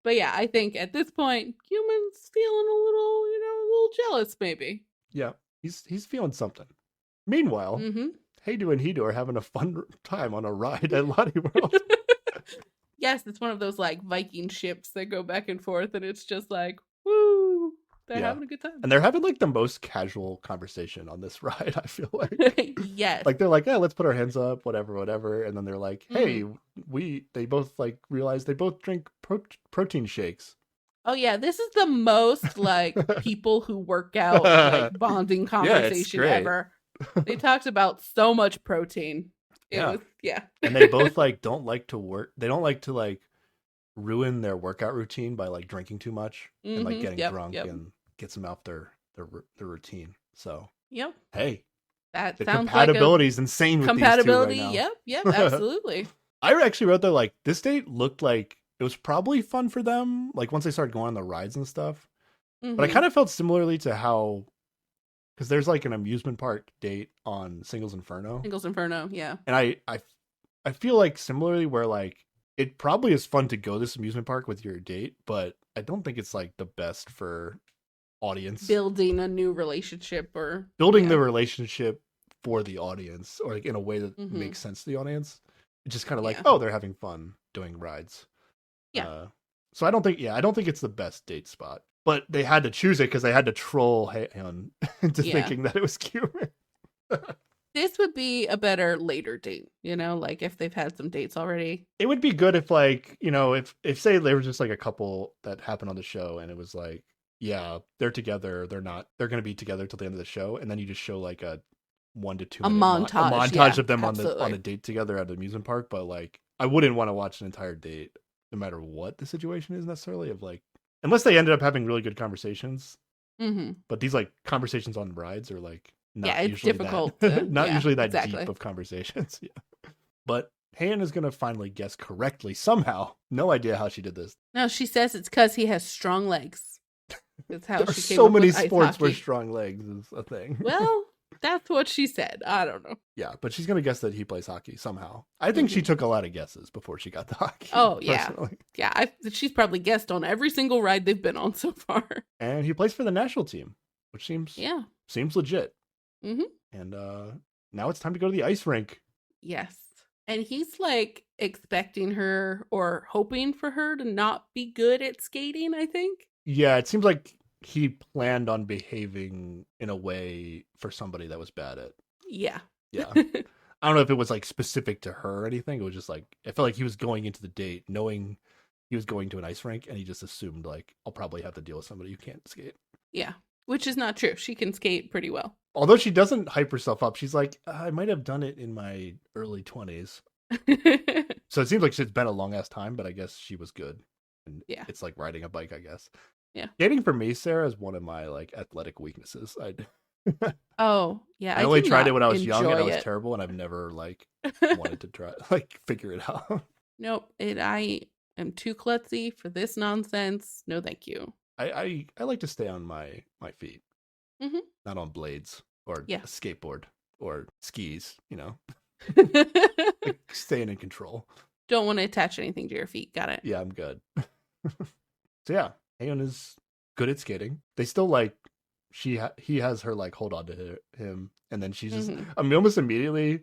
But yeah, I think at this point, Human's feeling a little jealous, maybe. Yeah, he's feeling something. Meanwhile, Mm-hmm. Heidu and Hidu are having a fun time on a ride at Lottie World. Yes, it's one of those like Viking ships that go back and forth, and it's just like, woo, they're Yeah. having a good time. And they're having like the most casual conversation on this ride, I feel like. Yes. Like they're like, yeah, let's put our hands up, whatever. And then they're like, hey, they both like realize they both drink protein shakes. Oh yeah, this is the most like people who work out like bonding conversation great. ever. They talked about so much protein. It was And they both like don't like to work. They don't like to like ruin their workout routine by like drinking too much and like getting drunk and gets them off their routine. So hey, that the sounds compatibility like is insane. With compatibility. These two right now. Yep, absolutely. I actually wrote that like this date looked like it was probably fun for them. Like once they started going on the rides and stuff, but I kind of felt similarly to how. Because there's like an amusement park date on Singles Inferno. Singles Inferno, yeah. And I feel like similarly where like it probably is fun to go this amusement park with your date, but I don't think it's like the best for audience. Building a new relationship or building the relationship for the audience or like in a way that makes sense to the audience. It's just kind of like, oh, they're having fun doing rides. Yeah. So I don't think it's the best date spot. But they had to choose it because they had to troll Haeun into thinking that it was cute. This would be a better later date, like if they've had some dates already. It would be good if like, if say they were just like a couple that happened on the show and it was like, yeah, they're together, they're going to be together till the end of the show. And then you just show like a 1 to 2 minute montage of them on the date together at the amusement park. But like, I wouldn't want to watch an entire date no matter what the situation is necessarily of like, unless they ended up having really good conversations. But these like conversations on rides are like not it's usually difficult. Not usually that deep of conversations. Yeah. But Haeun is gonna finally guess correctly somehow. No idea how she did this. No, she says it's because he has strong legs. That's how she came so up many with sports where strong legs is a thing. Well, that's what she said. I don't know. Yeah, but she's gonna guess that he plays hockey somehow. I think she took a lot of guesses before she got the hockey. Oh yeah, yeah. She's probably guessed on every single ride they've been on so far. And he plays for the national team, which seems legit. And now it's time to go to the ice rink. Yes, and he's like expecting her or hoping for her to not be good at skating. I think. Yeah, it seems like he planned on behaving in a way for somebody that was bad at. Yeah. I don't know if it was like specific to her or anything. It was just like, I felt like he was going into the date knowing he was going to an ice rink and he just assumed like, I'll probably have to deal with somebody who can't skate. Yeah. Which is not true. She can skate pretty well. Although she doesn't hype herself up. She's like, I might have done it in my early 20s. So it seems like it's been a long ass time, but I guess she was good. And it's like riding a bike, I guess. Yeah. Skating for me, Sarah, is one of my like athletic weaknesses. Oh, yeah. I only tried it when I was young and I was terrible and I've never like wanted to try like figure it out. Nope. I am too klutzy for this nonsense. No, thank you. I like to stay on my feet. Not on blades or a skateboard or skis, like staying in control. Don't want to attach anything to your feet. Got it. Yeah, I'm good. So yeah, Haeun is good at skating. They still like he has her like hold on to him, and then she's just I mean, almost immediately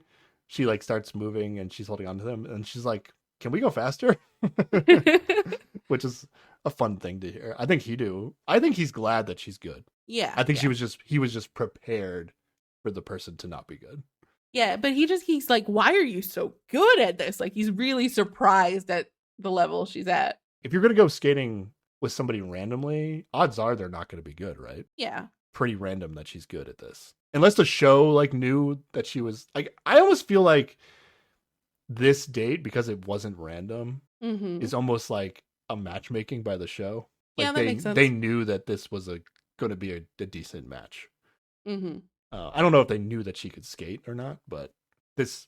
she like starts moving and she's holding on to him, and she's like, "Can we go faster?" Which is a fun thing to hear. I think he's glad that she's good. Yeah, I think he was just prepared for the person to not be good. Yeah, but he's like, "Why are you so good at this?" Like he's really surprised at the level she's at. If you're gonna go skating with somebody randomly, odds are they're not going to be good, right? Yeah. Pretty random that she's good at this. Unless the show like knew that she was like, I almost feel like this date, because it wasn't random, is almost like a matchmaking by the show. Like that makes sense. They knew that this was going to be a decent match. I don't know if they knew that she could skate or not, but this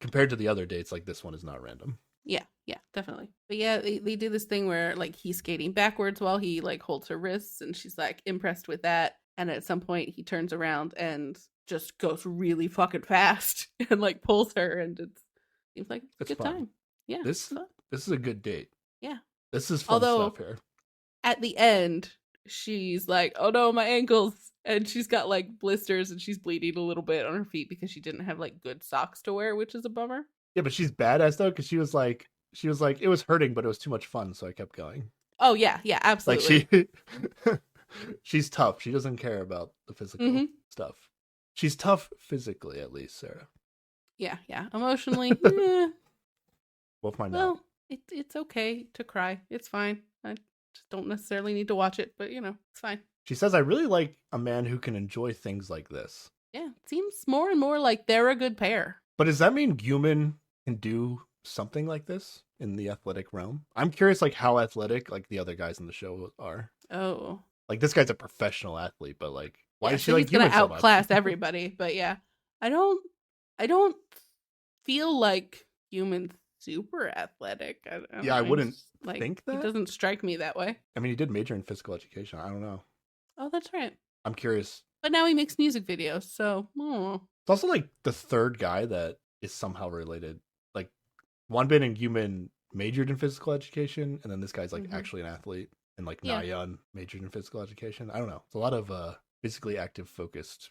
compared to the other dates, like this one is not random. Yeah, definitely. But yeah, they do this thing where like he's skating backwards while he like holds her wrists, and she's like impressed with that. And at some point, he turns around and just goes really fucking fast and like pulls her, and it seems like it's a good fun. time. Yeah, This is a good date. Yeah. This is fun stuff here. At the end, she's like, "Oh no, my ankles!" And she's got like blisters, and she's bleeding a little bit on her feet because she didn't have like good socks to wear, which is a bummer. Yeah, but she's badass though, because she was like, it was hurting, but it was too much fun, so I kept going. Oh yeah, absolutely. Like she's tough. She doesn't care about the physical stuff. She's tough physically, at least, Sarah. Yeah. Emotionally, we'll find out. Well, it's okay to cry. It's fine. I just don't necessarily need to watch it, but it's fine. She says, "I really like a man who can enjoy things like this." Yeah, it seems more and more like they're a good pair. But does that mean Guman can do something like this in the athletic realm? I'm curious, like how athletic like the other guys in the show are. Oh, like this guy's a professional athlete, but like why is she so like he's gonna Guman so outclass much? everybody? But yeah, I don't feel like Guman's super athletic. I wouldn't like, think that. He doesn't strike me that way. I mean, he did major in physical education. I don't know. Oh, that's right. I'm curious. But now he makes music videos, so It's also like the third guy that is somehow related. Like Wanbin and Guman majored in physical education, and then this guy's like actually an athlete, and like Nayeon majored in physical education. I don't know. It's a lot of physically active focused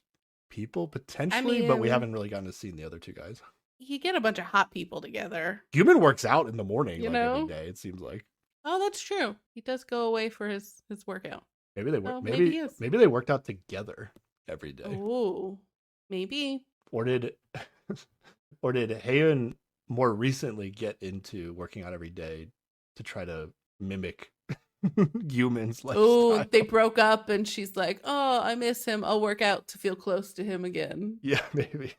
people potentially, but we haven't really gotten to see the other two guys. You get a bunch of hot people together. Guman works out in the morning, every know? day. It seems like. Oh, that's true. He does go away for his workout. Maybe they work. Oh, maybe they worked out together every day. Oh, maybe. Or did Haeun more recently get into working out every day to try to mimic Guman's lifestyle? Oh, they broke up, and she's like, "Oh, I miss him. I'll work out to feel close to him again." Yeah, maybe.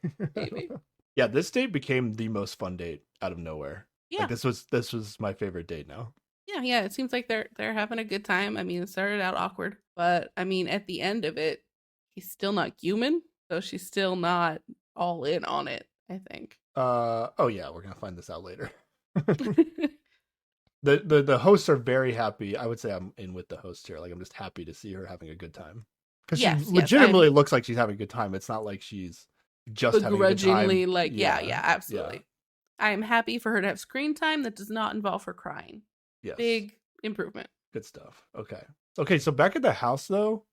Yeah, this date became the most fun date out of nowhere. Yeah, like, this was my favorite date now. Yeah. It seems like they're having a good time. I mean, it started out awkward, but I mean, at the end of it, he's still not Guman, so she's still not all in on it, I think. Oh yeah, we're gonna find this out later. The hosts are very happy. I would say I'm in with the host here. Like I'm just happy to see her having a good time. Because she legitimately looks like she's having a good time. It's not like she's just begrudgingly having a good time. Like absolutely. Yeah. I am happy for her to have screen time that does not involve her crying. Yes. Big improvement. Good stuff. Okay, so back at the house though,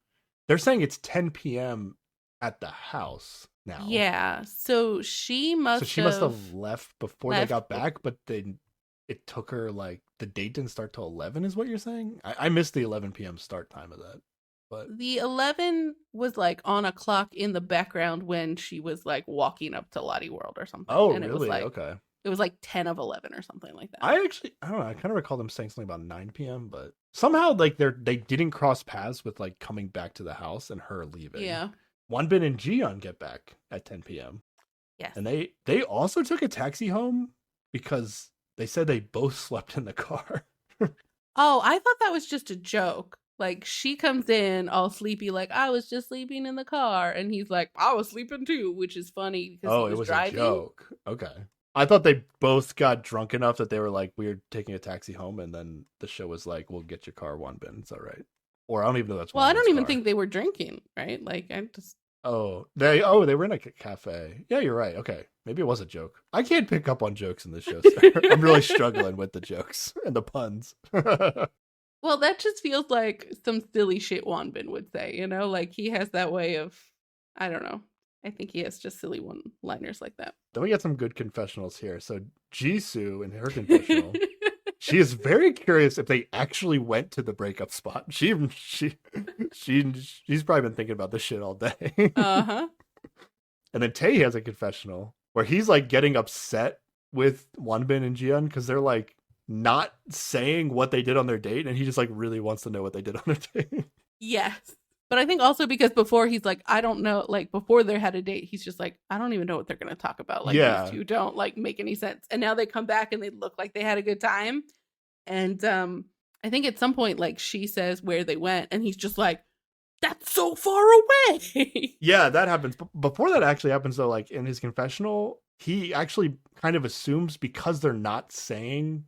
they're saying it's 10 p.m. at the house now. Yeah. So she must have left before they got back, but it took her like the date didn't start till 11 is what you're saying? I missed the 11 p.m. start time of that. But the 11 was like on a clock in the background when she was like walking up to Lottie World or something. Oh, and really? It was like, okay. It was like 10 of 11 or something like that. I don't know. I kind of recall them saying something about 9 p.m., but somehow like they didn't cross paths with like coming back to the house and her leaving. Yeah. Wanbin and Jiyeon get back at 10 p.m. Yes. And they also took a taxi home because they said they both slept in the car. Oh, I thought that was just a joke. Like, she comes in all sleepy, like, I was just sleeping in the car. And he's like, I was sleeping too, which is funny because he was driving. A joke. Okay. I thought they both got drunk enough that they were like, we're taking a taxi home. And then the show was like, we'll get your car, Wanbin. It's all right. Or I don't even know that's Well, I don't even think they were drinking, right? Like, I just... they were in a cafe. Yeah, you're right. Okay. Maybe it was a joke. I can't pick up on jokes in this show, Sarah. I'm really struggling with the jokes and the puns. Well, that just feels like some silly shit Wanbin would say, you know? Like, he has that way of, I don't know. I think he has just silly one-liners like that. Then we get some good confessionals here. So Jisoo in her confessional, she is very curious if they actually went to the breakup spot. She's probably been thinking about this shit all day. Uh-huh. And then Tae has a confessional where he's like getting upset with Wanbin and Jiyeon because they're like not saying what they did on their date, and he just like really wants to know what they did on their date. Yes. But I think also because before he's like, I don't know, like before they had a date, he's just like, I don't even know what they're going to talk about. Like these two don't like make any sense. And now they come back and they look like they had a good time. And I think at some point, like she says where they went and he's just like, that's so far away. Yeah, that happens. Before that actually happens though, like in his confessional, he actually kind of assumes because they're not saying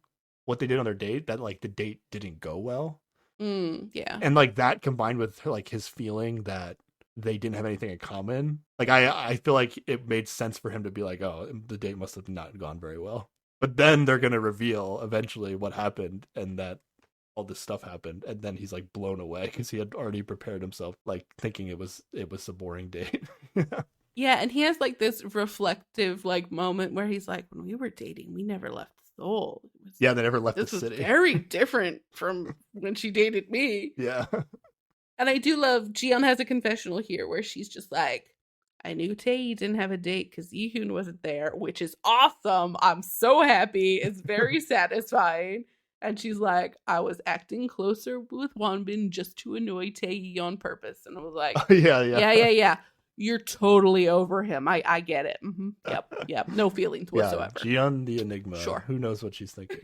what they did on their date that like the date didn't go well. Yeah. And like that combined with like his feeling that they didn't have anything in common. Like I feel like it made sense for him to be like, oh, the date must have not gone very well. But then they're gonna reveal eventually what happened and that all this stuff happened, and then he's like blown away because he had already prepared himself, like thinking it was a boring date. Yeah, and he has like this reflective like moment where he's like, when we were dating, we never left Seoul. Yeah, they never left the This was city. very different from when she dated me. Yeah. And I do love Jiyeon has a confessional here where she's just like, I knew Tae didn't have a date because Yihoon wasn't there, which is awesome. I'm so happy. It's very satisfying. And she's like, I was acting closer with Wonbin just to annoy Tae on purpose. And I was like, yeah. You're totally over him. I get it. Yep. No feelings whatsoever. Yeah, Jiyeon the Enigma. Sure. Who knows what she's thinking?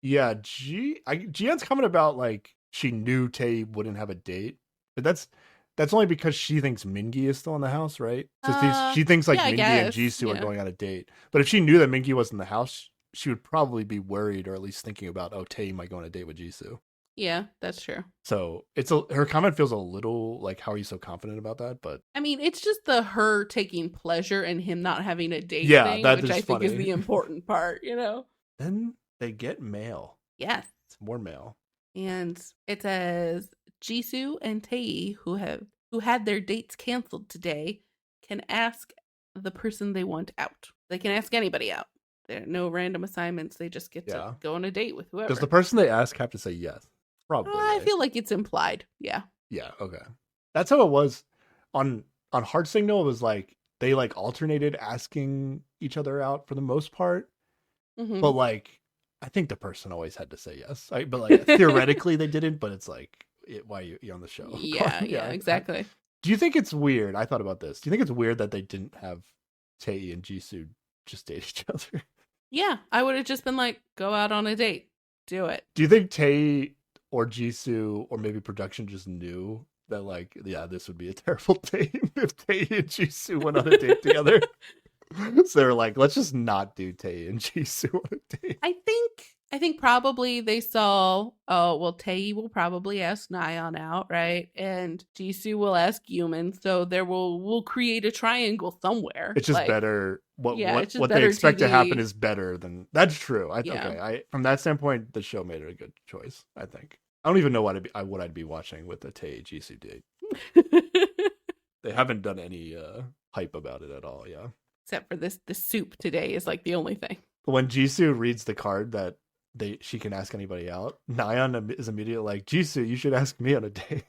Yeah, Jiyeon's comment about like she knew Tae wouldn't have a date, but that's only because she thinks Mingi is still in the house, right? So she thinks like yeah, I Mingi guess, and Jisoo yeah. are going on a date. But if she knew that Mingi was in the house, she would probably be worried or at least thinking about, oh, Tae might go on a date with Jisoo. Yeah, that's true. So her comment feels a little like, how are you so confident about that? But I mean, it's just her taking pleasure in him not having a date Yeah, thing, that which is I think is funny. the important part, you know? then they get mail. Yes. It's more mail. And it says Jisoo and Tae, who had their dates canceled today, can ask the person they want out. They can ask anybody out. There are no random assignments. They just get to go on a date with whoever. Does the person they ask have to say yes? Probably. I right? feel like it's implied. Yeah. Yeah, okay. That's how it was on Heart Signal. It was like they like alternated asking each other out for the most part. Mhm. But like I think the person always had to say yes. But like theoretically they didn't, but it's like why are you on the show? Yeah, exactly. Do you think it's weird? I thought about this. Do you think it's weird that they didn't have Tae and Jisoo just date each other? Yeah, I would have just been like, go out on a date. Do it. Do you think Tae or Jisoo or maybe production just knew that like, yeah, this would be a terrible date if Tae and Jisoo went on a date together? So they're like, let's just not do Tae and Jisoo on a date. I think probably they saw, oh, well, Tae will probably ask Nayeon out, right? And Jisoo will ask Yumin, so we'll create a triangle somewhere. It's just like, better. it's just What they better expect to TV. happen is better than that's true. Yeah. Okay. From that standpoint, the show made it a good choice. I think. I don't even know what I'd be watching with the Tae Jisoo date. They haven't done any hype about it at all. Yeah. Except for the soup today is like the only thing. But when Jisoo reads the card that she can ask anybody out, Nayeon is immediately like, Jisoo, you should ask me on a date.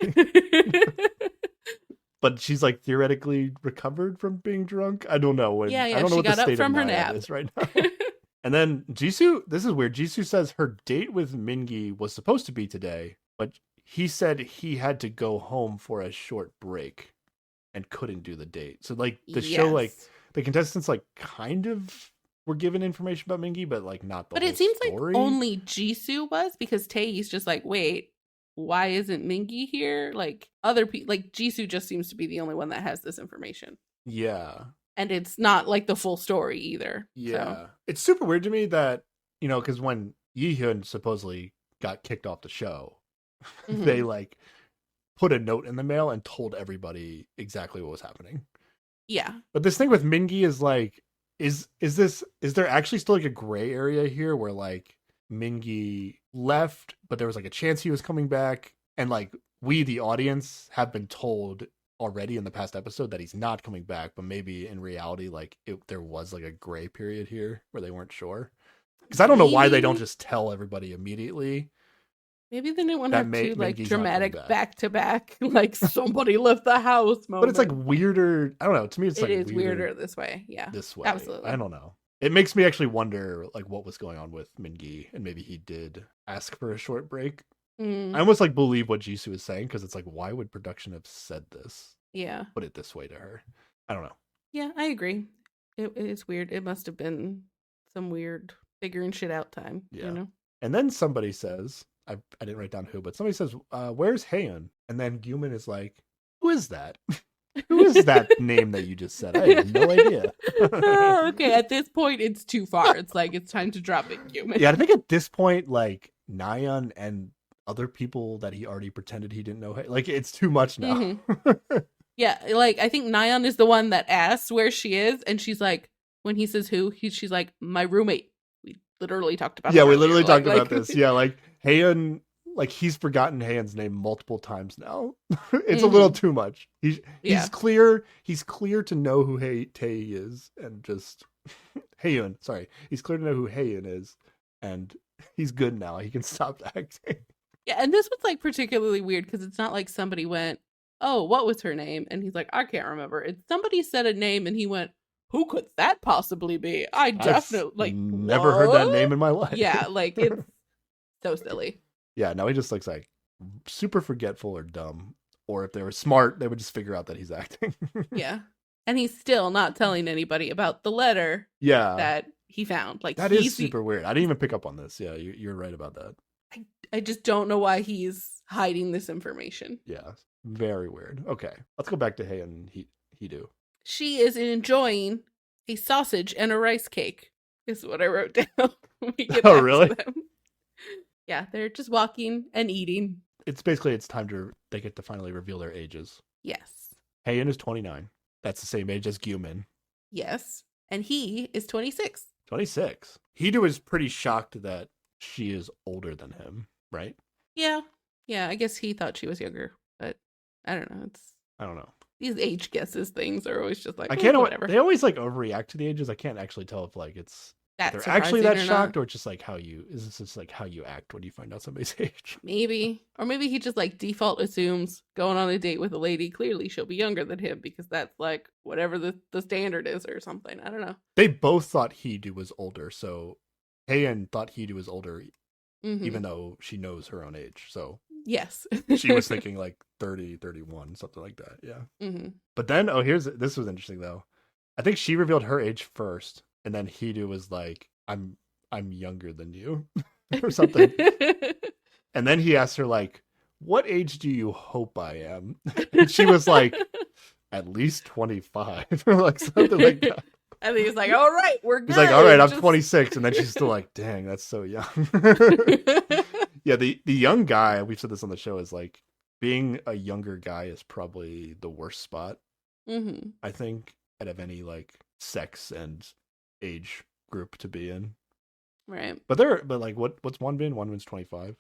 But she's like theoretically recovered from being drunk. I don't know. I don't know she what got the up state from of her Nayeon nap. is right now. And then Jisoo, this is weird. Jisoo says her date with Mingi was supposed to be today, but he said he had to go home for a short break and couldn't do the date. So like the show, like the contestants like kind of were given information about Mingi, but like not the But whole it seems story. like only Jisoo was, because Tae's just like, wait, why isn't Mingi here? Like other people, like Jisoo just seems to be the only one that has this information. Yeah. And it's not like the full story either. Yeah. So. It's super weird to me that, because when Yihyun supposedly got kicked off the show, they like put a note in the mail and told everybody exactly what was happening. Yeah. But this thing with Mingi is like, is there actually still like a gray area here where like Mingi left, but there was like a chance he was coming back, and like we, the audience, have been told already in the past episode that he's not coming back, but maybe in reality, like there was like a gray period here where they weren't sure. Because I don't know why they don't just tell everybody immediately. Maybe they didn't want to have two like Mingi's dramatic back to back, like somebody left the house moment. But it's like weirder. I don't know. To me, it's it like is weirder this way. Yeah, this way. Absolutely. I don't know. It makes me actually wonder like what was going on with Mingi, and maybe he did ask for a short break. I almost like believe what Jisoo is saying, because it's like, why would production have said this? Yeah. Put it this way to her. I don't know. Yeah, I agree. It is weird. It must have been some weird figuring shit out time. Yeah. You know? And then somebody says, I didn't write down who, but somebody says, where's Haeun? And then Yumin is like, who is that? Who is that name that you just said? I have no idea. Okay, at this point, it's too far. It's like it's time to drop it, human. Yeah, I think at this point, like Nyan and other people that he already pretended he didn't know, like it's too much now. Mm-hmm. Yeah, like I think Nyan is the one that asks where she is, and she's like, when he says who, she's like, my roommate. We literally talked about. Yeah, that we earlier. literally talked like, about this. Yeah, like Heian, like he's forgotten Heian's name multiple times now. It's a little too much. He's clear. He's clear to know who Tae is, and just Heian. Sorry, he's clear to know who Heian is, and he's good now. He can stop acting. Yeah, and this was like particularly weird because it's not like somebody went, "Oh, what was her name?" and he's like, "I can't remember." It's somebody said a name, and he went, "Who could that possibly be?" I definitely like never heard that name in my life. Yeah, like it's so silly. Yeah, no, he just looks like super forgetful or dumb. Or if they were smart, they would just figure out that he's acting. Yeah. And he's still not telling anybody about the letter that he found. Like that is super weird. I didn't even pick up on this. Yeah, you're right about that. I just don't know why he's hiding this information. Yeah, very weird. Okay, let's go back to Hay and Hidu. She is enjoying a sausage and a rice cake, is what I wrote down. We get back really? to them. Yeah, they're just walking and eating. It's basically they get to finally reveal their ages. Yes. Heian is 29. That's the same age as Gyumin. Yes. And he is 26. 26. Hidu is pretty shocked that she is older than him, right? Yeah. Yeah, I guess he thought she was younger, but I don't know. I don't know. These age guesses things are always just like, I can't. Whatever. They always like overreact to the ages. I can't actually tell if like they're actually that shocked or just like is this just like how you act when you find out somebody's age? Maybe. Or maybe he just like default assumes going on a date with a lady, clearly she'll be younger than him because that's like whatever the standard is or something. I don't know. They both thought Hidu was older, so Heian thought Hidu was older even though she knows her own age. So yes. She was thinking like 30, 31, something like that. Yeah. Mm-hmm. But then, this was interesting though. I think she revealed her age first, and then Hidu was like, I'm younger than you or something. And then he asked her like, what age do you hope I am? And she was like, at least 25 or like something like that. And he's like, all right, we're good. He's like, all right, I'm 26. And then she's still like, dang, that's so young. Yeah, the young guy, we've said this on the show, is like, being a younger guy is probably the worst spot, I think, out of any like sex and age group to be in. Right. But like, what's Wonbin? Wonbin's 25.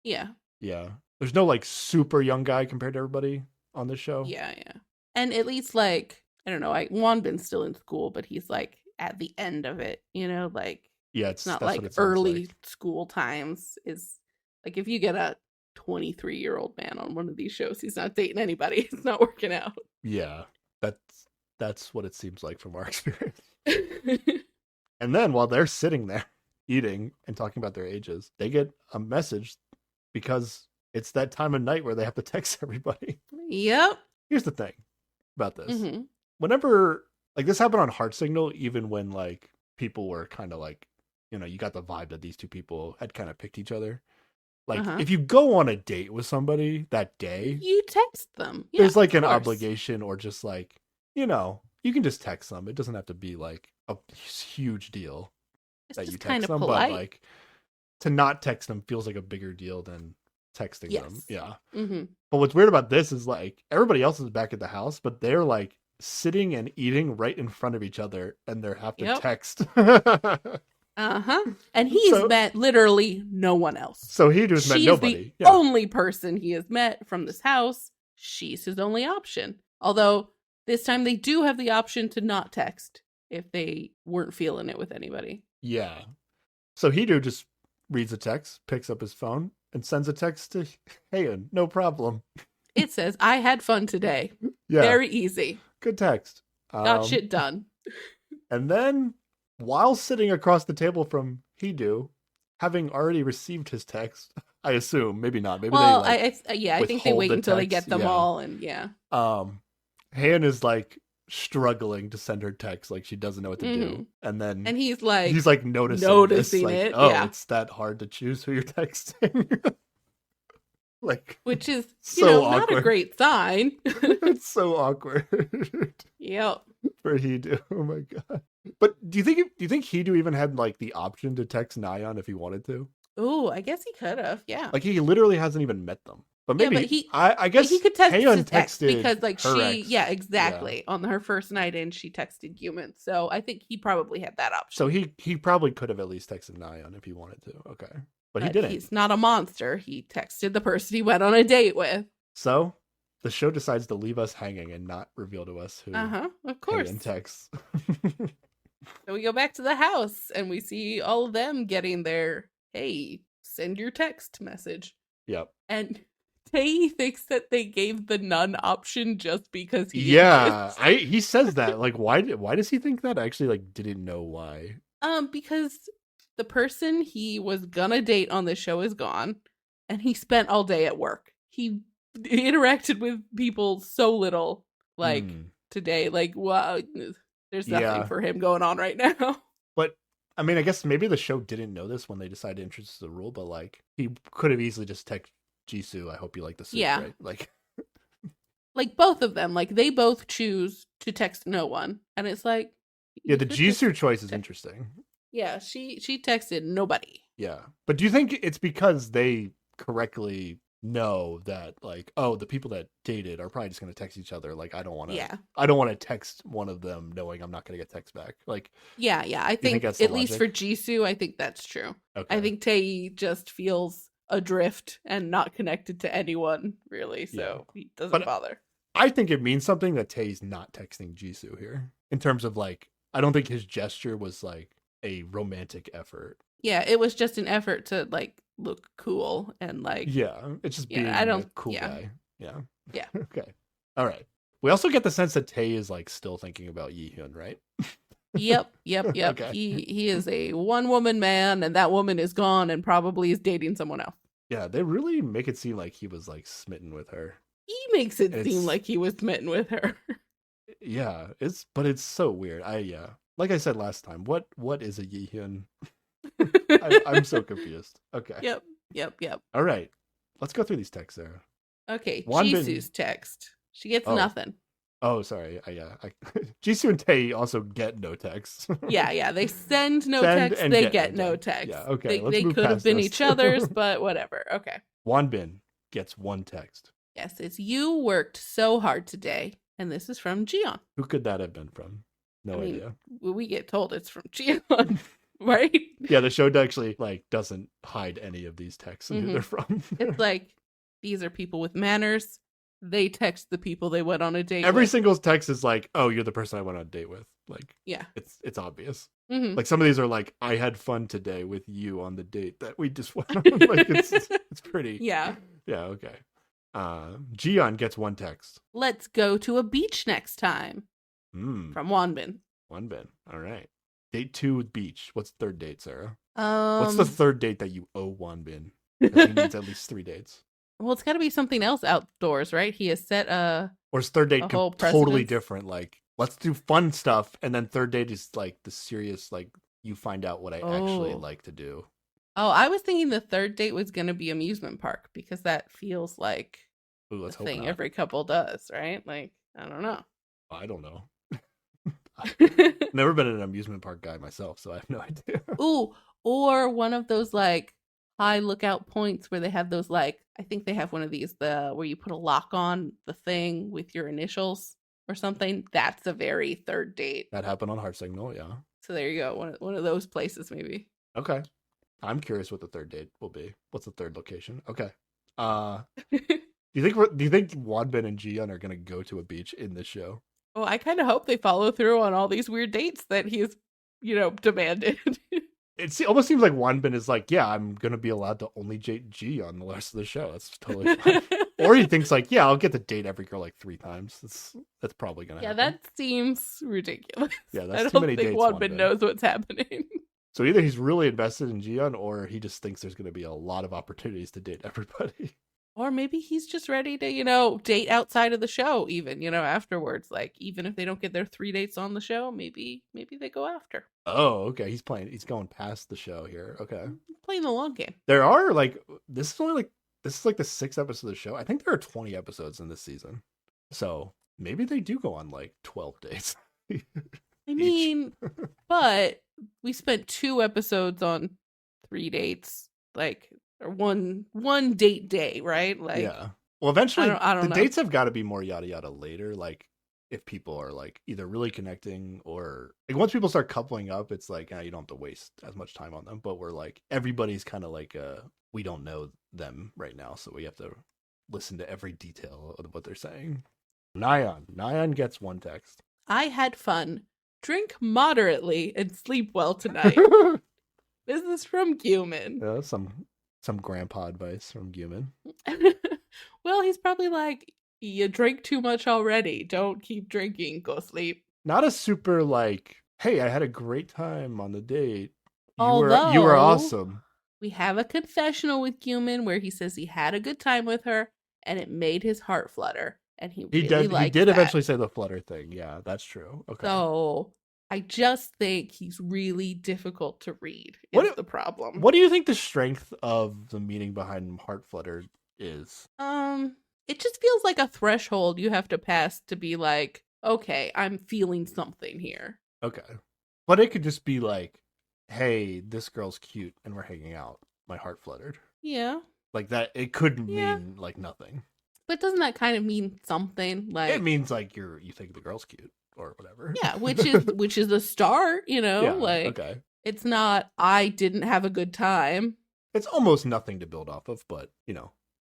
Yeah. Yeah. There's no like super young guy compared to everybody on this show. Yeah, yeah. And at least like, I don't know, Wonbin's still in school, but he's like at the end of it, you know, like yeah, it's not like early school times. Is like if you get a 23-year-old man on one of these shows, he's not dating anybody. It's not working out. Yeah, that's what it seems like from our experience. And then while they're sitting there eating and talking about their ages, they get a message because it's that time of night where they have to text everybody. Yep. Here's the thing about this. Whenever, like, this happened on Heart Signal, even when, like, people were kind of, like, you know, you got the vibe that these two people had kind of picked each other. Like, if you go on a date with somebody that day, you text them. Yeah, there's, like, an obligation or just, like, you know, you can just text them. It doesn't have to be, like, a huge deal that you text them. Polite. But, like, to not text them feels like a bigger deal than texting them. Yeah. But what's weird about this is, like, everybody else is back at the house, but they're, like, sitting and eating right in front of each other, and they have to text. And he's met literally no one else. So he just met nobody. The only person he has met from this house. She's his only option. Although this time they do have the option to not text if they weren't feeling it with anybody. Yeah. So Hidu just reads a text, picks up his phone, and sends a text to Heian. No problem. It says, I had fun today. Yeah. Very easy. Good text. Got shit done. And then, while sitting across the table from Hidu, having already received his text, I assume, maybe not. Maybe I think they wait until they get them all, and Heian is like struggling to send her text, like she doesn't know what to do, and he's like noticing this, like, it. Oh, it's that hard to choose who you're texting. Like, which is, so not a awkward. great sign. It's so awkward Yep. for Hidu. Oh my god. But do you think Hidu even had like the option to text Nyan if he wanted to? Oh, I guess he could have. Yeah. Like he literally hasn't even met them. But Yeah, maybe but I guess he could text Taeyeon to text texted because like her she ex. yeah, exactly. On her first night in, she texted Human. So I think he probably had that option. So he probably could have at least texted Nyan if he wanted to. Okay. But he didn't. He's not a monster. He texted the person he went on a date with. So the show decides to leave us hanging and not reveal to us who Of course. Taeyeon texts. So we go back to the house and we see all of them getting their, hey, send your text message. Yep. And Tae thinks that they gave the none option just because he he says that. Like, why does he think that? I actually like didn't know why. Because the person he was gonna date on the show is gone, and he spent all day at work. He interacted with people so little, like today. Like, wow, there's nothing for him going on right now. But I mean, I guess maybe the show didn't know this when they decided to introduce the rule. But like, he could have easily just texted Jisoo, I hope you like the suit, right? Like both of them, like they both choose to text no one, and it's like, yeah, the Jisoo choice is interesting. Yeah, she texted nobody. Yeah, but do you think it's because they correctly know that like, oh, the people that dated are probably just going to text each other? Like, I don't want to text one of them knowing I'm not going to get text back. Like, yeah, I think at least for Jisoo, I think that's true. Okay. I think Tae just feels adrift and not connected to anyone really, so he doesn't bother. I think it means something that Tae's not texting Jisoo here in terms of like, I don't think his gesture was like a romantic effort. Yeah, it was just an effort to like look cool and like, it's just being a cool guy. Yeah. Okay. All right. We also get the sense that Tae is like still thinking about Yihyun, right? Yep. Okay. He is a one woman man, and that woman is gone and probably is dating someone else. Yeah, they really make it seem like he was like smitten with her. He makes it seem like he was smitten with her. Yeah, it's so weird. Like I said last time, what is a Yihyun? I'm so confused. Okay. Yep. All right, let's go through these texts, Sarah. Okay, Jisoo's text. She gets nothing. Oh, sorry. Jisoo and Tae also get no texts. Yeah. They send no text. They get no text. Yeah, okay. They could have been each other's, but whatever. Okay. Wonbin gets one text. Yes, it's you worked so hard today. And this is from Jiyeon. Who could that have been from? No idea. We get told it's from Jiyeon, right? Yeah, the show actually like doesn't hide any of these texts and who they're from. It's like, these are people with manners. They text the people they went on a date with. Every single text is like, oh, you're the person I went on a date with. Like, it's obvious. Mm-hmm. Like some of these are like, I had fun today with you on the date that we just went on. Like it's pretty. Yeah. Yeah. Okay. Jiyeon gets one text. Let's go to a beach next time. From Wonbin. Wonbin. All right. Date 2 with beach. What's the third date, Sarah? What's the third date that you owe Wonbin? Because he needs at least 3 dates. Well, it's got to be something else outdoors, right? He has set or is third date totally different? Like, let's do fun stuff, and then third date is like the serious, like you find out what I actually like to do. Oh, I was thinking the third date was going to be amusement park because that feels like a thing every couple does, right? Like, I don't know. I don't know. I've never been an amusement park guy myself, so I have no idea. Ooh, or one of those like high lookout points where they have those like, I think they have one of these where you put a lock on the thing with your initials or something. That's a very third date. That happened on Heart Signal, yeah. So there you go, one of those places maybe. Okay, I'm curious what the third date will be. What's the third location? Okay. Do you think Wonbin and Jiyeon are gonna go to a beach in this show? Well, I kind of hope they follow through on all these weird dates that he's, demanded. It almost seems like Wonbin is like, yeah, I'm gonna be allowed to only date G on the rest of the show. That's totally fine. Or he thinks like, yeah, I'll get to date every girl like 3 times. That's probably gonna happen. Yeah, that seems ridiculous. Yeah, that's too many dates. I don't think Wonbin knows what's happening. So either he's really invested in Jiyeon, or he just thinks there's gonna be a lot of opportunities to date everybody. Or maybe he's just ready to, date outside of the show even, afterwards. Like, even if they don't get their 3 dates on the show, maybe they go after. Oh, okay. He's going past the show here. Okay. Playing the long game. There are, like, this is only, like, this is like the 6th episode of the show. I think there are 20 episodes in this season. So maybe they do go on like 12 dates. I mean, but we spent 2 episodes on 3 dates, like, or one date day, right? Like, yeah. Well, eventually I don't the know. dates have got to be more yada yada later. Like if people are like either really connecting or like once people start coupling up, it's like you don't have to waste as much time on them. But we're like everybody's kind of like we don't know them right now, so we have to listen to every detail of what they're saying. Nyan gets one text. I had fun. Drink moderately and sleep well tonight. This is from Guman. Yeah, some grandpa advice from Guman. Well, he's probably like, you drink too much already. Don't keep drinking. Go sleep. Not a super like, hey, I had a great time on the date. You were Although- awesome. We have a confessional with Guman where he says he had a good time with her and it made his heart flutter. And he really liked He did that. eventually say the flutter thing. Yeah, that's true. Okay. So I just think he's really difficult to read. Is What- the problem? What do you think the strength of the meaning behind heart flutter is? It just feels like a threshold you have to pass to be like, okay, I'm feeling something here. Okay. But it could just be like, hey, this girl's cute and we're hanging out. My heart fluttered. Yeah. Like that, it could Yeah. mean like nothing. But doesn't that kind of mean something? Like, It means like you think the girl's cute or whatever. yeah, which is a start, Yeah, like okay. it's not I didn't have a good time. It's almost nothing to build off of, but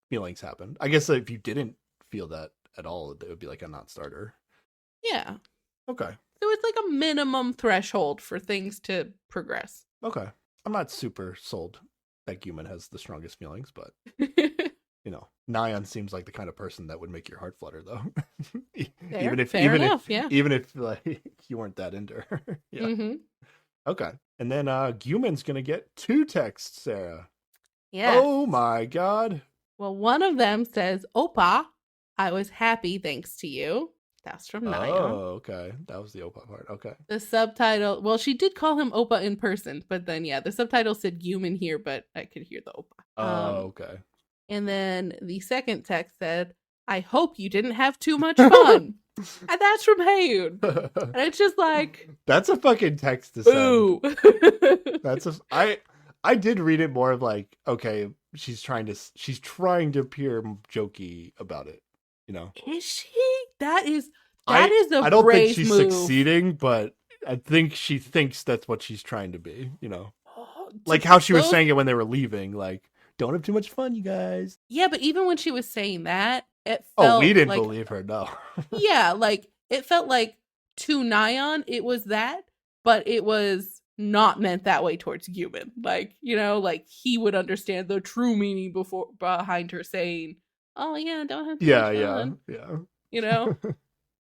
feelings happen. I guess if you didn't feel that at all, it would be like a non-starter. Yeah. Okay. So it's like a minimum threshold for things to progress. Okay. I'm not super sold that Guman has the strongest feelings, but Nyan seems like the kind of person that would make your heart flutter, though. Fair enough, yeah. Even if like you weren't that into her. Yeah. Mm-hmm. Okay. And then Guman's gonna get 2 texts, Sarah. Yeah. Oh my god. Well, one of them says, Opa, I was happy thanks to you. That's from Nyan. Oh, okay. That was the Opa part. Okay. The subtitle, well, she did call him Opa in person, but then, yeah, the subtitle said Guman here, but I could hear the Opa. Oh, okay. And then the second text said, I hope you didn't have too much fun. And that's from Hayun. And it's just like, That's a fucking text to send. boo. That's I did read it more of like, okay, she's trying to appear jokey about it, Is she? That is a I don't brave think she's move. succeeding, but I think she thinks that's what she's trying to be, Oh, like how she was those- saying it when they were leaving, like, don't have too much fun, you guys. Yeah, but even when she was saying that, it felt Oh, we didn't like, believe her, no. yeah, like it felt like to Nyan it was that, but it was not meant that way towards Guman. Like, like he would understand the true meaning behind her saying, "Oh yeah, don't have too much fun," yeah.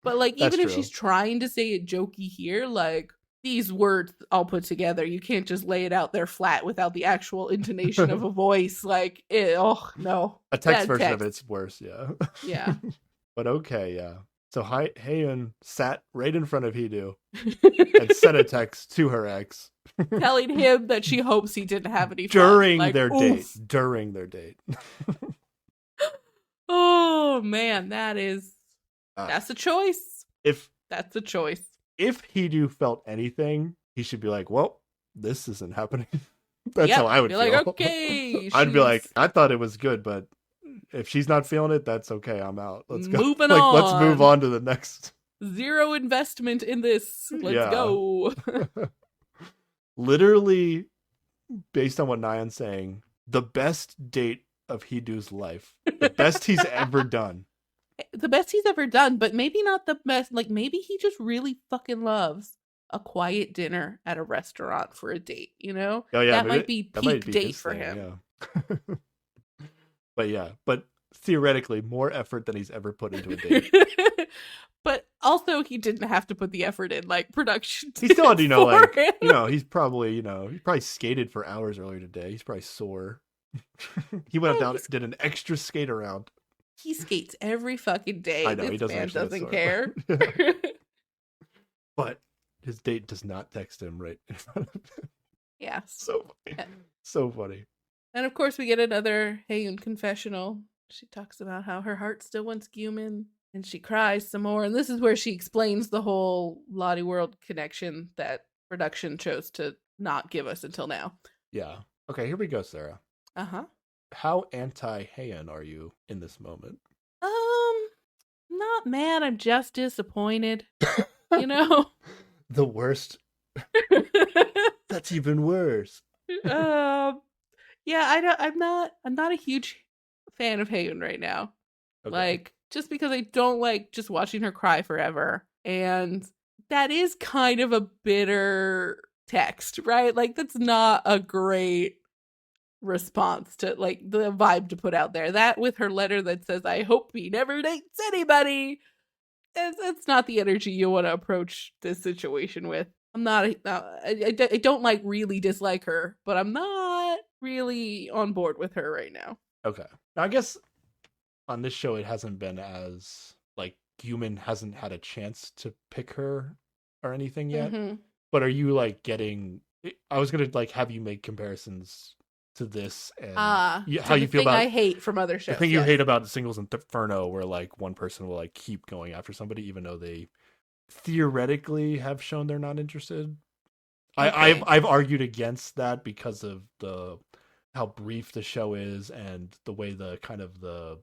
But like That's even if true. she's trying to say it jokey here, like these words all put together, you can't just lay it out there flat without the actual intonation of a voice. Like, oh no, A text bad version of text. it's worse, yeah. Yeah. But okay, yeah. So Haeun sat right in front of Hidu and sent a text to her ex Telling him that she hopes he didn't have any fun. during Like, their date. oof. During their date. Oh man, that's a choice. If That's a choice. Hidu felt anything, he should be like, well, this isn't happening. That's Yep, how I would be feel. like, okay, I'd be like, she's I thought it was good, but if she's not feeling it, that's okay. I'm out. Let's go. moving Let's move on. on to the next. Zero investment in this. Let's Yeah. go. Literally, based on what Nyan's saying, the best date of Hidu's life. The best he's ever done. The best he's ever done, but maybe not the best. Like maybe he just really fucking loves a quiet dinner at a restaurant for a date. Oh yeah, that maybe might be that peak might be date his for thing, him. Yeah. but theoretically, more effort than he's ever put into a date. But also, he didn't have to put the effort in, like production. He still had to, for him. he's probably, he probably skated for hours earlier today. He's probably sore. He went Yeah, down, did an extra skate around. He skates every fucking day. I know, this he doesn't man actually doesn't get care. But his date does not text him right in front of him. Yeah. So funny. So funny. And of course, we get another Haeun confessional. She talks about how her heart still wants Guman, and she cries some more. And this is where she explains the whole Lottie World connection that production chose to not give us until now. Yeah. Okay, here we go, Sarah. Uh-huh. How anti-Heian are you in this moment? Not mad. I'm just disappointed. You know? The worst. That's even worse. Yeah, I'm not a huge fan of Haeun right now. Okay. Like, just because I don't like just watching her cry forever. And that is kind of a bitter text, right? Like, that's not a great response to, like, the vibe to put out there. That with her letter that says, I hope he never dates anybody. It's not the energy you want to approach this situation with. I'm not, I don't like really dislike her, but I'm not really on board with her right now. Okay. Now, I guess on this show, it hasn't been as, like, Guman hasn't had a chance to pick her or anything yet. Mm-hmm. But are you, like, getting... I was going to, like, have you make comparisons to this and how you feel about... I hate from other shows. The thing you hate about Singles Inferno, where, like, one person will, like, keep going after somebody even though they theoretically have shown they're not interested. Okay. I've argued against that because of how brief the show is and the way the kind of the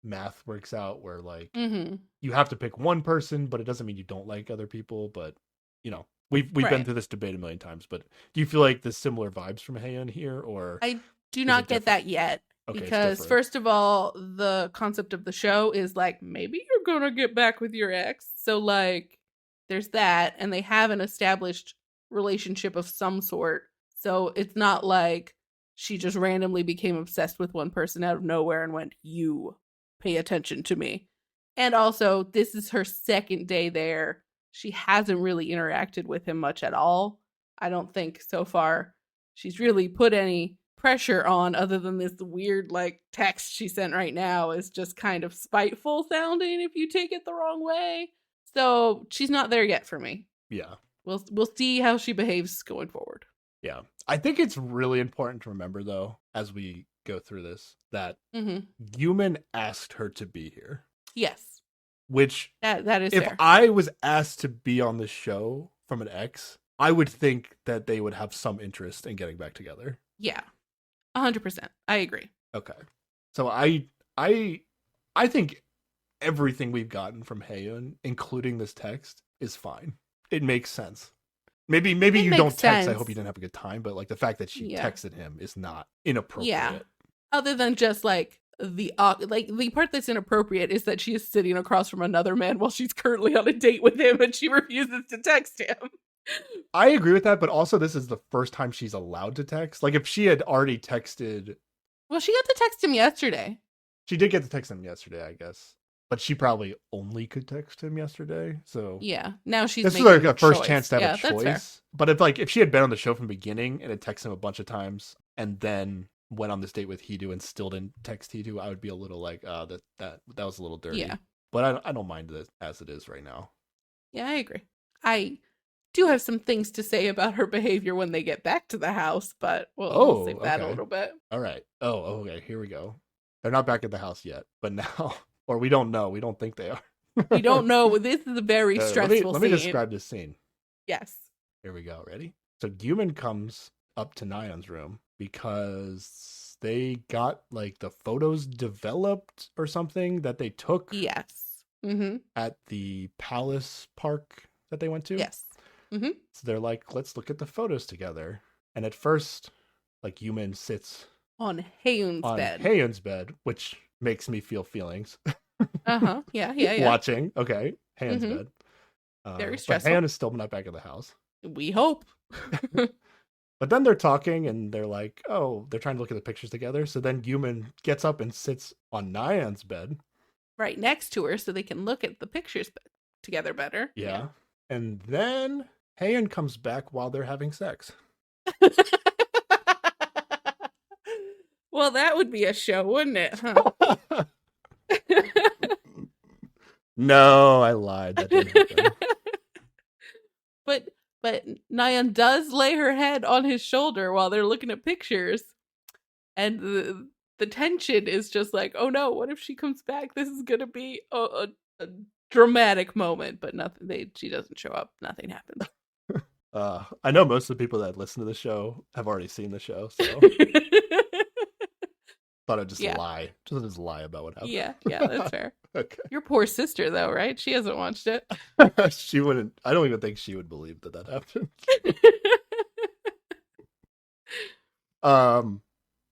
math works out, where, like, you have to pick one person, but it doesn't mean you don't like other people. But, you know, we've been through this debate a million times. But do you feel like there's similar vibes from Haeun here, or I do not get that yet? Okay, because first of all, the concept of the show is like, maybe you're gonna get back with your ex, so, like, there's that, and they have an established relationship of some sort, so it's not like she just randomly became obsessed with one person out of nowhere and went, you pay attention to me. And also, this is her second day there. She hasn't really interacted with him much at all. I don't think so far she's really put any pressure on, other than this weird, like, text she sent right now is just kind of spiteful sounding if you take it the wrong way. So she's not there yet for me. Yeah. We'll see how she behaves going forward. Yeah. I think it's really important to remember, though, as we go through this, that Guman asked her to be here. Yes. Which, that is if fair. I was asked to be on this show from an ex, I would think that they would have some interest in getting back together. Yeah. 100%. I agree. Okay. So I think everything we've gotten from Haeun, including this text, is fine. It makes sense. Maybe you don't text, I hope you didn't have a good time, but, like, the fact that she texted him is not inappropriate. Yeah. Other than just, like, the part that's inappropriate is that she is sitting across from another man while she's currently on a date with him and she refuses to text him. I agree with that, but also this is the first time she's allowed to text. Like, if she had already texted... Well, she got to text him yesterday. She did get to text him yesterday, I guess. But she probably only could text him yesterday, so... Yeah, now she's this is like a first chance to have a choice. But if she had been on the show from the beginning and had texted him a bunch of times and then went on this date with Hedo and still didn't text Hedo, I would be a little like, that was a little dirty. Yeah. But I don't mind it as it is right now. Yeah, I agree. I do have some things to say about her behavior when they get back to the house, but we'll save that a little bit. All right. Oh, okay. Here we go. They're not back at the house yet, but now, or we don't know. We don't think they are. We don't know. This is a very stressful scene. Let me describe this scene. Yes. Here we go. Ready? So Guman comes up to Nayeon's room because they got, like, the photos developed or something that they took. Yes. At the Palace Park that they went to. Yes. So they're like, let's look at the photos together. And at first, like, Guman sits on Haeun's bed, which makes me feel feelings. Yeah. Watching. Okay. Haeun's bed. Very stressful. But Haeun is still not back at the house. We hope. But then they're talking and they're like, oh, they're trying to look at the pictures together. So then Guman gets up and sits on Nayeon's bed. Right next to her so they can look at the pictures together better. Yeah. And then Haeun comes back while they're having sex. Well, that would be a show, wouldn't it? Huh? No, I lied. That didn't happen. But Nayeon does lay her head on his shoulder while they're looking at pictures. and the tension is just like, oh no, what if she comes back? This is gonna be a dramatic moment, but nothing. She doesn't show up. Nothing happens. I know most of the people that listen to the show have already seen the show, so thought I'd just lie. Just lie about what happened. Yeah, that's fair. Okay. Your poor sister, though, right? She hasn't watched it. She wouldn't. I don't even think she would believe that happened.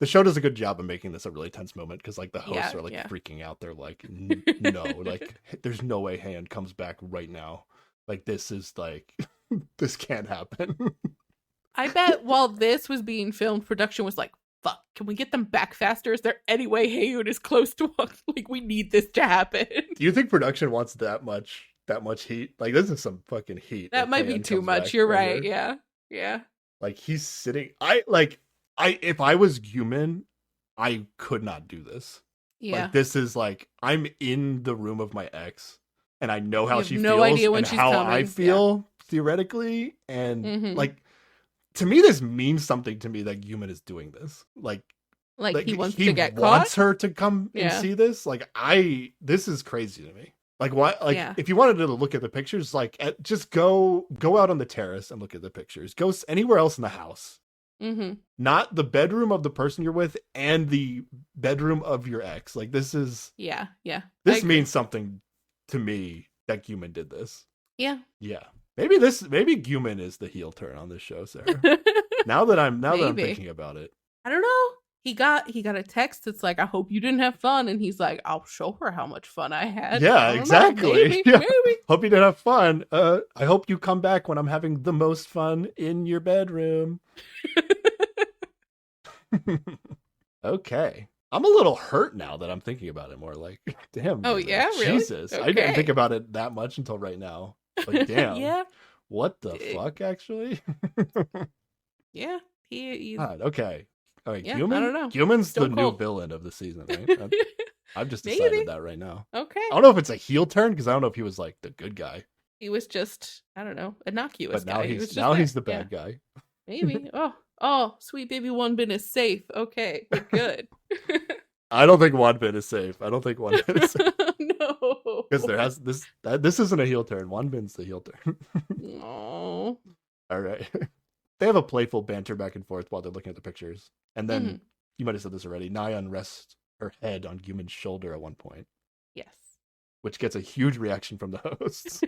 The show does a good job of making this a really tense moment because like the hosts are like freaking out. They're like, no, like there's no way Hand comes back right now. Like this is like this can't happen. I bet while this was being filmed, production was like, fuck, can we get them back faster? Is there any way Hae-yoon is close to us? Like, we need this to happen. Do you think production wants that much heat? Like, this is some fucking heat. That might be too much. You're right. Yeah. Like, he's sitting. If I was human, I could not do this. Yeah. Like, this is like, I'm in the room of my ex, and I know how she no feels idea when and she's how coming. I feel theoretically, and like, to me, this means something to me that Yumin is doing this. Like he wants to get caught. He wants her to come and see this. Like, this is crazy to me. Like, why? Like, if you wanted to look at the pictures, like, just go out on the terrace and look at the pictures. Go anywhere else in the house. Mm-hmm. Not the bedroom of the person you're with and the bedroom of your ex. Like, this is this means something to me that Yumin did this. Yeah. Maybe Yumin is the heel turn on this show, Sarah. now that I'm thinking about it. I don't know. He got a text that's like, I hope you didn't have fun, and he's like, I'll show her how much fun I had. Yeah, exactly. Maybe. Hope you didn't have fun. I hope you come back when I'm having the most fun in your bedroom. Okay. I'm a little hurt now that I'm thinking about it more. Like, damn. Oh, yeah? Really? Jesus. Okay. I didn't think about it that much until right now. Like, damn. Yeah. What the fuck, actually? Yeah. He's... God, okay. All right, yeah, Yumin? I don't know. Yumin's the new villain of the season, right? I've just decided that right now. Okay. I don't know if it's a heel turn, because I don't know if he was, like, the good guy. He was just, I don't know, innocuous but now guy. He's the bad guy. Maybe. Oh, sweet baby Wonbin is safe. Okay, we're good. I don't think Wonbin is safe. No. Because this isn't a heel turn. Wonbin's the heel turn. Oh. All right. They have a playful banter back and forth while they're looking at the pictures. And then, you might have said this already, Nayeon rests her head on Yumin's shoulder at one point. Yes. Which gets a huge reaction from the hosts.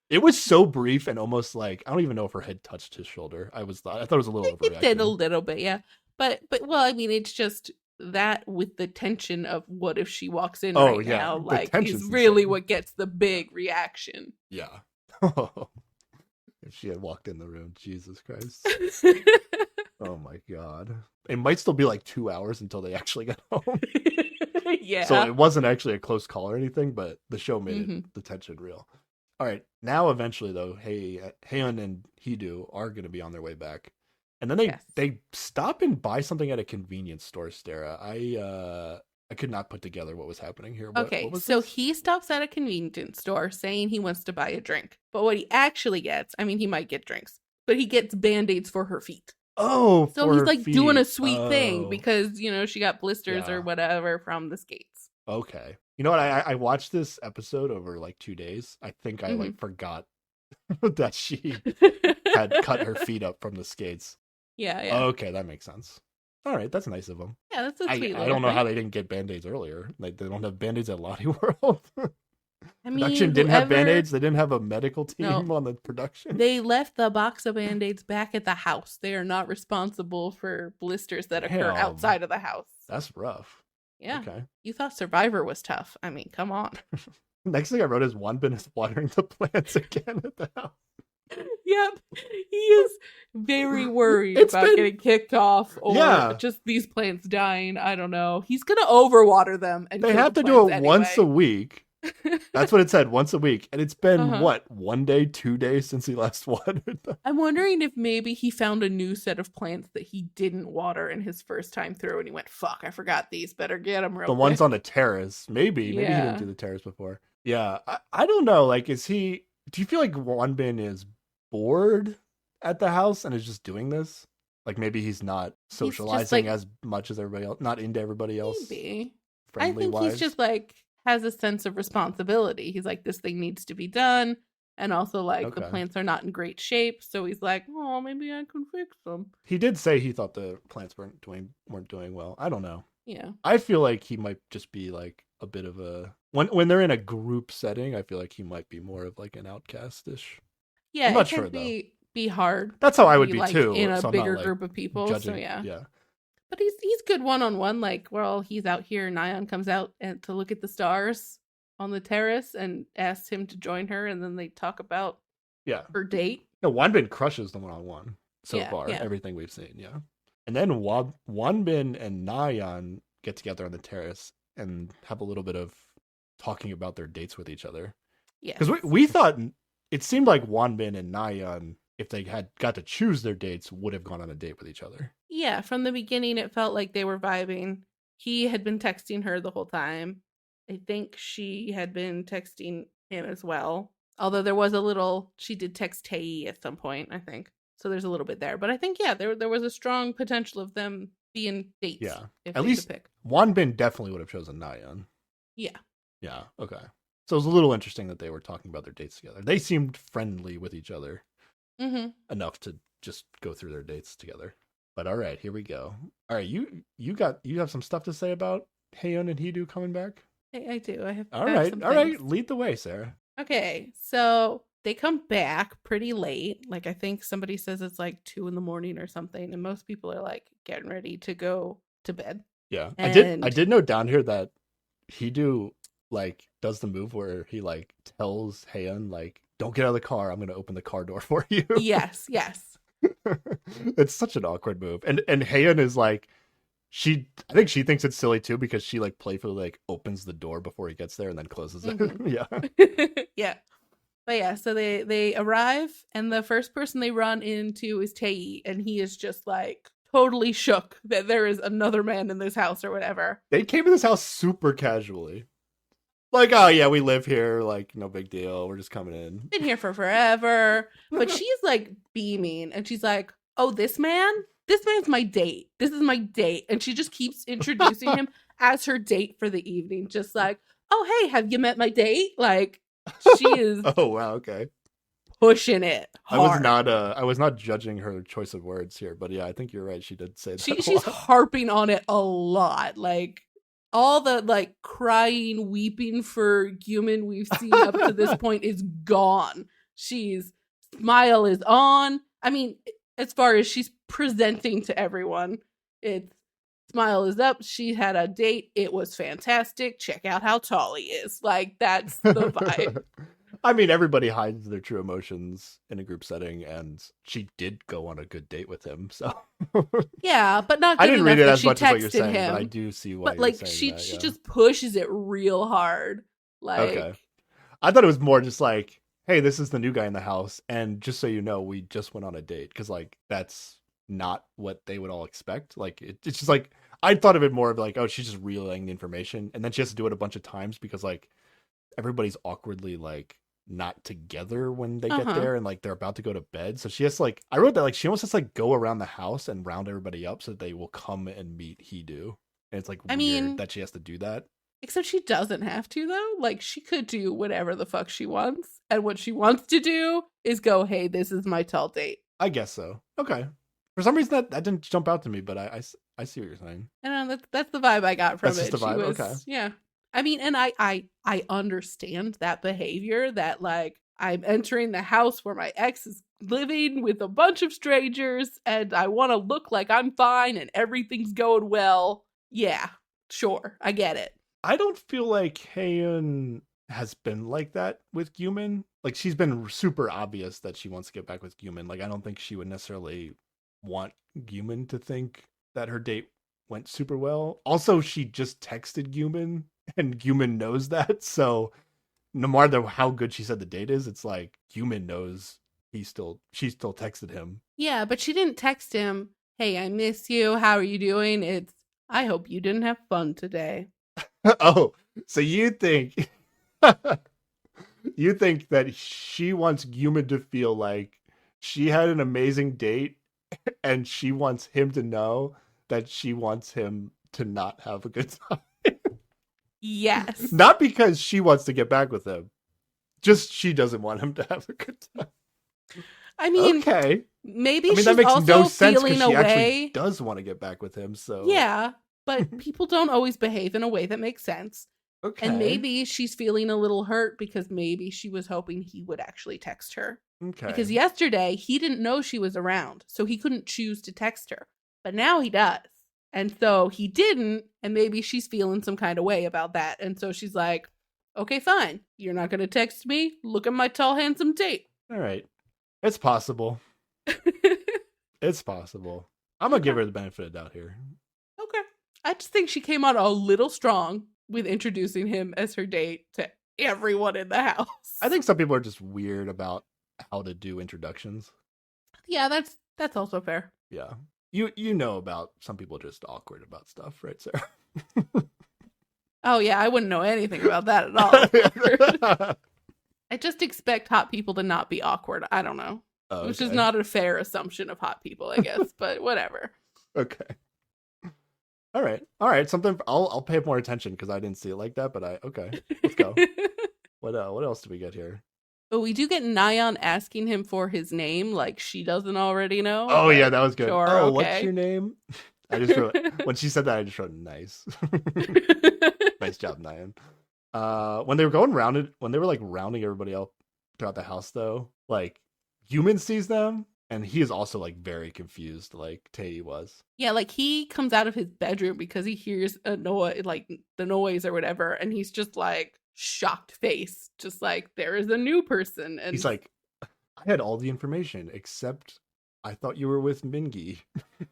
It was so brief and almost like, I don't even know if her head touched his shoulder. I thought it was a little overreaction. It did a little bit, yeah. But well, I mean, it's just that with the tension of what if she walks in now, like, is really what gets the big reaction. Yeah. If she had walked in the room, Jesus Christ. Oh my God. It might still be like 2 hours until they actually got home. Yeah. So it wasn't actually a close call or anything, but the show made the tension real. All right. Now, eventually, though, Haeun and Hee-do are going to be on their way back. And then they stop and buy something at a convenience store, Stara. I could not put together what was happening here. What was so this? He stops at a convenience store saying he wants to buy a drink. But what he actually gets, I mean, he might get drinks, but he gets Band-Aids for her feet. Oh, so he's like doing a sweet thing because, she got blisters or whatever from the skates. Okay. You know what? I watched this episode over like 2 days. I think I like forgot that she had cut her feet up from the skates. Yeah. Okay, that makes sense. All right, that's nice of them. Yeah, that's a sweet I don't know how they didn't get Band-Aids earlier. Like, they don't have Band-Aids at Lottie World. I mean, production didn't have Band-Aids. They didn't have a medical team on the production. They left the box of Band-Aids back at the house. They are not responsible for blisters that occur outside of the house. That's rough. Yeah. Okay. You thought Survivor was tough. I mean, come on. Next thing I wrote is Wonbin is watering the plants again at the house. Yep. He is very worried about getting kicked off or just these plants dying. I don't know. He's going to overwater them. And they have to do it once a week. That's what it said, once a week. And it's been, 1 day, 2 days since he last watered them? I'm wondering if maybe he found a new set of plants that he didn't water in his first time through. And he went, fuck, I forgot these. Better get them real quick. The ones on the terrace. Maybe he didn't do the terrace before. Yeah. I don't know. Like, do you feel like Wonbin is bored at the house and is just doing this? Like maybe he's not just, socializing like- as much as everybody else, not into everybody else, Maybe. I friendly think wise. he's just like has a sense of responsibility. He's like, this thing needs to be done. And also like the Okay. plants are not in great shape. So he's like, oh, maybe I can fix them. He did say he thought the plants weren't doing well. I don't know. Yeah. I feel like he might just be like a bit of a when they're in a group setting, I feel like he might be more of like an outcast-ish. Yeah. not it can sure, though. be hard. That's how I to would be like, too. in a so I'm bigger not, like, group of people. judging. So yeah. Yeah. But he's good one-on-one. Like, well, he's out here. Nyan comes out and to look at the stars on the terrace and asks him to join her. And then they talk about Yeah. her date. No, Wanbin crushes the one-on-one so Yeah, far. yeah. Everything we've seen, yeah. And then Wanbin and Nayan get together on the terrace and have a little bit of talking about their dates with each other. Yeah. Because we thought it seemed like Wanbin and Nayan, if they had got to choose their dates, would have gone on a date with each other. Yeah, from the beginning, it felt like they were vibing. He had been texting her the whole time. I think she had been texting him as well. Although there was a little, she did text Tae at some point, I think. So there's a little bit there. But I think, yeah, there was a strong potential of them being dates. Yeah. If At they least could pick. Wanbin definitely would have chosen Nayan. Yeah. Yeah, okay. So it was a little interesting that they were talking about their dates together. They seemed friendly with each other Mm-hmm. enough to just go through their dates together. But all right, here we go. All right, you have some stuff to say about Haeyeon and Heedu coming back? I do. I have. All I have right, some all right. things. Lead the way, Sarah. Okay, so they come back pretty late. Like I think somebody says it's like 2 a.m. or something, and most people are like getting ready to go to bed. Yeah, I And- did note down here that Heedu like does the move where he like tells Haeyeon like, "Don't get out of the car. I'm going to open the car door for you." Yes. It's such an awkward move, and Haeyeon is like, I think she thinks it's silly too because she like playfully like opens the door before he gets there and then closes it. Yeah. Yeah. But yeah, so they arrive and the first person they run into is Tae, and he is just like totally shook that there is another man in this house or whatever. They came to this house super casually. Like, oh yeah, we live here, like no big deal. We're just coming in. Been here for forever. But she's like beaming and she's like, "Oh, this man's my date. This is my date." And she just keeps introducing him as her date for the evening. Just like, "Oh, hey, have you met my date?" Like she is Oh wow, okay. pushing it hard. I was not judging her choice of words here, but yeah, I think you're right. She did say that. She's a lot. harping on it a lot. Like all the like crying, weeping for Guman we've seen up to this point is gone. She's smile is on. I mean, as far as she's presenting to everyone, it's smile is up. She had a date. It was fantastic. Check out how tall he is. Like that's the vibe. I mean, everybody hides their true emotions in a group setting, and she did go on a good date with him. So Yeah, but not. I good didn't read enough it that as she much as what you're texted saying, him. but I do see why. But you're like saying she that, she yeah. just pushes it real hard. Like Okay. I thought it was more just like, hey, this is the new guy in the house, and just so you know, we just went on a date, because like that's not what they would all expect. Like it's just like I thought of it more of like, oh, she's just relaying the information, and then she has to do it a bunch of times because like everybody's awkwardly like not together when they get Uh-huh. there, and like they're about to go to bed, so she has to, like, I wrote that like she almost has to like go around the house and round everybody up so that they will come and meet Heedu, and it's like I weird mean- that she has to do that. Except she doesn't have to though. Like she could do whatever the fuck she wants. And what she wants to do is go, "Hey, this is my tall date." I guess so. Okay. For some reason that didn't jump out to me, but I see what you're saying. I don't know, that's the vibe I got from That's it. just the She vibe? was, Okay. Yeah. I mean, and I understand that behavior that like I'm entering the house where my ex is living with a bunch of strangers and I want to look like I'm fine and everything's going well. Yeah, sure. I get it. I don't feel like Haeyeon has been like that with Guman. Like she's been super obvious that she wants to get back with Guman. Like I don't think she would necessarily want Guman to think that her date went super well. Also, she just texted Guman and Guman knows that. So no matter how good she said the date is, it's like Guman knows she still texted him. Yeah, but she didn't text him, "Hey, I miss you. How are you doing?" It's, "I hope you didn't have fun today." Oh, so you think that she wants Guman to feel like she had an amazing date and she wants him to know that she wants him to not have a good time. Yes. Not because she wants to get back with him. Just she doesn't want him to have a good time. I mean, Okay. maybe I mean, she's that makes also no sense because feeling she actually away. does want to get back with him. So Yeah, but people don't always behave in a way that makes sense. okay. And maybe she's feeling a little hurt because maybe she was hoping he would actually text her. okay. Because yesterday he didn't know she was around, so he couldn't choose to text her. But now he does. And so he didn't, and maybe she's feeling some kind of way about that. And so she's like, okay, fine. You're not going to text me? Look at my tall, handsome date. All right. It's possible. It's possible. I'm gonna give her the benefit of the doubt here. Okay. I just think she came out a little strong with introducing him as her date to everyone in the house. I think some people are just weird about how to do introductions. Yeah, that's also fair. Yeah. You know about some people just awkward about stuff, right, Sarah? Oh yeah, I wouldn't know anything about that at all. I just expect hot people to not be awkward. I don't know. Oh, Which is okay. not a fair assumption of hot people, I guess, but whatever. Okay. All right. Something I'll pay more attention because I didn't see it like that. But okay, let's go. What else do we get here? But we do get Nyan asking him for his name, like she doesn't already know. Oh but yeah, that was good. sure, Oh, what's okay. your name? I just wrote when she said that. I just wrote nice. Nice job, Nyan. When they were going rounded, when they were like rounding everybody up throughout the house, though, like Human sees them, and he is also like very confused, like Tae was. Yeah, like he comes out of his bedroom because he hears a noise, like the noise or whatever, and he's just like shocked face, just like there is a new person. And He's like, I had all the information except I thought you were with Mingi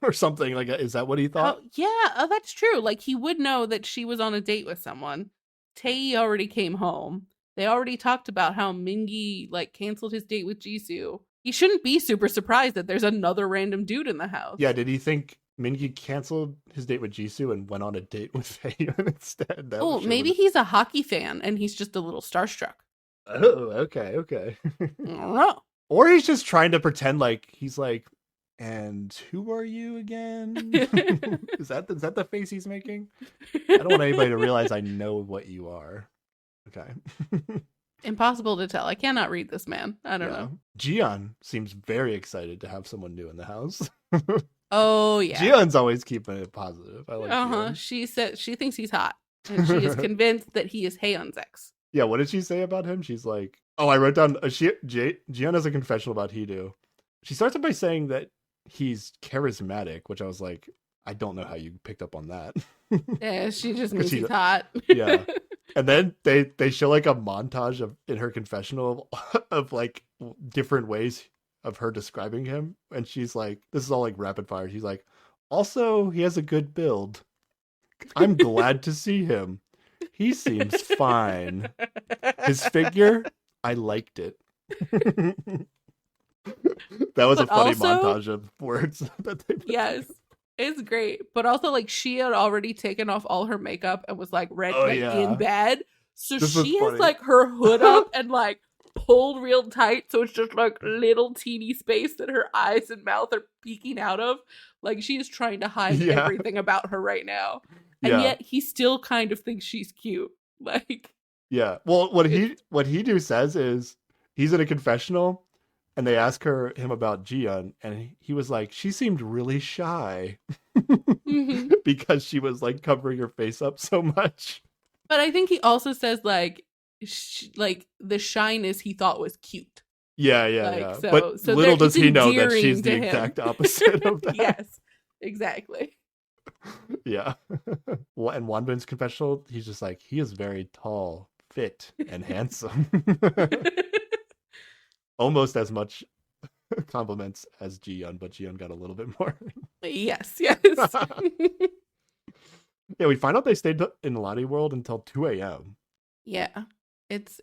or something. Like, is that what he thought? oh, yeah, that's true. Like he would know that she was on a date with someone. Tae already came home. They already talked about how Mingi like canceled his date with Jisoo. He shouldn't be super surprised that there's another random dude in the house. Yeah, did he think Mingi canceled his date with Jisoo and went on a date with Haeyeon instead? That Oh, sure maybe would- he's a hockey fan and he's just a little starstruck. Oh, okay. I don't know. Or he's just trying to pretend like he's like, and who are you again? Is that the face he's making? I don't want anybody to realize I know what you are. Okay. Impossible to tell. I cannot read this man. I don't know. Jiyeon seems very excited to have someone new in the house. Oh yeah. Jiyeon's always keeping it positive. I like Uh-huh. Jiyeon. She said she thinks he's hot. And she is convinced that he is Haeyeon's ex. Yeah, what did she say about him? She's like, oh, I wrote down Jiyeon has a confessional about Hedo. She starts it by saying that he's charismatic, which I was like, I don't know how you picked up on that. Yeah, she just means she- he's hot. Yeah. And then they show like a montage of in her confessional of like different ways of her describing him, and she's like, this is all like rapid fire. She's like, also he has a good build. I'm glad to see him. He seems fine. His figure, I liked it. That was a But funny also- montage of words that they put Yes. It's great. But also like she had already taken off all her makeup and was like ready Oh, like, yeah. in bed. So This was she has funny. like her hood up and like pulled real tight, so it's just like little teeny space that her eyes and mouth are peeking out of. Like she is trying to hide Yeah. everything about her right now. And Yeah. yet he still kind of thinks she's cute. Like Yeah. Well, what he says is he's in a confessional, and they ask him about Jiyeon, and he was like, she seemed really shy Mhm. because she was like covering her face up so much. But I think he also says like like the shyness he thought was cute. Yeah. Like, so- but so little there- does it's he know that endearing she's the to him. exact opposite of that. Yes. Exactly. Yeah. Well, and Wanbin's confessional, he's just like, he is very tall, fit, and handsome. Almost as much compliments as Jiyeon, but Jiyeon got a little bit more. Yes. Yeah, we find out they stayed in Lottie World until 2 a.m. Yeah. It's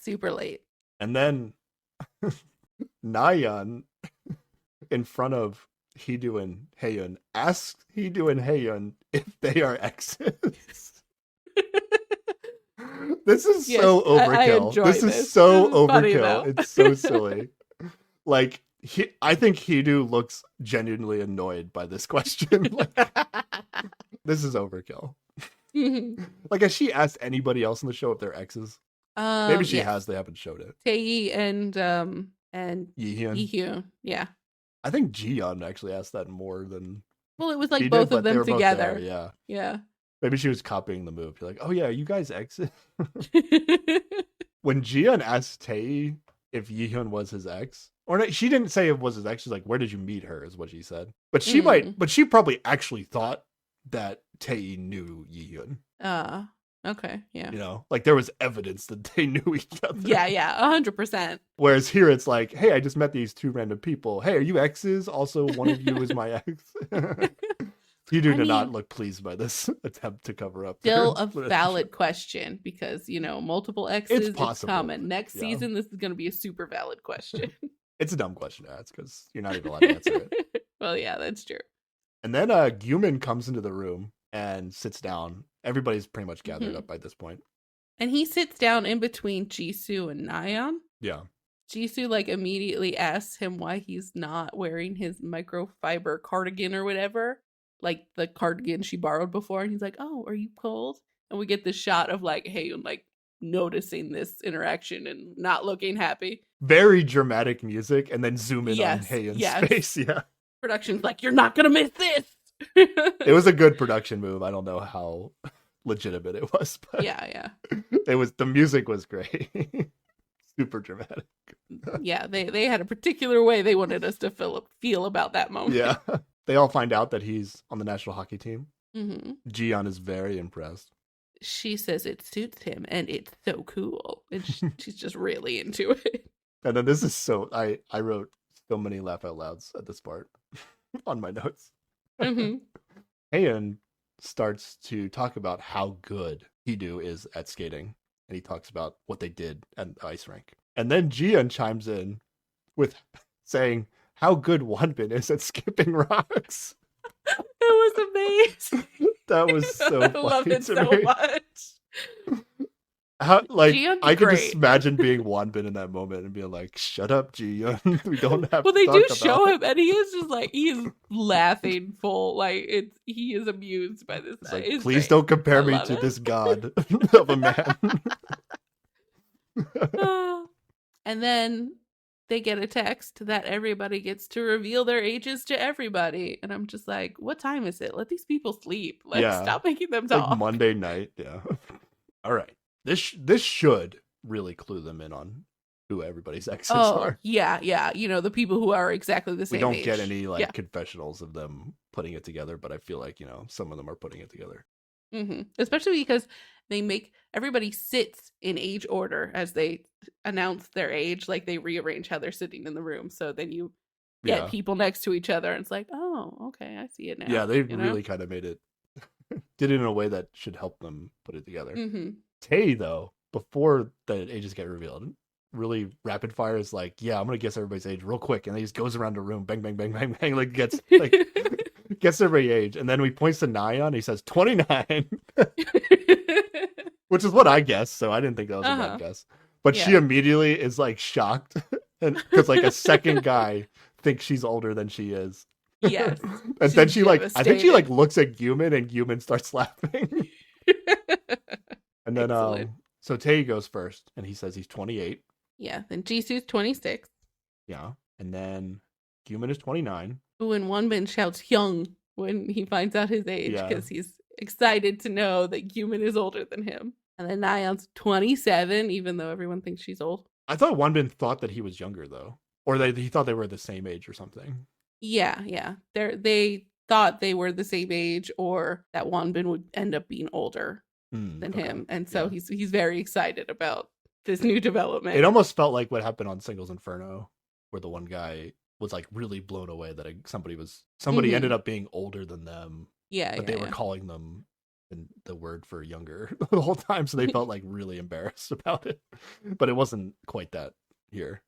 super late. And then Nayeon, in front of Hedo and Haeyeon, asks Hedo and Haeyeon if they are exes. This is Yes, so I overkill. enjoy This this. is so This is funny, overkill. though. It's so silly. Like, I think Hidu looks genuinely annoyed by this question. Like, this is overkill. Like, has she asked anybody else in the show if they're exes? Maybe she has. They haven't showed it. Tae and Yihyun. Yihyun. Yeah. I think Jiyeon actually asked that more than. Well, it was like she both did, of but they them were both together. there, yeah. Yeah. Maybe she was copying the move. You're like, oh yeah, you guys exes. When Jiyeon asked Tae if Yihyun was his ex, or no, she didn't say it was his ex. She's like, where did you meet her? Is what she said. But she she probably actually thought that Tae knew Yihyun. Okay, yeah. You know, like there was evidence that they knew each other. Yeah, 100%. Whereas here it's like, hey, I just met these two random people. Hey, are you exes? Also, one of you is my ex. You do not look pleased by this attempt to cover up. Still a valid question because, you know, multiple exes is common. Next season, this is going to be a super valid question. It's a dumb question to ask because you're not even allowed to answer it. Well, yeah, that's true. And then Guman comes into the room and sits down. Everybody's pretty much gathered up by this point. And he sits down in between Jisoo and Nayeon. Yeah. Jisoo like immediately asks him why he's not wearing his microfiber cardigan or whatever. Like the cardigan she borrowed before. And he's like, oh, are you cold? And we get this shot of like Haeun like noticing this interaction and not looking happy. Very dramatic music and then zoom in on Haeun's face. Yeah. Production's like, you're not going to miss this. It was a good production move. I don't know how legitimate it was, but yeah. The music was great. Super dramatic. Yeah, they had a particular way they wanted us to feel about that moment. Yeah. They all find out that he's on the national hockey team. Mm-hmm. Jiyeon is very impressed. She says it suits him and it's so cool. And she's just really into it. And then this is so I wrote so many laugh out louds at this part on my notes. Mm-hmm. Haeun starts to talk about how good Hidu is at skating. And he talks about what they did at the ice rink. And then Jiyeon chimes in with saying how good Wonbin is at skipping rocks. It was amazing. That was so funny. I love it to so me. much. I could just imagine being Wonbin in that moment and being like, "Shut up, Jiyeon. We don't have." Well, to they talk do about show it. him, and he is laughing full. Like he is amused by this. It's like, it's please great. don't compare I me love to it. this god of a man. And then they get a text that everybody gets to reveal their ages to everybody, and I'm just like, "What time is it? Let these people sleep. Like, Yeah. stop making them It's talk." like Monday night. Yeah. All right. This should really clue them in on who everybody's exes are. Yeah. You know, the people who are exactly the same. We don't age. get any confessionals of them putting it together, but I feel like, you know, some of them are putting it together. Mm-hmm. Especially because they make everybody sits in age order as they announce their age. Like they rearrange how they're sitting in the room, so then you get people next to each other, and it's like, oh, okay, I see it now. Yeah, they really kind of made it, did it in a way that should help them put it together. Mm-hmm. Tae, though, before the ages get revealed, really rapid fire is like, yeah, I'm gonna guess everybody's age real quick, and then he just goes around the room, bang, bang, bang, bang, bang, like gets everybody's age, and then he points to Nayeon, he says 29, which is what I guessed, so I didn't think that was a bad guess. But she immediately is like shocked, and because like a second guy thinks she's older than she is. Yes, and then she like, I think she like looks at Guman, and Guman starts laughing. And then so Tae goes first, and he says he's 28. Yeah, then Jisoo's 26. Yeah, and then Guman is 29. Ooh, and Wonbin shouts young when he finds out his age because he's excited to know that Guman is older than him. And then Nayeon's 27, even though everyone thinks she's old. I thought Wonbin thought that he was younger though, or he thought they were the same age or something. Yeah. They thought they were the same age, or that Wonbin would end up being older than him, and so he's very excited about this new development. It almost felt like what happened on Singles Inferno, where the one guy was like really blown away that somebody ended up being older than them. But they were calling them the word for younger the whole time, so they felt like really embarrassed about it. But it wasn't quite that here.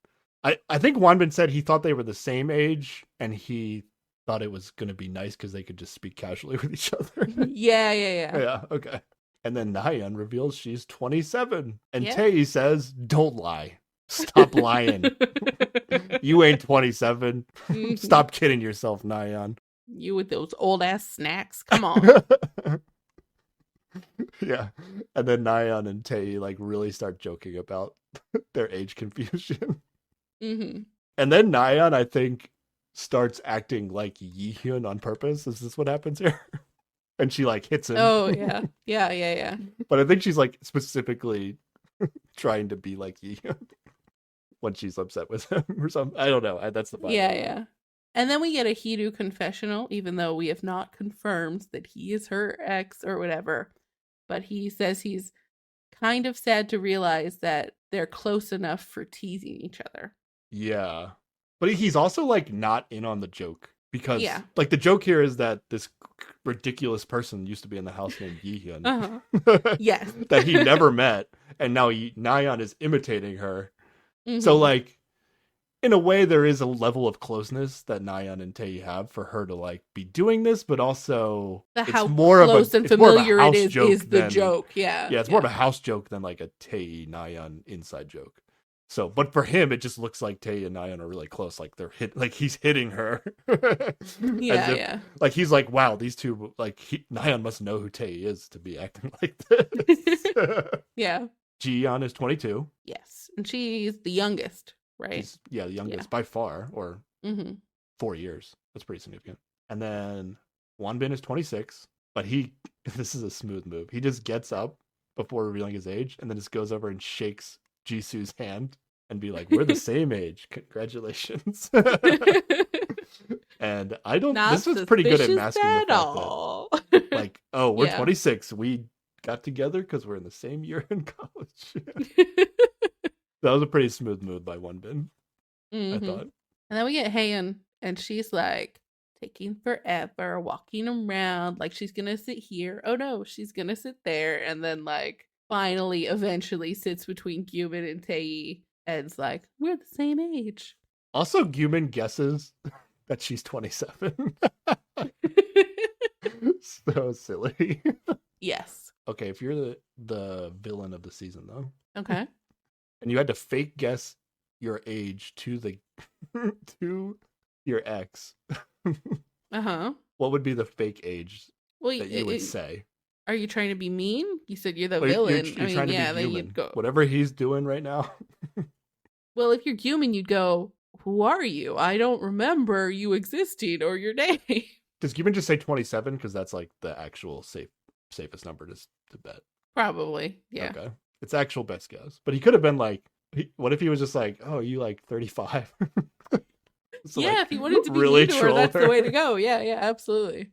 I think Wonbin said he thought they were the same age, and he thought it was going to be nice because they could just speak casually with each other. Yeah. Yeah, okay. And then Nayeon reveals she's 27. And Tae says, don't lie. Stop lying. You ain't 27. Mhm. Stop kidding yourself, Nyan. You with those old ass snacks. Come on. Yeah. And then Nyan and Tae like really start joking about their age confusion. Hmm. And then Nyan, I think, starts acting like Yihyun on purpose. Is this what happens here? And she like hits him. Oh yeah. Yeah. But I think she's like specifically trying to be like Yihyun when she's upset with him or something. I don't know. That's the vibe. Yeah. And then we get a Hidu confessional, even though we have not confirmed that he is her ex or whatever. But he says he's kind of sad to realize that they're close enough for teasing each other. Yeah. But he's also like not in on the joke because Yeah. like the joke here is that this ridiculous person used to be in the house named Yihyun Uh-huh. Yes. that he never met, and now Nyan is imitating her. Mhm. So like in a way there is a level of closeness that Nyan and Tae have for her to like be doing this, but also the it's how more close of a, and it's more of a familiar it house is joke the than- joke. Yeah. Yeah, it's more of a house joke than like a Tae Nyan inside joke. So, but for him, it just looks like Tae and Nyan are really close. Like they're like he's hitting her. Yeah. Like he's like, wow, these two, like Nyan must know who Tae is to be acting like this. Yeah. Jiyeon is 22. Yes. And she's the youngest, right? He's the youngest by far, or Mm-hmm. 4 years. That's pretty significant. And then Wonbin is 26, but this is a smooth move. He just gets up before revealing his age and then just goes over and shakes Jisoo's hand and be like, we're the same age. Congratulations. And I don't, Not this was pretty good at suspicious masking the at fact all. that, like, oh, we're Yeah. 26. We got together because we're in the same year in college. That was a pretty smooth move by Wonbin, I Mhm. thought. And then we get Haeun, and she's like taking forever, walking around like she's gonna sit here. Oh no, she's gonna sit there, and then like finally, eventually sits between Gyumin and Tae, and it's like, we're the same age. Also, Gyumin guesses that she's 27. So silly. Yes. Okay, if you're the villain of the season though, Okay. and you had to fake guess your age to the to your ex, Uh-huh. what would be the fake age Well, that you would say? are you trying to be mean? You said you're the Well, villain. You're trying to be then human. you'd go. Whatever he's doing right now. Well, if you're human, you'd go, who are you? I don't remember you existing or your name. Does Gyumin just say 27 because that's like the actual safest number to bet? Probably. Yeah. Okay, it's actual best guess. But he could have been like, what if he was just like, oh, you like 35? So, yeah, like, if you wanted to be really mean to her, troll that's her. the way to go. Yeah, absolutely.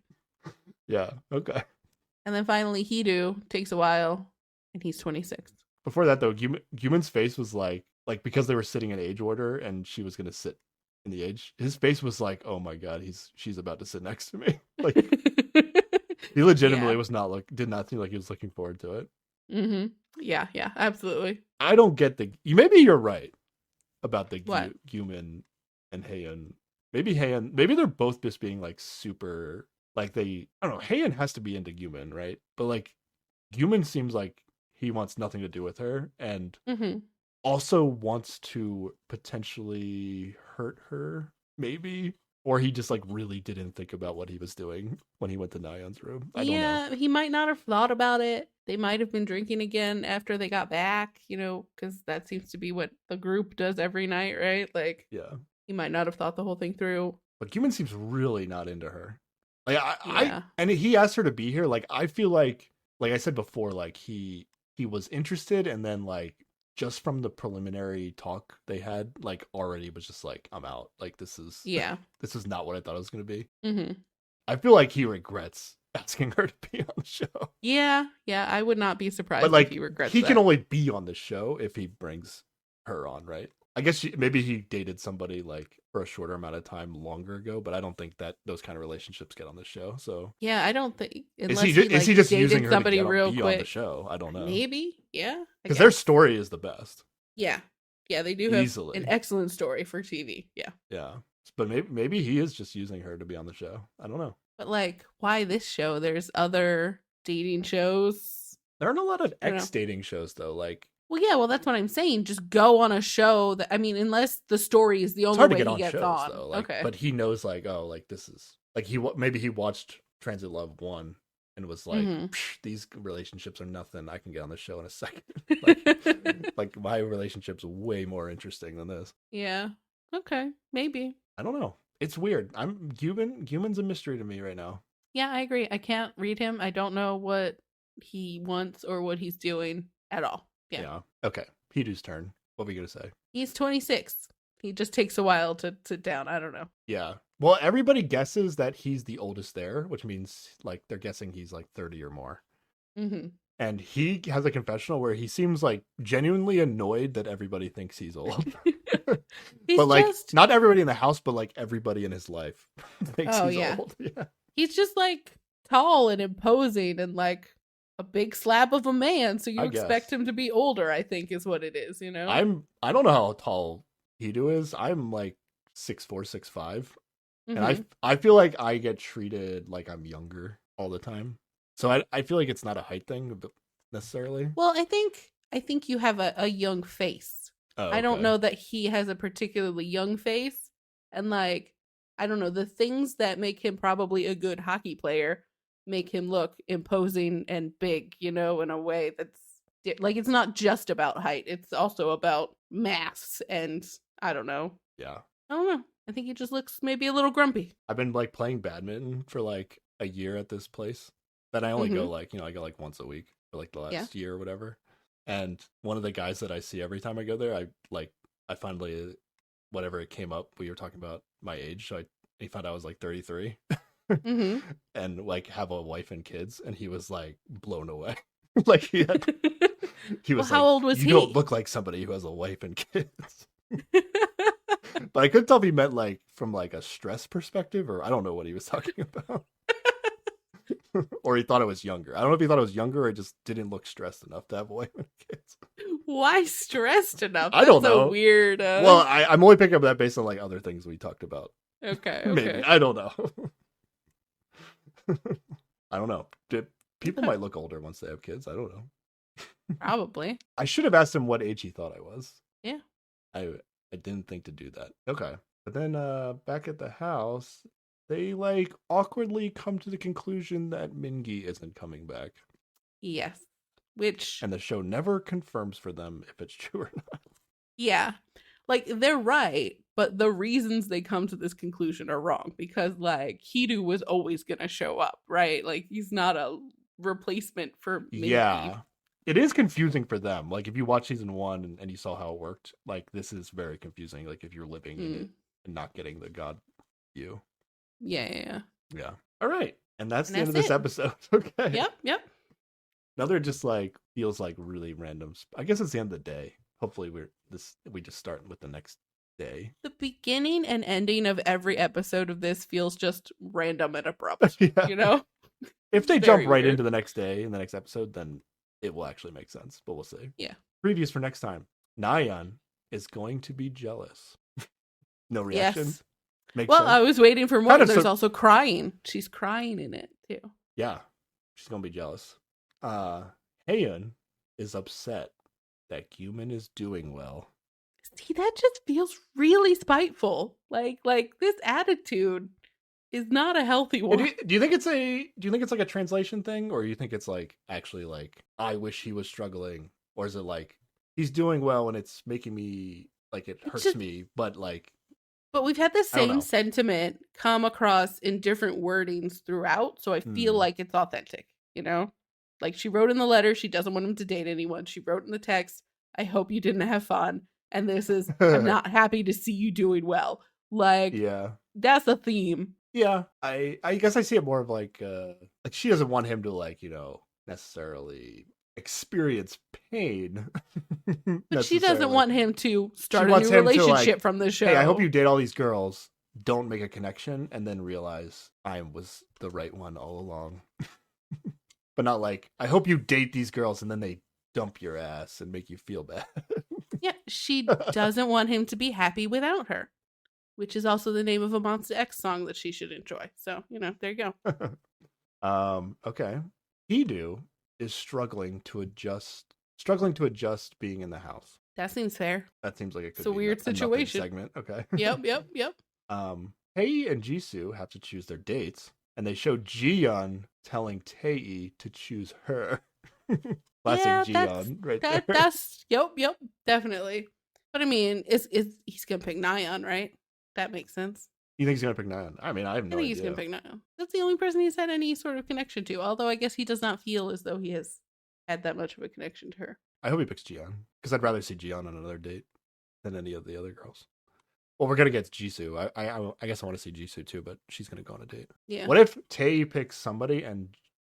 Yeah, okay. And then finally, Hidu takes a while, and he's 26. Before that though, Gyumin's face was like because they were sitting in age order and she was gonna sit in the age. His face was like, oh my god, she's about to sit next to me. Like he legitimately did not seem like he was looking forward to it. Mm-hmm. Yeah, absolutely. I don't get maybe you're right about the What? Gyumin and Haeun. Maybe they're both just being like super like I don't know, Haeun has to be into Gyumin, right? But like Gyumin seems like he wants nothing to do with her and Mm-hmm. also wants to potentially hurt her, maybe. Or he just like really didn't think about what he was doing when he went to Nyan's room. I don't know. He might not have thought about it. They might have been drinking again after they got back, because that seems to be what the group does every night, right? Like, Yeah. he might not have thought the whole thing through. But Gyumin seems really not into her. Like Yeah. and he asked her to be here. Like I feel like I said before, like he was interested, and then like just from the preliminary talk they had, like already was just like, I'm out. Like this is not what I thought it was gonna be. Mm-hmm. I feel like he regrets asking her to be on the show. Yeah, I would not be surprised But like if he regrets he that. can only be on the show if he brings her on, right? I guess maybe he dated somebody like for a shorter amount of time longer ago, but I don't think that those kind of relationships get on the show. So Yeah, I don't think is he just dated using her somebody to real be quick. on the show? I don't know. Maybe, yeah. I Because guess. their story is the best. Yeah, they do have Easily. an excellent story for TV. Yeah, Yeah, but maybe he is just using her to be on the show. I don't know. but like, why this show? There's other dating shows. There aren't a lot of I don't know. ex dating shows though. Like Well, yeah, well, that's what I'm saying. Just go on a show that, I mean, unless the story is the It's only hard to way get he on gets shows on. though. Like, Okay. but he knows like, oh, like this is like maybe he watched Transit Love 1 and was like, Hmm. these relationships are nothing. I can get on the show in a second. like my relationship's way more interesting than this. Yeah. Okay. Maybe. I don't know. It's weird. Human's a mystery to me right now. Yeah, I agree. I can't read him. I don't know what he wants or what he's doing at all. Yeah. Okay. Hidu's turn. What were you gonna say? He's 26. He just takes a while to sit down. I don't know. Yeah. Well, everybody guesses that he's the oldest there, which means like they're guessing he's like 30 or more. Hmm. And he has a confessional where he seems like genuinely annoyed that everybody thinks he's old. He's but like just, not everybody in the house, but like everybody in his life thinks Oh, he's yeah. old. Yeah. he's just like tall and imposing and like a big slab of a man. So you I expect guess. him to be older, I think is what it is, you know? I don't know how tall Hidu is. I'm like 6'4", 6'5". Mhm. And I feel like I get treated like I'm younger all the time. So I feel like it's not a height thing but necessarily. Well, I think you have a young face. Oh, I don't okay. know that he has a particularly young face. And like, I don't know, the things that make him probably a good hockey player make him look imposing and big, you know, in a way that's like, it's not just about height. It's also about mass and I don't know. Yeah. I don't know. I think he just looks maybe a little grumpy. I've been like playing badminton for like a year at this place. That I only go Mhm. like, I go like once a week for like the last year or whatever. And one of the guys that I see every time I go there, I finally whatever it came up, we were talking about my age, so he found out I was like 33 Mhm. and like have a wife and kids, and he was like blown away. Like he Well, was how like, old was you he? don't look like somebody who has a wife and kids. But I couldn't tell if he meant like from like a stress perspective, or I don't know what he was talking about. Or he thought it was younger. I don't know if he thought it was younger or just didn't look stressed enough to have a wife and kids. Why stressed enough? I don't That's know. a weird. Well, I'm only picking up that based on like other things we talked about. Okay. Maybe. I don't know. I don't know. People might look older once they have kids. I don't know. Probably. I should have asked him what age he thought I was. Yeah. I didn't think to do that. Okay. But then back at the house, they like awkwardly come to the conclusion that Mingi isn't coming back. Yes. Which. And the show never confirms for them if it's true or not. Yeah. Like, they're right, but the reasons they come to this conclusion are wrong because, like, Hidu was always going to show up, right? Like, he's not a replacement for Mingi. Yeah. It is confusing for them. Like, if you watch season 1 and you saw how it worked, like, this is very confusing. Like, if you're living in it and not getting the god view. Yeah. Yeah. All right. And that's And the end of that's this it. episode. Okay. Yep. Another just like feels like really random. I guess it's the end of the day. Hopefully we just start with the next day. The beginning and ending of every episode of this feels just random and abrupt, Yeah. you know? If they It's jump very right weird. into the next day in the next episode, then it will actually make sense. But we'll see. Yeah. Previews for next time. Nayan is going to be jealous. No reaction. Yes. Makes Well, sense. I was waiting for more. Kind of There's so- also crying. She's crying in it, too. Yeah. She's gonna be jealous. Heian is upset that Gyumin is doing well. See, that just feels really spiteful. Like this attitude is not a healthy one. Do you think it's like a translation thing, or you think it's like actually like I wish he was struggling, or is it like he's doing well and it's making me like it hurts just- me, but like But we've had the I don't know. same sentiment come across in different wordings throughout, so I feel like it's authentic, you know? Like she wrote in the letter she doesn't want him to date anyone. She wrote in the text, I hope you didn't have fun. And this is I'm not happy to see you doing well. Like yeah. that's a theme. Yeah, I guess I see it more of like she doesn't want him to like, necessarily experience pain. But she doesn't necessarily. want him to start a wants new him to, like, relationship from the show. Hey, I hope you date all these girls, don't make a connection, and then realize I was the right one all along. But not like, I hope you date these girls and then they dump your ass and make you feel bad. Yeah, she doesn't want him to be happy without her, which is also the name of a Monster X song that she should enjoy. So, there you go. Okay. Hidu is struggling to adjust struggling to adjust being in the house. That seems fair. That seems like it could It's a be weird a nothing situation. segment. Okay. Yep. Hei and Jisoo have to choose their dates, and they show Jiyeon telling Tae to choose her. Classic Jiyeon right there. That's yep, definitely. But I mean, is he's gonna pick Nayeon, right? That makes sense. You think he's gonna pick Nayeon? I mean, I have no idea. He's gonna pick Nayeon. That's the only person he's had any sort of connection to. Although I guess he does not feel as though he has had that much of a connection to her. I hope he picks Jiyeon, because I'd rather see Jiyeon on another date than any of the other girls. Well, we're gonna get Jisoo. I guess I want to see Jisoo too, but she's gonna go on a date. Yeah. What if Tae picks somebody and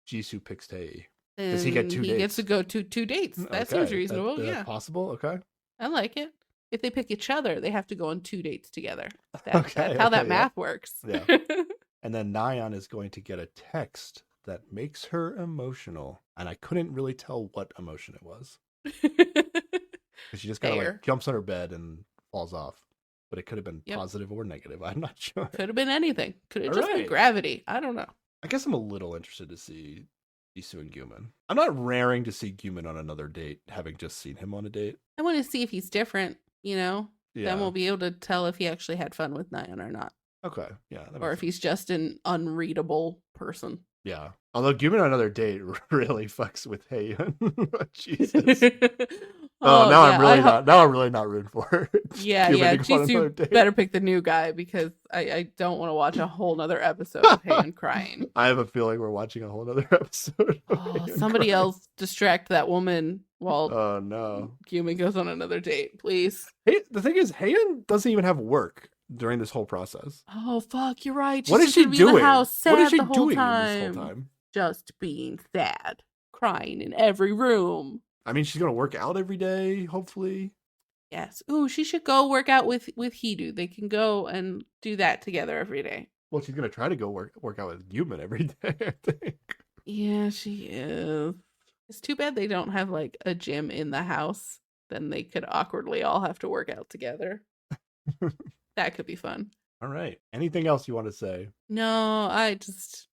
Jisoo picks Tae? Does he get 2 dates? He gets to go to 2 dates. That seems reasonable. That's possible. Okay. I like it. If they pick each other, they have to go on 2 dates together. That's how that math works. Yeah. And then Nayeon is going to get a text that makes her emotional, and I couldn't really tell what emotion it was. Because she just kind of like jumps on her bed and falls off. But it could have been positive or negative. I'm not sure. Could have been anything. Could have just been gravity. I don't know. I guess I'm a little interested to see Jisoo and Gyumin. I'm not raring to see Gyumin on another date, having just seen him on a date. I want to see if he's different, you know? Yeah. Then we'll be able to tell if he actually had fun with Nayeon or not. Okay, yeah. Or if he's just an unreadable person. Yeah. Although Gyumin on another date really fucks with Haeyeon. Jesus. Now I'm really not rooting for her. Yeah. Jisoo better pick the new guy, because I don't want to watch a whole nother episode of Haeyeon crying. I have a feeling we're watching a whole nother episode. Somebody else distract that woman while Gyumin goes on another date, please. Hey, the thing is, Haeyeon doesn't even have work during this whole process. Oh fuck, you're right. What is she doing? In the house, sad what is she the whole doing time. this whole time? Just being sad, crying in every room. I mean, she's gonna work out every day, hopefully. Yes. Ooh, she should go work out with Hidu. They can go and do that together every day. Well, she's gonna try to go work out with Gyumin every day, I think. Yeah, she is. It's too bad they don't have like a gym in the house. Then they could awkwardly all have to work out together. That could be fun. All right. Anything else you want to say? No, I just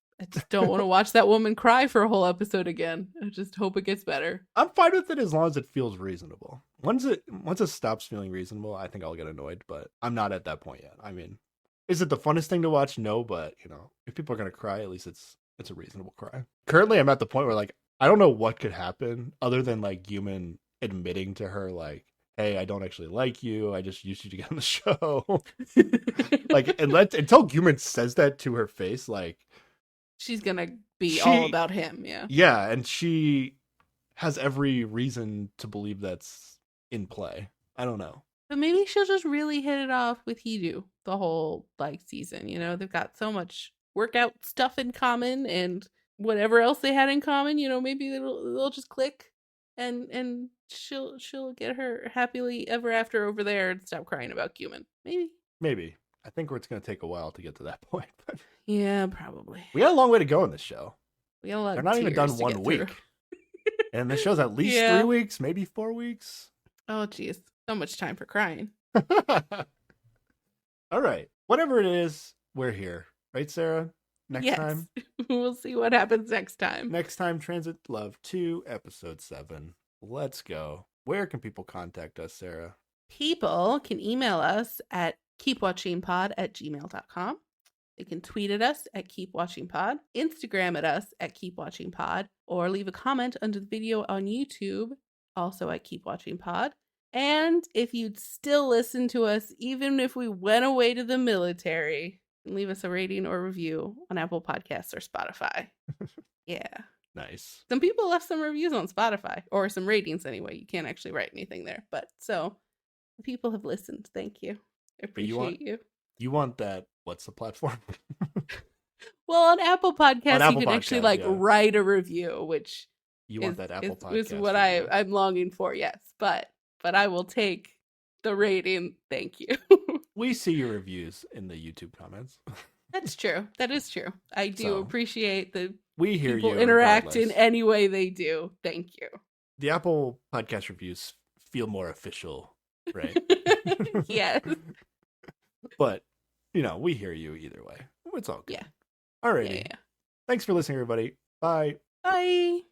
don't want to watch that woman cry for a whole episode again. I just hope it gets better. I'm fine with it as long as it feels reasonable. Once it stops feeling reasonable, I think I'll get annoyed, but I'm not at that point yet. I mean, is it the funnest thing to watch? No, but you know, if people are gonna cry, at least it's a reasonable cry. Currently, I'm at the point where like I don't know what could happen other than like Gyumin admitting to her like, hey, I don't actually like you. I just used you to get on the show. Like, until Gyumin says that to her face, like, she's gonna be all about him. Yeah. Yeah, and she has every reason to believe that's in play. I don't know. But maybe she'll just really hit it off with Hidu the whole like season. You know, they've got so much workout stuff in common, and whatever else they had in common. You know, maybe they'll just click, and she'll get her happily ever after over there and stop crying about Gyumin. Maybe. I think it's going to take a while to get to that point. But yeah, probably. We got a long way to go in this show. We got a lot. They're not even done 1 week, and the show's at least 3 weeks, maybe 4 weeks. Oh, geez, so much time for crying. All right, whatever it is, we're here, right, Sarah? Next time, we'll see what happens next time. Next time, Transit Love 2, Episode 7. Let's go. Where can people contact us, Sarah? People can email us at keepwatchingpod@gmail.com. They can tweet at us at keepwatchingpod, Instagram at us at keepwatchingpod, or leave a comment under the video on YouTube, also at keepwatchingpod. And if you'd still listen to us, even if we went away to the military, leave us a rating or review on Apple Podcasts or Spotify. Yeah. Nice. Some people left some reviews on Spotify, or some ratings anyway. You can't actually write anything there. But so people have listened. Thank you. I appreciate you. You want that? What's the platform? Well, on Apple Podcasts, you can actually write a review, which you want that Apple Podcast is what I'm longing for. Yes, but I will take the rating. Thank you. We see your reviews in the YouTube comments. That's true. That is true. I do appreciate the we hear people you interact in any way they do. Thank you. The Apple Podcast reviews feel more official, right? Yes. But, you know, we hear you either way. It's all good. Yeah. Alrighty. Yeah. Thanks for listening, everybody. Bye. Bye.